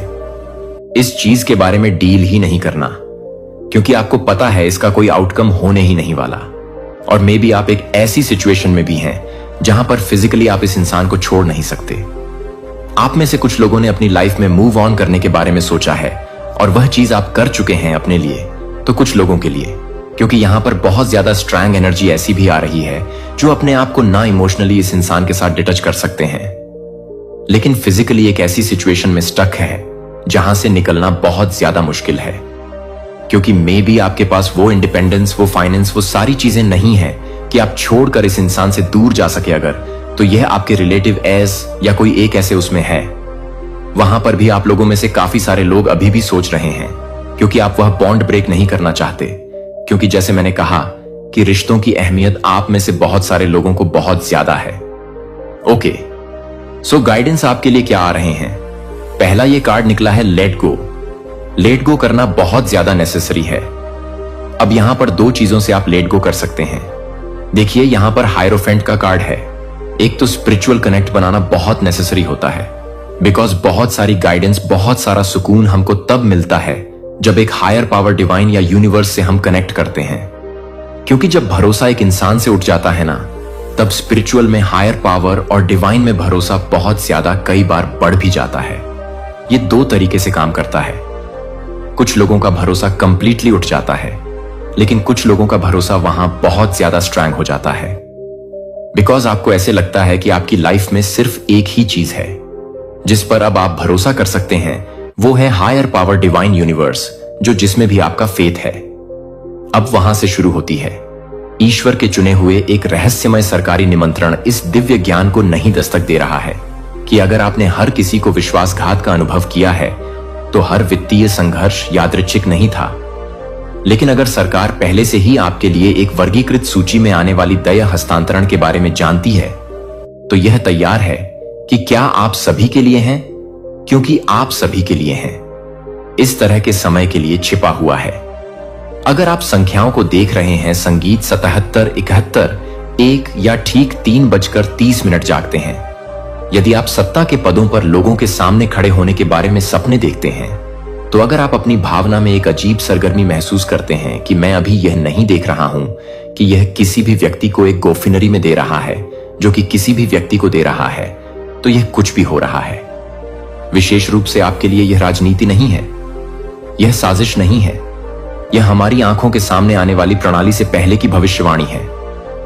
इस चीज के बारे में डील ही नहीं करना, क्योंकि आपको पता है इसका कोई आउटकम होने ही नहीं वाला। और मे बी आप एक ऐसी सिचुएशन में भी हैं जहां पर फिजिकली आप इस इंसान को छोड़ नहीं सकते। आप में से कुछ लोगों ने अपनी लाइफ में मूव ऑन करने के बारे में सोचा है और वह चीज आप कर चुके हैं अपने लिए, तो कुछ लोगों के लिए, क्योंकि यहां पर बहुत ज्यादा स्ट्रांग एनर्जी ऐसी भी आ रही है जो अपने आप को ना इमोशनली इस इंसान के साथ डिटच कर सकते हैं, लेकिन फिजिकली एक ऐसी सिचुएशन में स्टक है जहां से निकलना बहुत ज्यादा मुश्किल है। क्योंकि मे बी आपके पास वो इंडिपेंडेंस, वो फाइनेंस, वो सारी चीजें नहीं है कि आप छोड़कर इस इंसान से दूर जा सके। अगर तो यह आपके रिलेटिव एस या कोई एक ऐसे उसमें है, वहां पर भी आप लोगों में से काफी सारे लोग अभी भी सोच रहे हैं, क्योंकि आप वह बॉन्ड ब्रेक नहीं करना चाहते। क्योंकि जैसे मैंने कहा कि रिश्तों की अहमियत आप में से बहुत सारे लोगों को बहुत ज्यादा है। ओके, सो गाइडेंस आपके लिए क्या आ रहे हैं। पहला ये कार्ड निकला है लेट गो। लेट गो करना बहुत ज्यादा नेसेसरी है। अब यहां पर दो चीजों से आप लेट गो कर सकते हैं। देखिए यहां पर हायरोफेंट का कार्ड है। एक तो स्पिरिचुअल कनेक्ट बनाना बहुत नेसेसरी होता है, बिकॉज बहुत सारी गाइडेंस, बहुत सारा सुकून हमको तब मिलता है जब एक हायर पावर, डिवाइन या यूनिवर्स से हम कनेक्ट करते हैं। क्योंकि जब भरोसा एक इंसान से उठ जाता है ना, तब स्पिरिचुअल में, हायर पावर और डिवाइन में भरोसा बहुत ज्यादा, कई बार बढ़ भी जाता है। ये दो तरीके से काम करता है। कुछ लोगों का भरोसा कंप्लीटली उठ जाता है, लेकिन कुछ लोगों का भरोसा वहां बहुत ज्यादा स्ट्रांग हो जाता है, बिकॉज आपको ऐसे लगता है कि आपकी लाइफ में सिर्फ एक ही चीज है जिस पर अब आप भरोसा कर सकते हैं, वो है हायर पावर, डिवाइन यूनिवर्स, जो जिसमें भी आपका फेथ है। अब वहां से शुरू होती है ईश्वर के चुने हुए एक रहस्यमय सरकारी निमंत्रण। इस दिव्य ज्ञान को नहीं दस्तक दे रहा है कि अगर आपने हर किसी को विश्वासघात का अनुभव किया है तो हर वित्तीय संघर्ष यादृच्छिक नहीं था। लेकिन अगर सरकार पहले से ही आपके लिए एक वर्गीकृत सूची में आने वाली दया हस्तांतरण के बारे में जानती है, तो यह तैयार है कि क्या आप सभी के लिए हैं, क्योंकि आप सभी के लिए हैं। इस तरह के समय के लिए छिपा हुआ है। अगर आप संख्याओं को देख रहे हैं, संगीत 77, 71, 1 या ठीक 3:30 जागते हैं। यदि आप सत्ता के पदों पर लोगों के सामने खड़े होने के बारे में सपने देखते हैं, तो अगर आप अपनी भावना में एक अजीब सरगर्मी महसूस करते हैं कि मैं अभी यह नहीं देख रहा हूं कि यह किसी भी व्यक्ति को एक गोफिनरी में दे रहा है जो कि किसी भी व्यक्ति को दे रहा है, तो यह कुछ भी हो रहा है। विशेष रूप से आपके लिए यह राजनीति नहीं है, यह साजिश नहीं है, यह हमारी आंखों के सामने आने वाली प्रणाली से पहले की भविष्यवाणी है,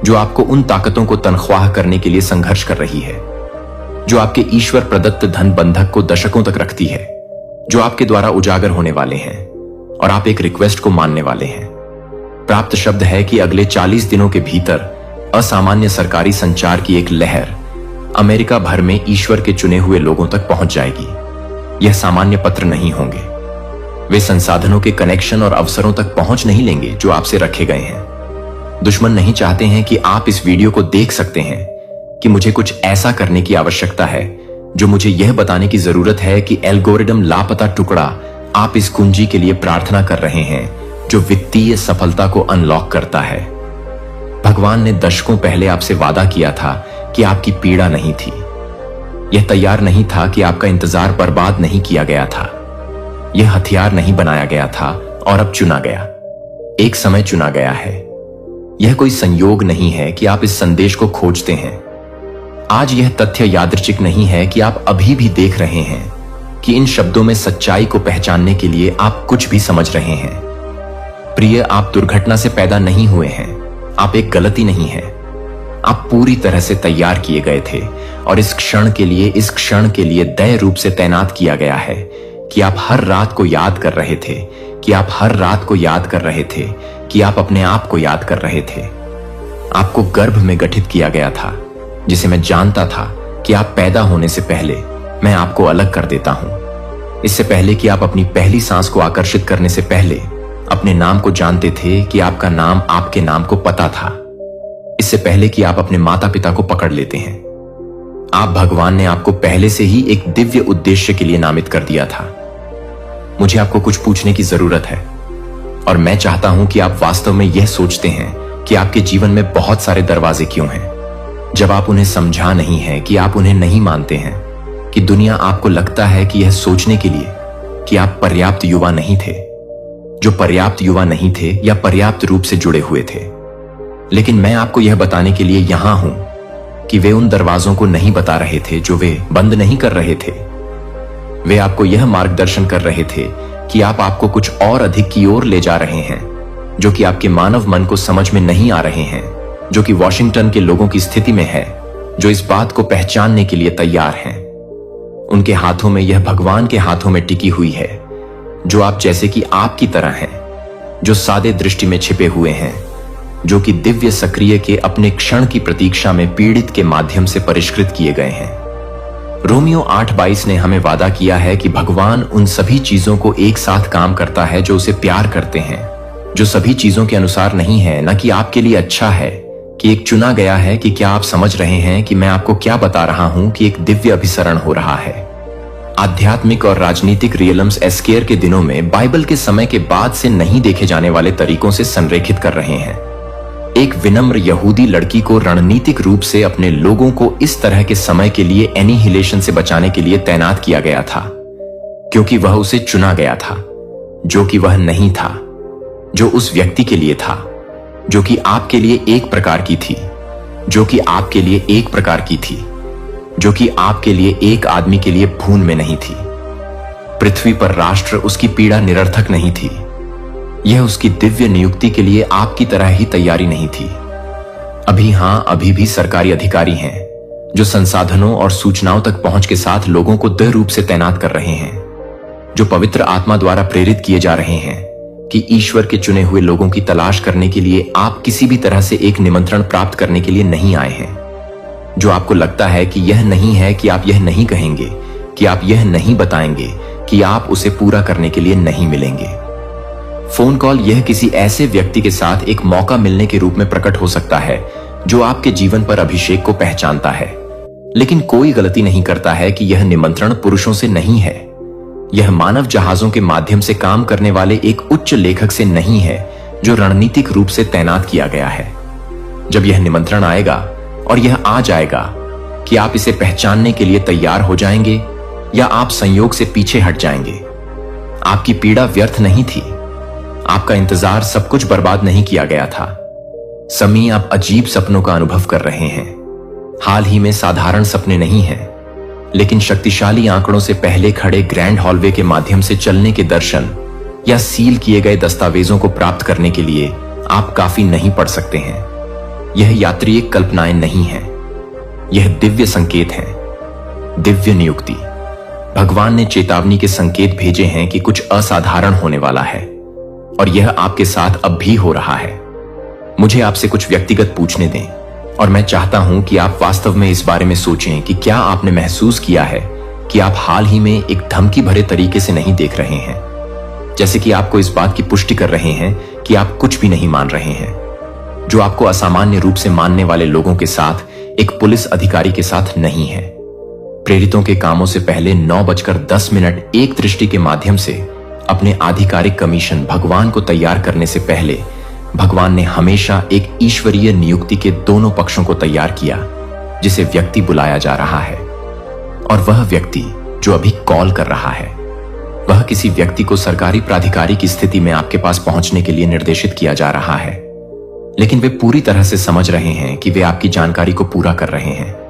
जो आपको उन ताकतों को तनख्वाह करने के लिए संघर्ष कर रही है, जो आपके ईश्वर प्रदत्त धन बंधक को दशकों तक रखती है, जो आपके द्वारा उजागर होने वाले हैं और आप एक रिक्वेस्ट को मानने वाले हैं। प्राप्त शब्द है कि अगले 40 दिनों के भीतर असामान्य सरकारी संचार की एक लहर अमेरिका भर में ईश्वर के चुने हुए लोगों तक पहुंच जाएगी। यह सामान्य पत्र नहीं होंगे, वे संसाधनों के कनेक्शन और अवसरों तक पहुंच नहीं लेंगे जो आपसे रखे गए हैं। दुश्मन नहीं चाहते हैं कि आप इस वीडियो को देख सकते हैं कि मुझे कुछ ऐसा करने की आवश्यकता है जो मुझे यह बताने की जरूरत है कि एल्गोरिदम लापता टुकड़ा आप इस कुंजी के लिए प्रार्थना कर रहे हैं जो वित्तीय सफलता को अनलॉक करता है। भगवान ने दशकों पहले आपसे वादा किया था कि आपकी पीड़ा नहीं थी। यह तैयार नहीं था कि आपका इंतजार बर्बाद नहीं किया गया था, यह हथियार नहीं बनाया गया था और अब चुना गया। एक समय चुना गया है। यह कोई संयोग नहीं है कि आप इस संदेश को खोजते हैं। आज यह तथ्य यादृच्छिक नहीं है कि आप अभी भी देख रहे हैं कि इन शब्दों में सच्चाई को पहचानने के लिए आप कुछ भी समझ रहे हैं। प्रिय, आप दुर्घटना से पैदा नहीं हुए हैं। आप एक गलती नहीं है। आप पूरी तरह से तैयार किए गए थे और इस क्षण के लिए दया रूप से तैनात किया गया है कि आप हर रात को याद कर रहे थे, कि आप हर रात को याद कर रहे थे, कि आप अपने आप को याद कर रहे थे। आपको गर्भ में गठित किया गया था, जिसे मैं जानता था कि आप पैदा होने से पहले मैं आपको अलग कर देता हूं। इससे पहले कि आप अपनी पहली सांस को आकर्षित करने से पहले अपने नाम को जानते थे कि आपका नाम आपके नाम को पता था। इससे पहले कि आप अपने माता पिता को पकड़ लेते हैं, आप भगवान ने आपको पहले से ही एक दिव्य उद्देश्य के लिए नामित कर दिया था। मुझे आपको कुछ पूछने की जरूरत है और मैं चाहता हूं कि आप वास्तव में यह सोचते हैं कि आपके जीवन में बहुत सारे दरवाजे क्यों हैं, जब आप उन्हें समझा नहीं है, कि आप उन्हें नहीं मानते हैं, कि दुनिया आपको लगता है कि यह सोचने के लिए कि आप पर्याप्त युवा नहीं थे, जो पर्याप्त युवा नहीं थे या पर्याप्त रूप से जुड़े हुए थे। लेकिन मैं आपको यह बताने के लिए यहां हूं कि वे उन दरवाजों को नहीं बता रहे थे जो वे बंद नहीं कर रहे थे। वे आपको यह मार्गदर्शन कर रहे थे कि आप आपको कुछ और अधिक की ओर ले जा रहे हैं, जो कि आपके मानव मन को समझ में नहीं आ रहे हैं, जो कि वॉशिंगटन के लोगों की स्थिति में है, जो इस बात को पहचानने के लिए तैयार हैं। उनके हाथों में यह भगवान के हाथों में टिकी हुई है, जो आप जैसे कि आपकी तरह हैं, जो सादे दृष्टि में छिपे हुए हैं, जो कि दिव्य सक्रिय के अपने क्षण की प्रतीक्षा में पीड़ित के माध्यम से परिष्कृत किए गए हैं। रोमियो 8:22 ने हमें वादा किया है कि भगवान उन सभी चीजों को एक साथ काम करता है जो उसे प्यार करते हैं, जो सभी चीजों के अनुसार नहीं है, न कि आपके लिए अच्छा है, कि एक चुना गया है। कि क्या आप समझ रहे हैं कि मैं आपको क्या बता रहा हूं कि एक दिव्य अभिसरण हो रहा है। आध्यात्मिक और राजनीतिक रियलम्स एस्केयर के दिनों में बाइबल के समय के बाद से नहीं देखे जाने वाले तरीकों से संरेखित कर रहे हैं। एक विनम्र यहूदी लड़की को रणनीतिक रूप से अपने लोगों को इस तरह के समय के लिए एनिहिलेशन से बचाने के लिए तैनात किया गया था, क्योंकि वह उसे चुना गया था, जो कि वह नहीं था, जो उस व्यक्ति के लिए था, जो कि आपके लिए एक प्रकार की थी, जो कि आपके लिए एक प्रकार की थी, जो कि आपके लिए एक आदमी के लिए भून में नहीं थी। पृथ्वी पर राष्ट्र उसकी पीड़ा निरर्थक नहीं थी। यह उसकी दिव्य नियुक्ति के लिए आपकी तरह ही तैयारी नहीं थी। अभी भी सरकारी अधिकारी हैं जो संसाधनों और सूचनाओं तक पहुंच के साथ लोगों को दृढ़ रूप से तैनात कर रहे हैं, जो पवित्र आत्मा द्वारा प्रेरित किए जा रहे हैं कि ईश्वर के चुने हुए लोगों की तलाश करने के लिए आप किसी भी तरह से एक निमंत्रण प्राप्त करने के लिए नहीं आए हैं। जो आपको लगता है कि यह नहीं है, कि आप यह नहीं कहेंगे, कि आप यह नहीं बताएंगे, कि आप उसे पूरा करने के लिए नहीं मिलेंगे। फोन कॉल यह किसी ऐसे व्यक्ति के साथ एक मौका मिलने के रूप में प्रकट हो सकता है जो आपके जीवन पर अभिषेक को पहचानता है, लेकिन कोई गलती नहीं करता है कि यह निमंत्रण पुरुषों से नहीं है। यह मानव जहाजों के माध्यम से काम करने वाले एक उच्च लेखक से नहीं है जो रणनीतिक रूप से तैनात किया गया है। जब यह निमंत्रण आएगा और यह आ जाएगा कि आप इसे पहचानने के लिए तैयार हो जाएंगे या आप संयोग से पीछे हट जाएंगे। आपकी पीड़ा व्यर्थ नहीं थी। आपका इंतजार सब कुछ बर्बाद नहीं किया गया था। समी, आप अजीब सपनों का अनुभव कर रहे हैं। हाल ही में साधारण सपने नहीं हैं, लेकिन शक्तिशाली आंकड़ों से पहले खड़े ग्रैंड हॉलवे के माध्यम से चलने के दर्शन या सील किए गए दस्तावेजों को प्राप्त करने के लिए आप काफी नहीं पढ़ सकते हैं। यह यात्री कल्पनाएं नहीं है, यह दिव्य संकेत है, दिव्य नियुक्ति। भगवान ने चेतावनी के संकेत भेजे हैं कि कुछ असाधारण होने वाला है और यह आपके साथ अब भी हो रहा है। मुझे आपसे कुछ व्यक्तिगत पूछने दें और मैं चाहता हूं कि आप वास्तव में इस बारे में सोचें कि क्या आपने महसूस किया है कि आप हाल ही में एक धमकी भरे तरीके से नहीं देख रहे हैं, जैसे कि आपको इस बात की पुष्टि कर रहे हैं कि आप कुछ भी नहीं मान रहे हैं, जो आपको असामान्य रूप से मानने वाले लोगों के साथ एक पुलिस अधिकारी के साथ नहीं है। प्रेरितों के कामों से पहले 9:10 एक दृष्टि के माध्यम से अपने आधिकारिक कमीशन भगवान को तैयार करने से पहले भगवान ने हमेशा एक ईश्वरीय नियुक्ति के दोनों पक्षों को तैयार किया, जिसे व्यक्ति बुलाया जा रहा है और वह व्यक्ति जो अभी कॉल कर रहा है। वह किसी व्यक्ति को सरकारी प्राधिकारी की स्थिति में आपके पास पहुंचने के लिए निर्देशित किया जा रहा है, लेकिन वे पूरी तरह से समझ रहे हैं कि वे आपकी जानकारी को पूरा कर रहे हैं।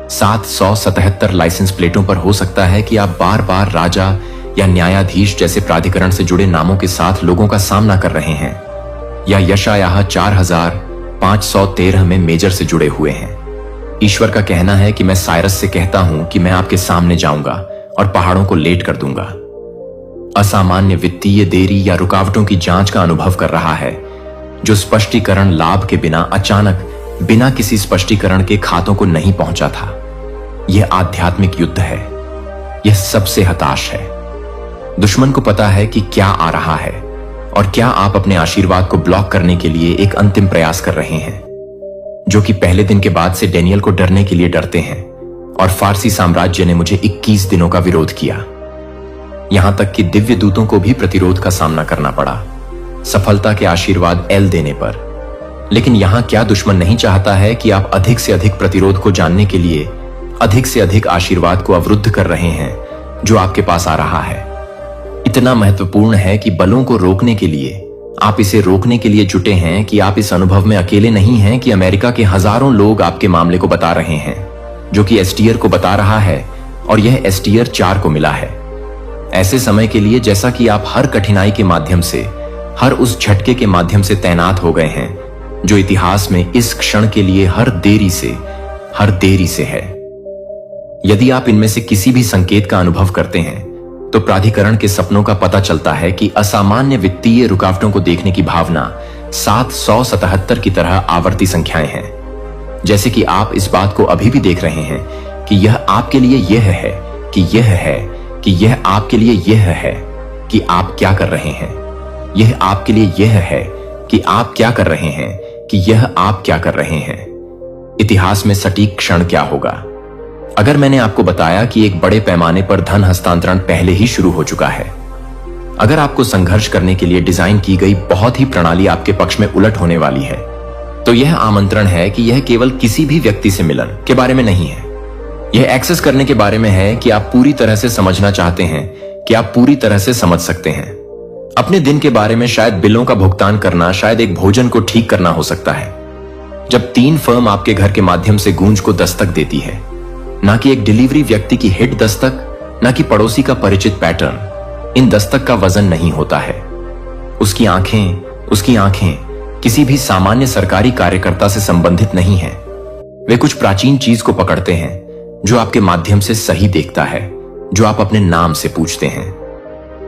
777 लाइसेंस प्लेटों पर हो सकता है कि आप बार बार राजा या न्यायाधीश जैसे प्राधिकरण से जुड़े नामों के साथ लोगों का सामना कर रहे हैं, या यशायाह 4513 में मेजर से जुड़े हुए हैं। ईश्वर का कहना है कि मैं साइरस से कहता हूं कि मैं आपके सामने जाऊंगा और पहाड़ों को लेट कर दूंगा। असामान्य वित्तीय देरी या रुकावटों की जांच का अनुभव कर रहा है, जो स्पष्टीकरण लाभ के बिना अचानक बिना किसी स्पष्टीकरण के खातों को नहीं पहुंचा था। यह आध्यात्मिक युद्ध है। यह सबसे हताश है। दुश्मन को पता है कि क्या आ रहा है और क्या आप अपने आशीर्वाद को ब्लॉक करने के लिए एक अंतिम प्रयास कर रहे हैं, जो कि पहले दिन के बाद से डेनियल को डरने के लिए डरते हैं। और फारसी साम्राज्य ने मुझे 21 दिनों का विरोध किया, यहां तक कि दिव्य दूतों को भी प्रतिरोध का सामना करना पड़ा, सफलता के आशीर्वाद एल देने पर। लेकिन यहां क्या दुश्मन नहीं चाहता है कि आप अधिक से अधिक प्रतिरोध को जानने के लिए अधिक से अधिक आशीर्वाद को अवरुद्ध कर रहे हैं जो आपके पास आ रहा है। इतना महत्वपूर्ण है कि बलों को रोकने के लिए आप इसे रोकने के लिए जुटे हैं कि आप इस अनुभव में अकेले नहीं हैं कि अमेरिका के हजारों लोग आपके मामले को बता रहे हैं, जो कि एसटीआर को बता रहा है, और यह एसटीआर 4 को मिला है। ऐसे समय के लिए जैसा कि आप हर कठिनाई के माध्यम से, हर उस झटके के माध्यम से तैनात हो गए हैं जो इतिहास में इस क्षण के लिए हर देरी से है। यदि आप इनमें से किसी भी संकेत का अनुभव करते हैं तो प्राधिकरण के सपनों का पता चलता है कि असामान्य वित्तीय रुकावटों को देखने की भावना 777 की तरह आवर्ती संख्याएं हैं। जैसे कि आप इस बात को अभी भी देख रहे हैं कि यह आपके लिए यह है कि यह है कि यह आपके लिए यह है कि आप क्या कर रहे हैं। यह आपके लिए यह है कि आप क्या कर रहे हैं कि यह आप क्या कर रहे हैं। इतिहास में सटीक क्षण क्या होगा? अगर मैंने आपको बताया कि एक बड़े पैमाने पर धन हस्तांतरण पहले ही शुरू हो चुका है, अगर आपको संघर्ष करने के लिए डिजाइन की गई बहुत ही प्रणाली आपके पक्ष में उलट होने वाली है, तो यह आमंत्रण है कि यह केवल किसी भी व्यक्ति से मिलन के बारे में नहीं है। यह एक्सेस करने के बारे में है कि आप पूरी तरह से समझना चाहते हैं कि आप पूरी तरह से समझ सकते हैं। अपने दिन के बारे में शायद बिलों का भुगतान करना, शायद एक भोजन को ठीक करना हो सकता है। जब 3 फर्म आपके घर के माध्यम से गूंज को दस्तक देती है, ना कि एक डिलीवरी व्यक्ति की हिट दस्तक, ना कि पड़ोसी का परिचित पैटर्न, इन दस्तक का वजन नहीं होता है। उसकी आंखें किसी भी सामान्य सरकारी कार्यकर्ता से संबंधित नहीं है। वे कुछ प्राचीन चीज को पकड़ते हैं जो आपके माध्यम से सही देखता है, जो आप अपने नाम से पूछते हैं।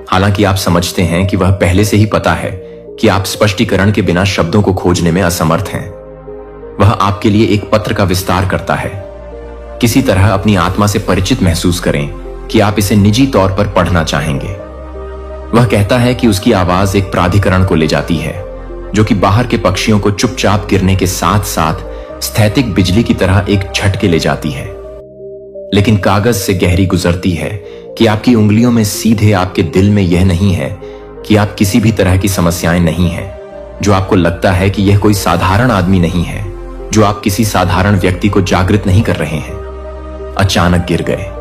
हालांकि आप समझते हैं कि वह पहले से ही पता है कि आप स्पष्टीकरण के बिना शब्दों को खोजने में असमर्थ हैं। वह आपके लिए एक पत्र का विस्तार करता है। किसी तरह अपनी आत्मा से परिचित महसूस करें कि आप इसे निजी तौर पर पढ़ना चाहेंगे। वह कहता है कि उसकी आवाज एक प्राधिकरण को ले जाती है जो कि बाहर के पक्षियों को चुपचाप गिरने के साथ साथ स्थैतिक बिजली की तरह एक झटके ले जाती है, लेकिन कागज से गहरी गुजरती है कि आपकी उंगलियों में सीधे आपके दिल में यह नहीं है कि आप किसी भी तरह की समस्याएं नहीं हैं, जो आपको लगता है कि यह कोई साधारण आदमी नहीं है, जो आप किसी साधारण व्यक्ति को जागृत नहीं कर रहे हैं। अचानक गिर गए।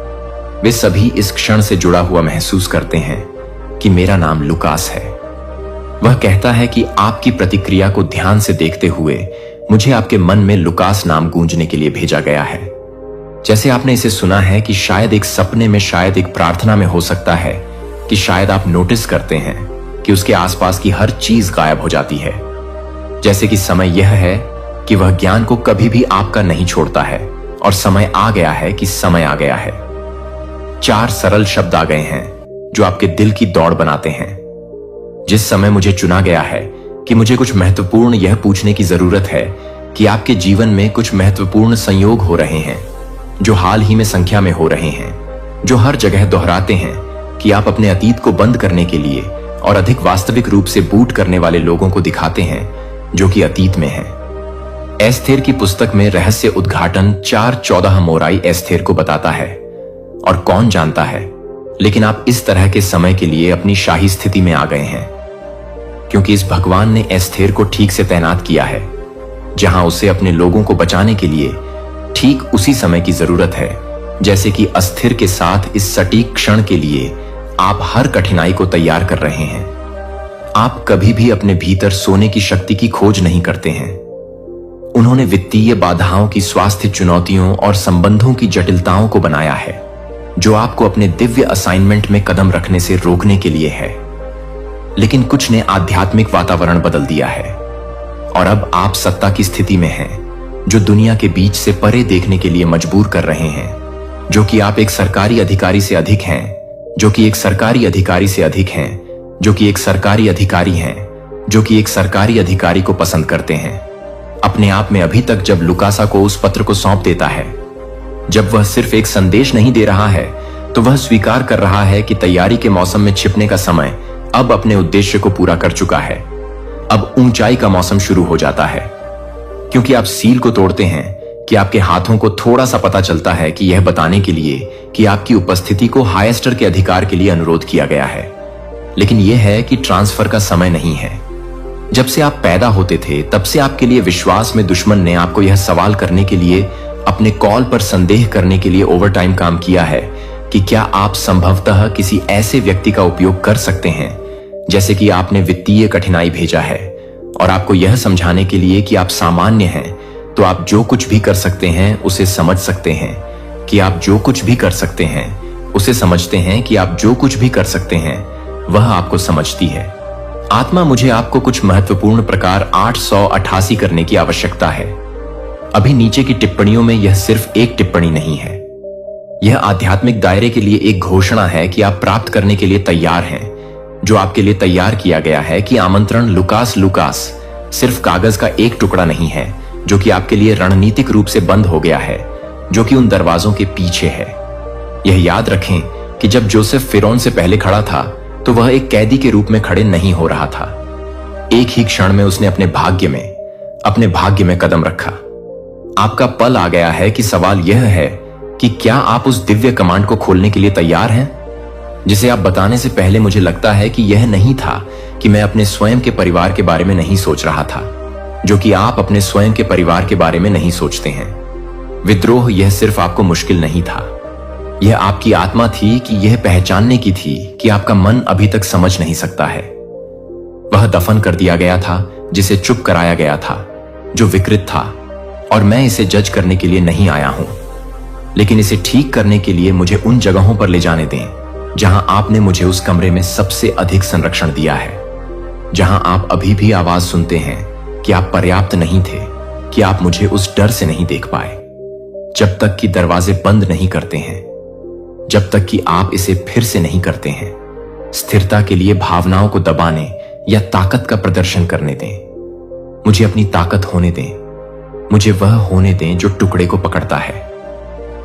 वे सभी इस क्षण से जुड़ा हुआ महसूस करते हैं कि मेरा नाम लुकास है। वह कहता है कि आपकी प्रतिक्रिया को ध्यान से देखते हुए मुझे आपके मन में लुकास नाम गूंजने के लिए भेजा गया है। जैसे आपने इसे सुना है कि शायद एक सपने में, शायद एक प्रार्थना में हो सकता है कि शायद आप नोटिस करते हैं कि उसके आसपास की हर चीज गायब हो जाती है। जैसे कि समय यह है कि वह ज्ञान को कभी भी आपका नहीं छोड़ता है, और समय आ गया है कि समय आ गया है। 4 सरल शब्द आ गए हैं जो आपके दिल की दौड़ बनाते हैं। जिस समय मुझे चुना गया है कि मुझे कुछ महत्वपूर्ण यह पूछने की जरूरत है कि आपके जीवन में कुछ महत्वपूर्ण संयोग हो रहे हैं जो हाल ही में संख्या में हो रहे हैं, जो हर जगह दोहराते हैं कि आप अपने अतीत को बंद करने के लिए और अधिक वास्तविक रूप से बूट करने वाले लोगों को दिखाते हैं जो कि अतीत में है। एस्थेर की पुस्तक में रहस्य उद्घाटन 4:14 मोराई एस्थेर को बताता है, और कौन जानता है, लेकिन आप इस तरह के समय के लिए अपनी शाही स्थिति में आ गए हैं, क्योंकि इस भगवान ने एस्थेर को ठीक से तैनात किया है जहां उसे अपने लोगों को बचाने के लिए ठीक उसी समय की जरूरत है जैसे कि अस्थिर के साथ इस सटीक क्षण के लिए आप हर कठिनाई को तैयार कर रहे हैं। आप कभी भी अपने भीतर सोने की शक्ति की खोज नहीं करते हैं। उन्होंने वित्तीय बाधाओं की, स्वास्थ्य चुनौतियों और संबंधों की जटिलताओं को बनाया है, जो आपको अपने दिव्य असाइनमेंट में कदम रखने से रोकने के लिए है। लेकिन कुछ ने आध्यात्मिक वातावरण बदल दिया है और अब आप सत्ता की स्थिति में हैं, जो दुनिया के बीच से परे देखने के लिए मजबूर कर रहे हैं, जो कि आप एक सरकारी अधिकारी से अधिक हैं, जो कि एक सरकारी अधिकारी से अधिक हैं, जो कि एक सरकारी अधिकारी हैं, जो कि एक सरकारी अधिकारी को पसंद करते हैं। अपने आप में अभी तक जब लुकासा को उस पत्र को सौंप देता है, जब वह सिर्फ एक संदेश नहीं दे रहा है, तो वह स्वीकार कर रहा है कि तैयारी के मौसम में छिपने का समय अब अपने उद्देश्य को पूरा कर चुका है। अब ऊंचाई का मौसम शुरू हो जाता है, क्योंकि आप सील को तोड़ते हैं कि आपके हाथों को थोड़ा सा पता चलता है कि यह बताने के लिए कि आपकी उपस्थिति को हाईएस्टर के अधिकार के लिए अनुरोध किया गया है। लेकिन यह है कि ट्रांसफर का समय नहीं है। जब से आप पैदा होते थे, तब से आपके लिए विश्वास में दुश्मन ने आपको यह सवाल करने के लिए, अपने कॉल पर संदेह करने के लिए ओवरटाइम काम किया है कि क्या आप संभवतः किसी ऐसे व्यक्ति का उपयोग कर सकते हैं, जैसे कि आपने वित्तीय कठिनाई भेजा है, और आपको यह समझाने के लिए कि आप सामान्य हैं, तो आप जो कुछ भी कर सकते हैं उसे समझ सकते हैं, कि आप जो कुछ भी कर सकते हैं उसे समझते हैं, कि आप जो कुछ भी कर सकते हैं वह आपको समझती है। आत्मा, मुझे आपको कुछ महत्वपूर्ण प्रकार 888 करने की आवश्यकता है। अभी नीचे की टिप्पणियों में यह सिर्फ एक टिप्पणी नहीं है। यह आध्यात्मिक दायरे के लिए एक घोषणा है कि आप प्राप्त करने के लिए तैयार हैं, जो आपके लिए तैयार किया गया है। कि आमंत्रण लुकास सिर्फ कागज का एक टुकड़ा नहीं है, जो कि आपके लिए रणनीतिक रूप से बंद हो गया है, जो कि उन दरवाजों के पीछे है। यह याद रखें कि जब जोसेफ फिरौन से पहले खड़ा था, तो वह एक कैदी के रूप में खड़े नहीं हो रहा था। एक ही क्षण में उसने अपने भाग्य में कदम रखा। आपका पल आ गया है कि सवाल यह है कि क्या आप उस दिव्य कमांड को खोलने के लिए तैयार हैं, जिसे आप बताने से पहले मुझे लगता है कि यह नहीं था कि मैं अपने स्वयं के परिवार के बारे में नहीं सोच रहा था, जो कि आप अपने स्वयं के परिवार के बारे में नहीं सोचते हैं। विद्रोह यह सिर्फ आपको मुश्किल नहीं था, यह आपकी आत्मा थी कि यह पहचानने की थी कि आपका मन अभी तक समझ नहीं सकता है। वह दफन कर दिया गया था जिसे चुप कराया गया था, जो विकृत था, और मैं इसे जज करने के लिए नहीं आया हूं, लेकिन इसे ठीक करने के लिए मुझे उन जगहों पर ले जाने दें जहां आपने मुझे उस कमरे में सबसे अधिक संरक्षण दिया है, जहां आप अभी भी आवाज सुनते हैं कि आप पर्याप्त नहीं थे, कि आप मुझे उस डर से नहीं देख पाए, जब तक कि दरवाजे बंद नहीं करते हैं, जब तक कि आप इसे फिर से नहीं करते हैं। स्थिरता के लिए भावनाओं को दबाने या ताकत का प्रदर्शन करने दें। मुझे अपनी ताकत होने दें, मुझे वह होने दें जो टुकड़े को पकड़ता है,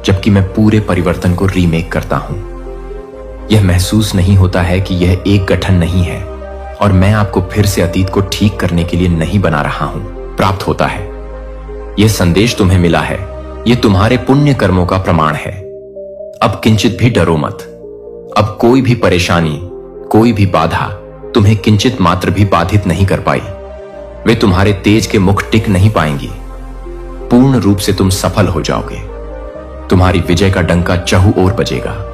जबकि मैं पूरे परिवर्तन को रीमेक करता हूं। यह महसूस नहीं होता है कि यह एक गठन नहीं है, और मैं आपको फिर से अतीत को ठीक करने के लिए नहीं बना रहा हूं। प्राप्त होता है। यह संदेश तुम्हें मिला है, यह तुम्हारे पुण्य कर्मों का प्रमाण है। अब किंचित भी डरो मत। अब कोई भी परेशानी, कोई भी बाधा तुम्हें किंचित मात्र भी बाधित नहीं कर पाई। वे तुम्हारे तेज के मुख टिक नहीं पाएंगी। पूर्ण रूप से तुम सफल हो जाओगे। तुम्हारी विजय का डंका चहु ओर बजेगा।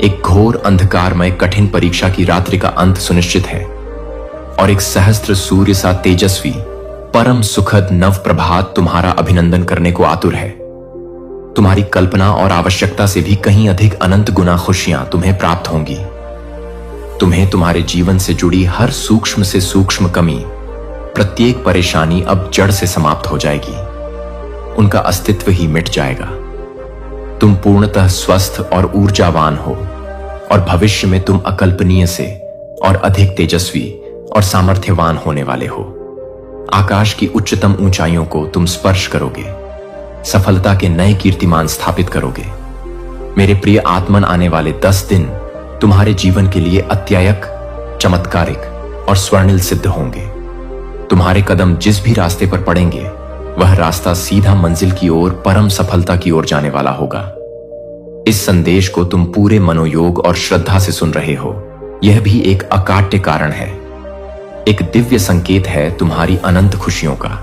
एक घोर अंधकारमय कठिन परीक्षा की रात्रि का अंत सुनिश्चित है, और एक सहस्त्र सूर्य सा तेजस्वी परम सुखद नव प्रभात तुम्हारा अभिनंदन करने को आतुर है। तुम्हारी कल्पना और आवश्यकता से भी कहीं अधिक अनंत गुना खुशियां तुम्हें प्राप्त होंगी। तुम्हें तुम्हारे जीवन से जुड़ी हर सूक्ष्म से सूक्ष्म कमी, प्रत्येक परेशानी अब जड़ से समाप्त हो जाएगी। उनका अस्तित्व ही मिट जाएगा। तुम पूर्णतः स्वस्थ और ऊर्जावान हो, और भविष्य में तुम अकल्पनीय से और अधिक तेजस्वी और सामर्थ्यवान होने वाले हो। आकाश की उच्चतम ऊंचाइयों को तुम स्पर्श करोगे, सफलता के नए कीर्तिमान स्थापित करोगे। मेरे प्रिय आत्मन, आने वाले 10 दिन तुम्हारे जीवन के लिए अत्यायक, चमत्कारिक और स्वर्णिल सिद्ध होंगे। तुम्हारे कदम जिस भी रास्ते पर पड़ेंगे, वह रास्ता सीधा मंजिल की ओर, परम सफलता की ओर जाने वाला होगा। इस संदेश को तुम पूरे मनोयोग और श्रद्धा से सुन रहे हो। यह भी एक अकाट्य कारण है, एक दिव्य संकेत है तुम्हारी अनंत खुशियों का,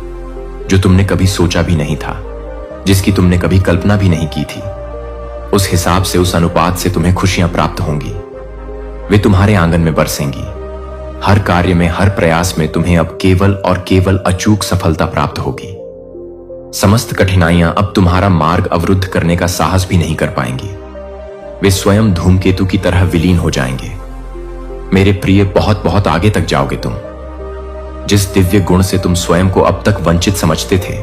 जो तुमने कभी सोचा भी नहीं था, जिसकी तुमने कभी कल्पना भी नहीं की थी। उस हिसाब से, उस अनुपात से तुम्हें खुशियां प्राप्त होंगी। वे तुम्हारे आंगन में बरसेंगी। हर कार्य में, हर प्रयास में तुम्हें अब केवल और केवल अचूक सफलता प्राप्त होगी। समस्त कठिनाइयां अब तुम्हारा मार्ग अवरुद्ध करने का साहस भी नहीं कर पाएंगी। वे स्वयं धूमकेतु की तरह विलीन हो जाएंगे। मेरे प्रिय, बहुत बहुत आगे तक जाओगे तुम। जिस दिव्य गुण से तुम स्वयं को अब तक वंचित समझते थे,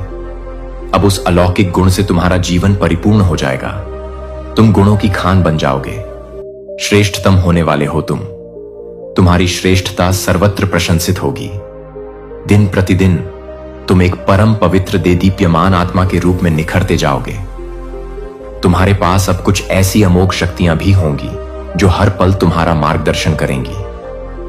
अब उस अलौकिक गुण से तुम्हारा जीवन परिपूर्ण हो जाएगा। तुम गुणों की खान बन जाओगे। श्रेष्ठतम होने वाले हो तुम। तुम्हारी श्रेष्ठता सर्वत्र प्रशंसित होगी। दिन प्रतिदिन तुम एक परम पवित्र देदीप्यमान आत्मा के रूप में निखरते जाओगे। तुम्हारे पास अब कुछ ऐसी अमोघ शक्तियां भी होंगी जो हर पल तुम्हारा मार्गदर्शन करेंगी।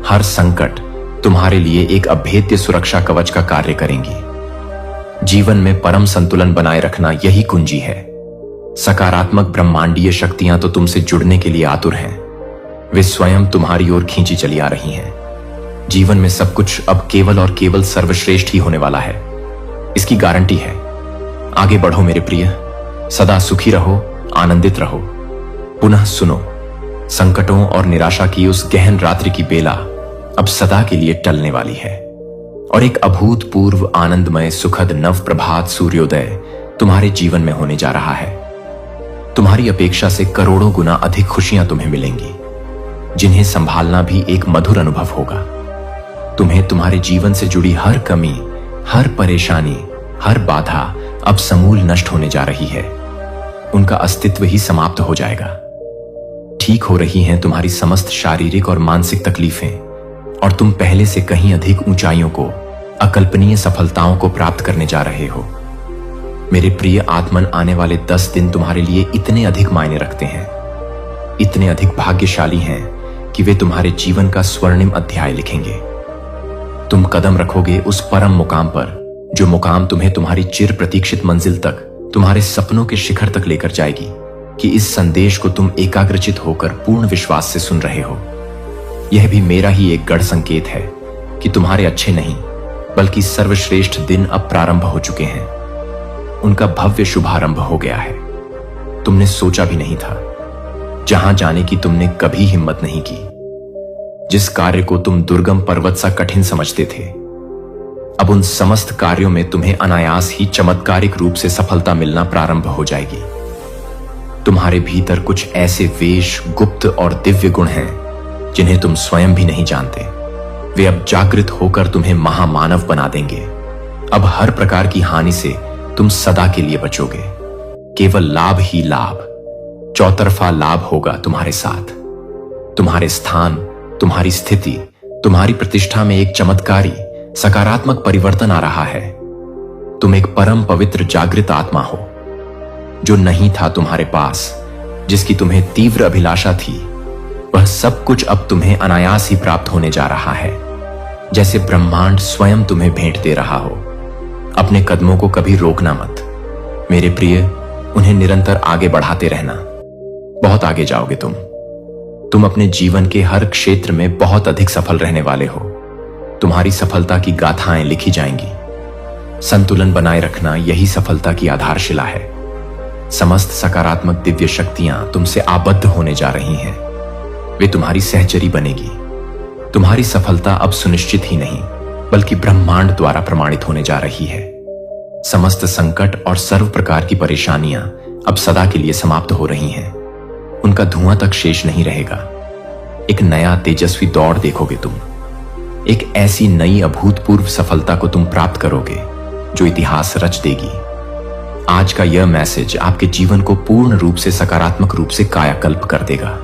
हर संकट तुम्हारे लिए एक अभेद्य सुरक्षा कवच का कार्य करेंगी। जीवन में परम संतुलन बनाए रखना यही कुंजी है। सकारात्मक ब्रह्मांडीय शक्तियां तो तुमसे जुड़ने के लिए आतुर हैं। वे स्वयं तुम्हारी ओर खींची चली आ रही हैं। जीवन में सब कुछ अब केवल और केवल सर्वश्रेष्ठ ही होने वाला है, इसकी गारंटी है। आगे बढ़ो मेरे प्रिय, सदा सुखी रहो, आनंदित रहो। पुनः सुनो, संकटों और निराशा की उस गहन रात्रि की बेला अब सदा के लिए टलने वाली है और एक अभूतपूर्व आनंदमय सुखद नव प्रभात सूर्योदय तुम्हारे जीवन में होने जा रहा है। तुम्हारी अपेक्षा से करोड़ों गुना अधिक खुशियां तुम्हें मिलेंगी, जिन्हें संभालना भी एक मधुर अनुभव होगा। तुम्हें तुम्हारे जीवन से जुड़ी हर कमी, हर परेशानी, हर बाधा अब समूल नष्ट होने जा रही है। उनका अस्तित्व ही समाप्त हो जाएगा। ठीक हो रही हैं तुम्हारी समस्त शारीरिक और मानसिक तकलीफें और तुम पहले से कहीं अधिक ऊंचाइयों को, अकल्पनीय सफलताओं को प्राप्त करने जा रहे हो। मेरे प्रिय आत्मन, आने वाले 10 दिन तुम्हारे लिए इतने अधिक मायने रखते हैं, इतने अधिक भाग्यशाली हैं कि वे तुम्हारे जीवन का स्वर्णिम अध्याय लिखेंगे। तुम कदम रखोगे उस परम मुकाम पर, जो मुकाम तुम्हें तुम्हारी चिर प्रतीक्षित मंजिल तक, तुम्हारे सपनों के शिखर तक लेकर जाएगी कि इस संदेश को तुम एकाग्रचित होकर पूर्ण विश्वास से सुन रहे हो। यह भी मेरा ही एक गढ़ संकेत है कि तुम्हारे अच्छे नहीं बल्कि सर्वश्रेष्ठ दिन अब प्रारंभ हो चुके हैं। उनका भव्य शुभारंभ हो गया है। तुमने सोचा भी नहीं था, जहां जाने की तुमने कभी हिम्मत नहीं की। जिस कार्य को तुम दुर्गम पर्वत सा कठिन समझते थे, अब उन समस्त कार्यों में तुम्हें अनायास ही चमत्कारिक रूप से सफलता मिलना प्रारंभ हो जाएगी। तुम्हारे भीतर कुछ ऐसे वेश, गुप्त और दिव्य गुण हैं जिन्हें तुम स्वयं भी नहीं जानते। वे अब जागृत होकर तुम्हें महामानव बना देंगे। अब हर प्रकार की हानि से तुम सदा के लिए बचोगे। केवल लाभ ही लाभ, चौतरफा लाभ होगा तुम्हारे साथ। तुम्हारे स्थान, तुम्हारी स्थिति, तुम्हारी प्रतिष्ठा में एक चमत्कारी सकारात्मक परिवर्तन आ रहा है। तुम एक परम पवित्र जागृत आत्मा हो, जो नहीं था तुम्हारे पास, जिसकी तुम्हें तीव्र अभिलाषा थी। वह सब कुछ अब तुम्हें अनायास ही प्राप्त होने जा रहा है, जैसे ब्रह्मांड स्वयं तुम्हें भेंट दे रहा हो। अपने कदमों को कभी रोकना मत मेरे प्रिय, उन्हें निरंतर आगे बढ़ाते रहना। बहुत आगे जाओगे तुम अपने जीवन के हर क्षेत्र में बहुत अधिक सफल रहने वाले हो। तुम्हारी सफलता की गाथाएं लिखी जाएंगी। संतुलन बनाए रखना यही सफलता की आधारशिला है। समस्त सकारात्मक दिव्य शक्तियां तुमसे आबद्ध होने जा रही हैं। वे तुम्हारी सहचरी बनेगी। तुम्हारी सफलता अब सुनिश्चित ही नहीं बल्कि ब्रह्मांड द्वारा प्रमाणित होने जा रही है। समस्त संकट और सर्व प्रकार की परेशानियां अब सदा के लिए समाप्त हो रही हैं। उनका धुआं तक शेष नहीं रहेगा। एक नया तेजस्वी दौड़ देखोगे तुम। एक ऐसी नई अभूतपूर्व सफलता को तुम प्राप्त करोगे जो इतिहास रच देगी। आज का यह मैसेज आपके जीवन को पूर्ण रूप से सकारात्मक रूप से कायाकल्प कर देगा।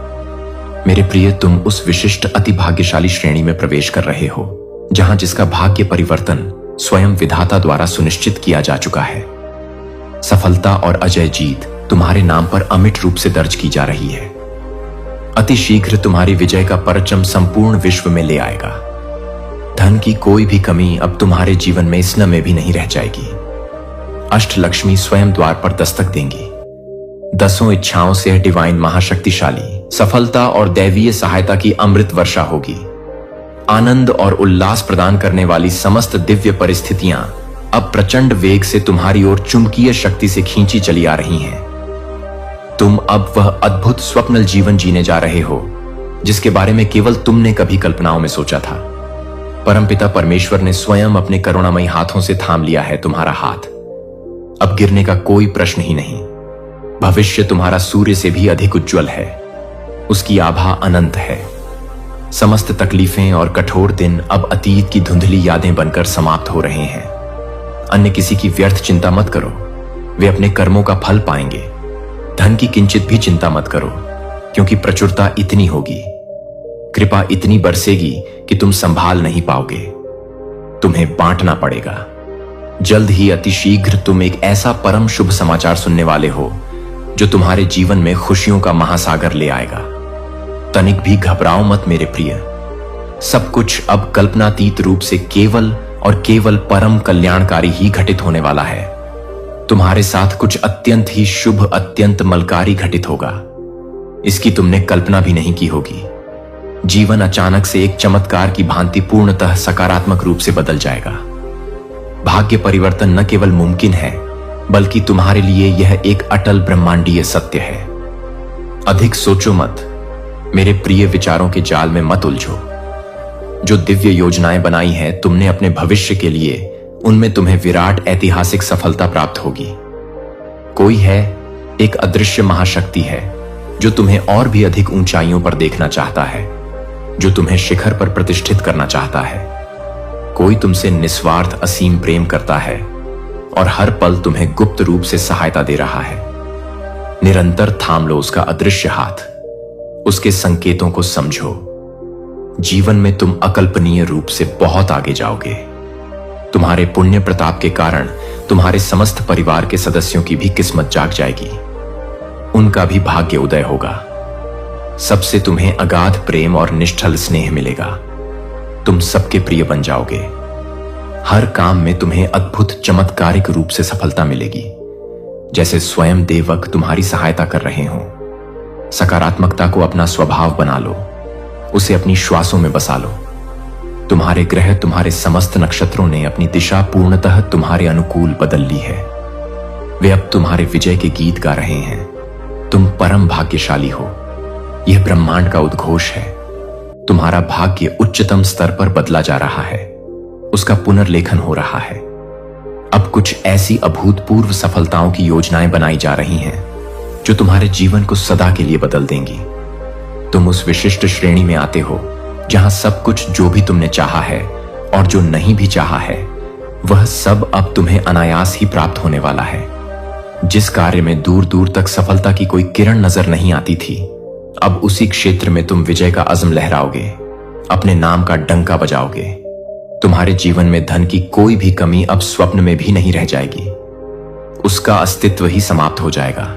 मेरे प्रिय, तुम उस विशिष्ट अति भाग्यशाली श्रेणी में प्रवेश कर रहे हो जहां जिसका भाग्य परिवर्तन स्वयं विधाता द्वारा सुनिश्चित किया जा चुका है। सफलता और अजय जीत तुम्हारे नाम पर अमिट रूप से दर्ज की जा रही है। अति शीघ्र तुम्हारी विजय का परचम संपूर्ण विश्व में ले आएगा। धन की कोई भी कमी अब तुम्हारे जीवन में स्न में भी नहीं रह जाएगी। अष्टलक्ष्मी स्वयं द्वार पर दस्तक देंगी। 10 इच्छाओं से डिवाइन महाशक्तिशाली सफलता और दैवीय सहायता की अमृत वर्षा होगी। आनंद और उल्लास प्रदान करने वाली समस्त दिव्य परिस्थितियां अब प्रचंड वेग से तुम्हारी ओर चुंबकीय शक्ति से खींची चली आ रही हैं। तुम अब वह अद्भुत स्वप्नल जीवन जीने जा रहे हो जिसके बारे में केवल तुमने कभी कल्पनाओं में सोचा था। परमपिता परमेश्वर ने स्वयं अपने करुणामयी हाथों से थाम लिया है तुम्हारा हाथ। अब गिरने का कोई प्रश्न ही नहीं। भविष्य तुम्हारा सूर्य से भी अधिक उज्जवल है। उसकी आभा अनंत है। समस्त तकलीफें और कठोर दिन अब अतीत की धुंधली यादें बनकर समाप्त हो रहे हैं। अन्य किसी की व्यर्थ चिंता मत करो, वे अपने कर्मों का फल पाएंगे। धन की किंचित भी चिंता मत करो, क्योंकि प्रचुरता इतनी होगी, कृपा इतनी बरसेगी कि तुम संभाल नहीं पाओगे। तुम्हें बांटना पड़ेगा। जल्द ही अतिशीघ्र तुम एक ऐसा परम शुभ समाचार सुनने वाले हो जो तुम्हारे जीवन में खुशियों का महासागर ले आएगा। तनिक भी घबराओ मत मेरे प्रिय। सब कुछ अब कल्पनातीत रूप से केवल और केवल परम कल्याणकारी ही घटित होने वाला है। तुम्हारे साथ कुछ अत्यंत ही शुभ, अत्यंत मलकारी घटित होगा। इसकी तुमने कल्पना भी नहीं की होगी। जीवन अचानक से एक चमत्कार की भांति पूर्णतः सकारात्मक रूप से बदल जाएगा। भाग्य परिवर्तन न केवल मुमकिन है, बल्कि तुम्हारे लिए यह एक अटल ब्रह्मांडीय सत्य है। अधिक सोचो मत, मेरे प्रिय विचारों के जाल में मत उलझो। जो दिव्य योजनाएं बनाई हैं तुमने अपने भविष्य के लिए, उनमें तुम्हें विराट ऐतिहासिक सफलता प्राप्त होगी। कोई है, एक अदृश्य महाशक्ति है जो तुम्हें और भी अधिक ऊंचाइयों पर देखना चाहता है, जो तुम्हें शिखर पर प्रतिष्ठित करना चाहता है। कोई तुमसे निस्वार्थ असीम प्रेम करता है और हर पल तुम्हें गुप्त रूप से सहायता दे रहा है। निरंतर थाम लो उसका अदृश्य हाथ, उसके संकेतों को समझो। जीवन में तुम अकल्पनीय रूप से बहुत आगे जाओगे। तुम्हारे पुण्य प्रताप के कारण तुम्हारे समस्त परिवार के सदस्यों की भी किस्मत जाग जाएगी। उनका भी भाग्य उदय होगा। सबसे तुम्हें अगाध प्रेम और निष्ठल स्नेह मिलेगा। तुम सबके प्रिय बन जाओगे। हर काम में तुम्हें अद्भुत चमत्कारिक रूप से सफलता मिलेगी, जैसे स्वयं देवक तुम्हारी सहायता कर रहे हों। सकारात्मकता को अपना स्वभाव बना लो, उसे अपनी श्वासों में बसा लो। तुम्हारे ग्रह, तुम्हारे समस्त नक्षत्रों ने अपनी दिशा पूर्णतः तुम्हारे अनुकूल बदल ली है। वे अब तुम्हारे विजय के गीत गा रहे हैं। तुम परम भाग्यशाली हो। यह ब्रह्मांड का उद्घोष है। तुम्हारा भाग्य उच्चतम स्तर पर बदला जा रहा है, उसका पुनर्लेखन हो रहा है। अब कुछ ऐसी अभूतपूर्व सफलताओं की योजनाएं बनाई जा रही हैं जो तुम्हारे जीवन को सदा के लिए बदल देंगी। तुम उस विशिष्ट श्रेणी में आते हो जहां सब कुछ जो भी तुमने चाहा है और जो नहीं भी चाहा है, वह सब अब तुम्हें अनायास ही प्राप्त होने वाला है। जिस कार्य में दूर दूर तक सफलता की कोई किरण नजर नहीं आती थी, अब उसी क्षेत्र में तुम विजय का अज़्म लहराओगे, अपने नाम का डंका बजाओगे। तुम्हारे जीवन में धन की कोई भी कमी अब स्वप्न में भी नहीं रह जाएगी। उसका अस्तित्व ही समाप्त हो जाएगा।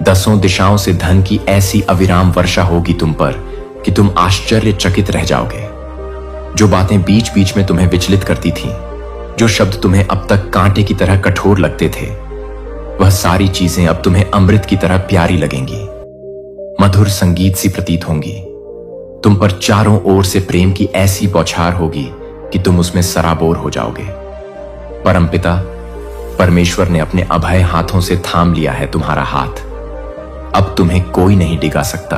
दसों दिशाओं से धन की ऐसी अविराम वर्षा होगी तुम पर कि तुम आश्चर्यचकित रह जाओगे। जो बातें बीच बीच में तुम्हें विचलित करती थीं, जो शब्द तुम्हें अब तक कांटे की तरह कठोर लगते थे, वह सारी चीजें अब तुम्हें अमृत की तरह प्यारी लगेंगी, मधुर संगीत सी प्रतीत होंगी। तुम पर चारों ओर से प्रेम की ऐसी बौछार होगी कि तुम उसमें सराबोर हो जाओगे। परमपिता परमेश्वर ने अपने अभय हाथों से थाम लिया है तुम्हारा हाथ। अब तुम्हें कोई नहीं डिगा सकता।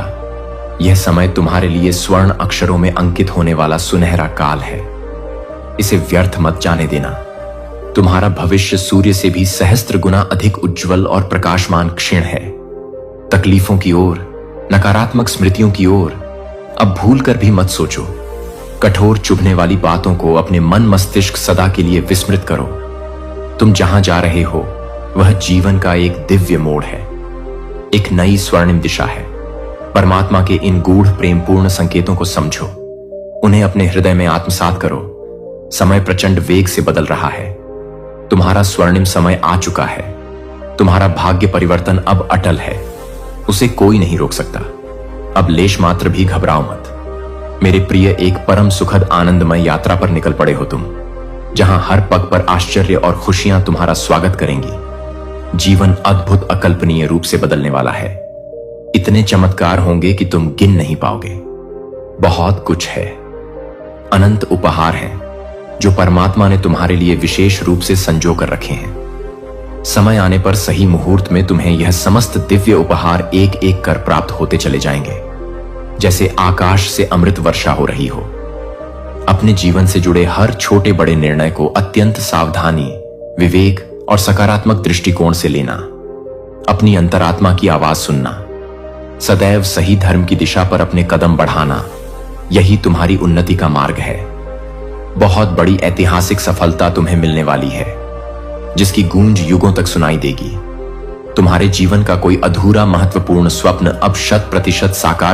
यह समय तुम्हारे लिए स्वर्ण अक्षरों में अंकित होने वाला सुनहरा काल है। इसे व्यर्थ मत जाने देना। तुम्हारा भविष्य सूर्य से भी सहस्त्र गुना अधिक उज्जवल और प्रकाशमान क्षीण है। तकलीफों की ओर, नकारात्मक स्मृतियों की ओर अब भूल कर भी मत सोचो। कठोर चुभने वाली बातों को अपने मन मस्तिष्क सदा के लिए विस्मृत करो। तुम जहां जा रहे हो वह जीवन का एक दिव्य मोड़ है, एक नई स्वर्णिम दिशा है। परमात्मा के इन गूढ़ प्रेमपूर्ण संकेतों को समझो, उन्हें अपने हृदय में आत्मसात करो। समय प्रचंड वेग से बदल रहा है। तुम्हारा स्वर्णिम समय आ चुका है। तुम्हारा भाग्य परिवर्तन अब अटल है, उसे कोई नहीं रोक सकता। अब लेश मात्र भी घबराओ मत मेरे प्रिय। एक परम सुखद आनंदमय यात्रा पर निकल पड़े हो तुम, जहां हर पग पर आश्चर्य और खुशियां तुम्हारा स्वागत करेंगी। जीवन अद्भुत अकल्पनीय रूप से बदलने वाला है। इतने चमत्कार होंगे कि तुम गिन नहीं पाओगे। बहुत कुछ है, अनंत उपहार हैं जो परमात्मा ने तुम्हारे लिए विशेष रूप से संजो कर रखे हैं। समय आने पर सही मुहूर्त में तुम्हें यह समस्त दिव्य उपहार एक एक कर प्राप्त होते चले जाएंगे। जैसे आकाश से अमृत वर्षा हो रही हो। अपने जीवन से जुड़े हर छोटे बड़े निर्णय को अत्यंत सावधानी, विवेक और सकारात्मक दृष्टिकोण से लेना। अपनी अंतरात्मा की आवाज सुनना, सदैव सही धर्म की दिशा पर अपने कदम बढ़ाना, यही तुम्हारी उन्नति का मार्ग है। बहुत बड़ी ऐतिहासिक सफलता तुम्हें मिलने वाली है, जिसकी गूंज युगों तक सुनाई देगी। तुम्हारे जीवन का कोई अधूरा महत्वपूर्ण स्वप्न अब 100% साकार